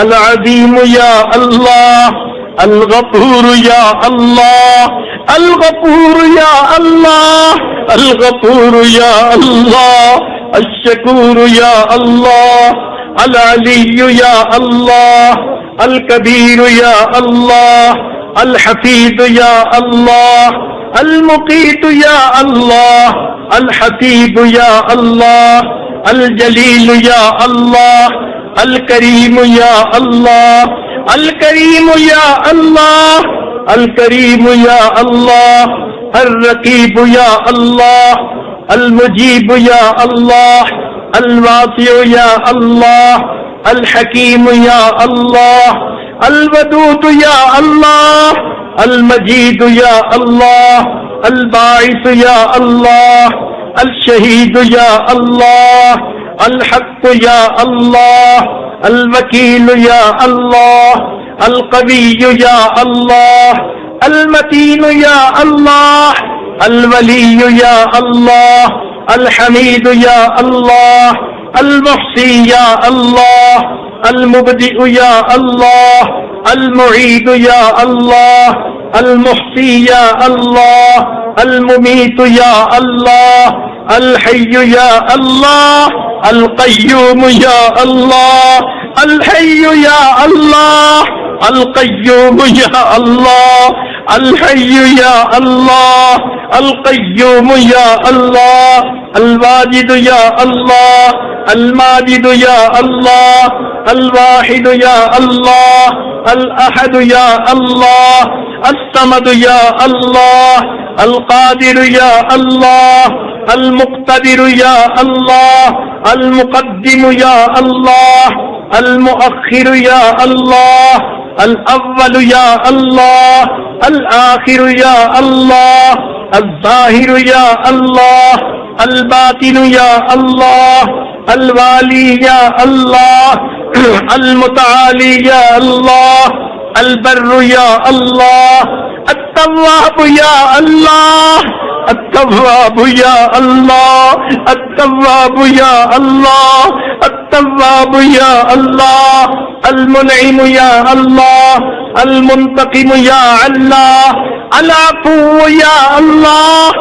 العظیم یا اللہ، الغفور یا اللہ، الغفور یا اللہ، الغفور یا اللہ، الشکور یا اللہ، العلی یا اللہ، الکبیر یا اللہ، الحفیظ یا اللہ، المقیت یا اللہ، الحسیب یا اللہ، الجلیل یا اللہ، الکریم یا اللہ، الکریم یا اللہ، الکریم یا اللہ، الرقیب یا اللہ، المجیب یا اللہ، الواسع یا اللہ، الحکیم یا اللہ، الودود یا اللہ، المجید یا اللہ، الباعث یا اللہ، الشہید یا اللہ، الحق یا اللہ، الوکیل یا اللہ، القوی یا اللہ، المتین یا اللہ، الولی یا اللہ، الحمید یا اللہ، المحصی یا اللہ، المبدئ یا اللہ، المعید یا اللہ، المحصی یا اللہ، الممیت یا اللہ، الحی یا اللہ، القیوم یا اللہ، الحی یا اللہ، القیوم یا اللہ، الحی یا اللہ، القیوم یا اللہ، الواجد یا اللہ، الماجد یا اللہ، الواحد یا اللہ، الاحد یا اللہ، الصمد یا اللہ، القادر یا اللہ، المقتدر یا اللہ، المقدم یا اللہ، المؤخر یا اللہ، الاول یا اللہ، الآخر یا اللہ، الظاہر یا اللہ، الباطن یا اللہ، الوالی یا اللہ، المتعالی یا اللہ، البر یا اللہ، التواب یا اللہ، التواب یا اللہ، التواب یا اللہ، التواب یا اللہ، المنعم یا اللہ، المنتقم یا اللہ، العفو یا اللہ،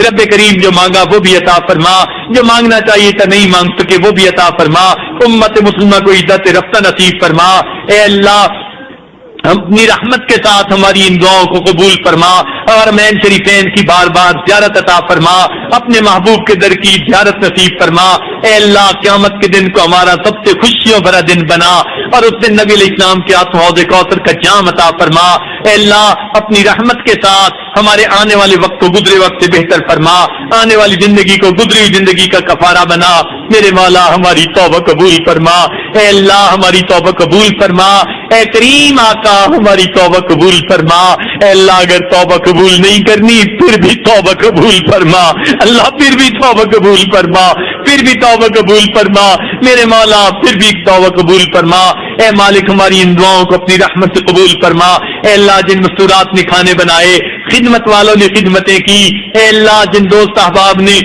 رب کریم جو مانگا وہ بھی عطا فرما، جو مانگنا چاہیے تھا نہیں مانگ سکے وہ بھی عطا فرما، امت مسلمہ کو عزت رفتہ نصیب فرما۔ اے اللہ اپنی رحمت کے ساتھ ہماری ان دعاؤں کو قبول فرما، اور حرمین شریفین کی بار بار زیارت عطا فرما، اپنے محبوب کے در کی زیارت نصیب فرما۔ اے اللہ قیامت کے دن کو ہمارا سب سے خوشیوں بھرا دن بنا، اور اس دن نبی علیہ السلام کے ہاتھوں حوض کوثر کا جام عطا فرما۔ اے اللہ اپنی رحمت کے ساتھ ہمارے آنے والے وقت کو گزرے وقت سے بہتر فرما، آنے والی زندگی کو گزری ہوئی زندگی کا کفارہ بنا۔ میرے مولا ہماری توبہ قبول فرما، اے اللہ ہماری توبہ قبول فرما، اے کریم آقا ہماری توبہ قبول فرما۔ اے اللہ اگر توبہ قبول نہیں کرنی پھر بھی توبہ قبول فرما، اللہ پھر بھی توبہ قبول فرما، پھر بھی توبہ قبول فرما، میرے مولا پھر بھی توبہ قبول فرما۔ اے مالک ہماری ان دعاؤں کو اپنی رحمت سے قبول فرما۔ اے اللہ جن مستورات نے کھانے بنائے، خدمت والوں نے خدمتیں کی، اے اللہ جن دوست احباب نے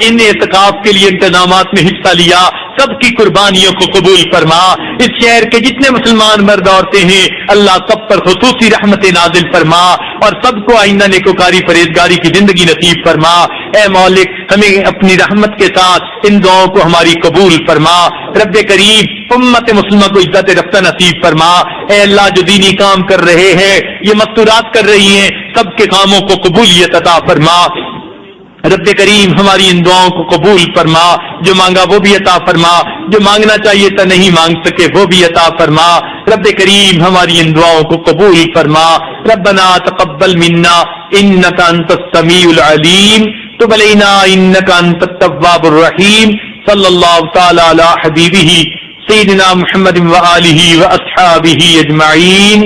ان اعتکاف کے لیے انتظامات میں حصہ لیا، سب کی قربانیوں کو قبول فرما۔ اس شہر کے جتنے مسلمان مرد عورتیں ہیں اللہ سب پر خصوصی رحمت نازل فرما، اور سب کو آئندہ نیکوکاری پرہیزگاری کی زندگی نصیب فرما۔ اے مالک ہمیں اپنی رحمت کے ساتھ ان دعاؤں کو ہماری قبول فرما۔ رب کریم امت مسلمہ کو عزت رفتہ نصیب فرما۔ اے اللہ جو دینی کام کر رہے ہیں، یہ مستورات کر رہی ہیں، سب کے کاموں کو قبولیت عطا فرما۔ رب کریم ہماری ان دعاؤں کو قبول فرما، جو مانگا وہ بھی عطا فرما، جو مانگنا چاہیے تھا نہیں مانگ سکے وہ بھی عطا فرما۔ رب کریم ہماری ان دعاؤں کو قبول فرما۔ ربنا تقبل منا انک انت السمیع العلیم، تب علینا انک انت التواب الرحیم۔ صلی اللہ تعالی علی حبیبہ سیدنا محمد وآلہ واصحابہ اجمعین۔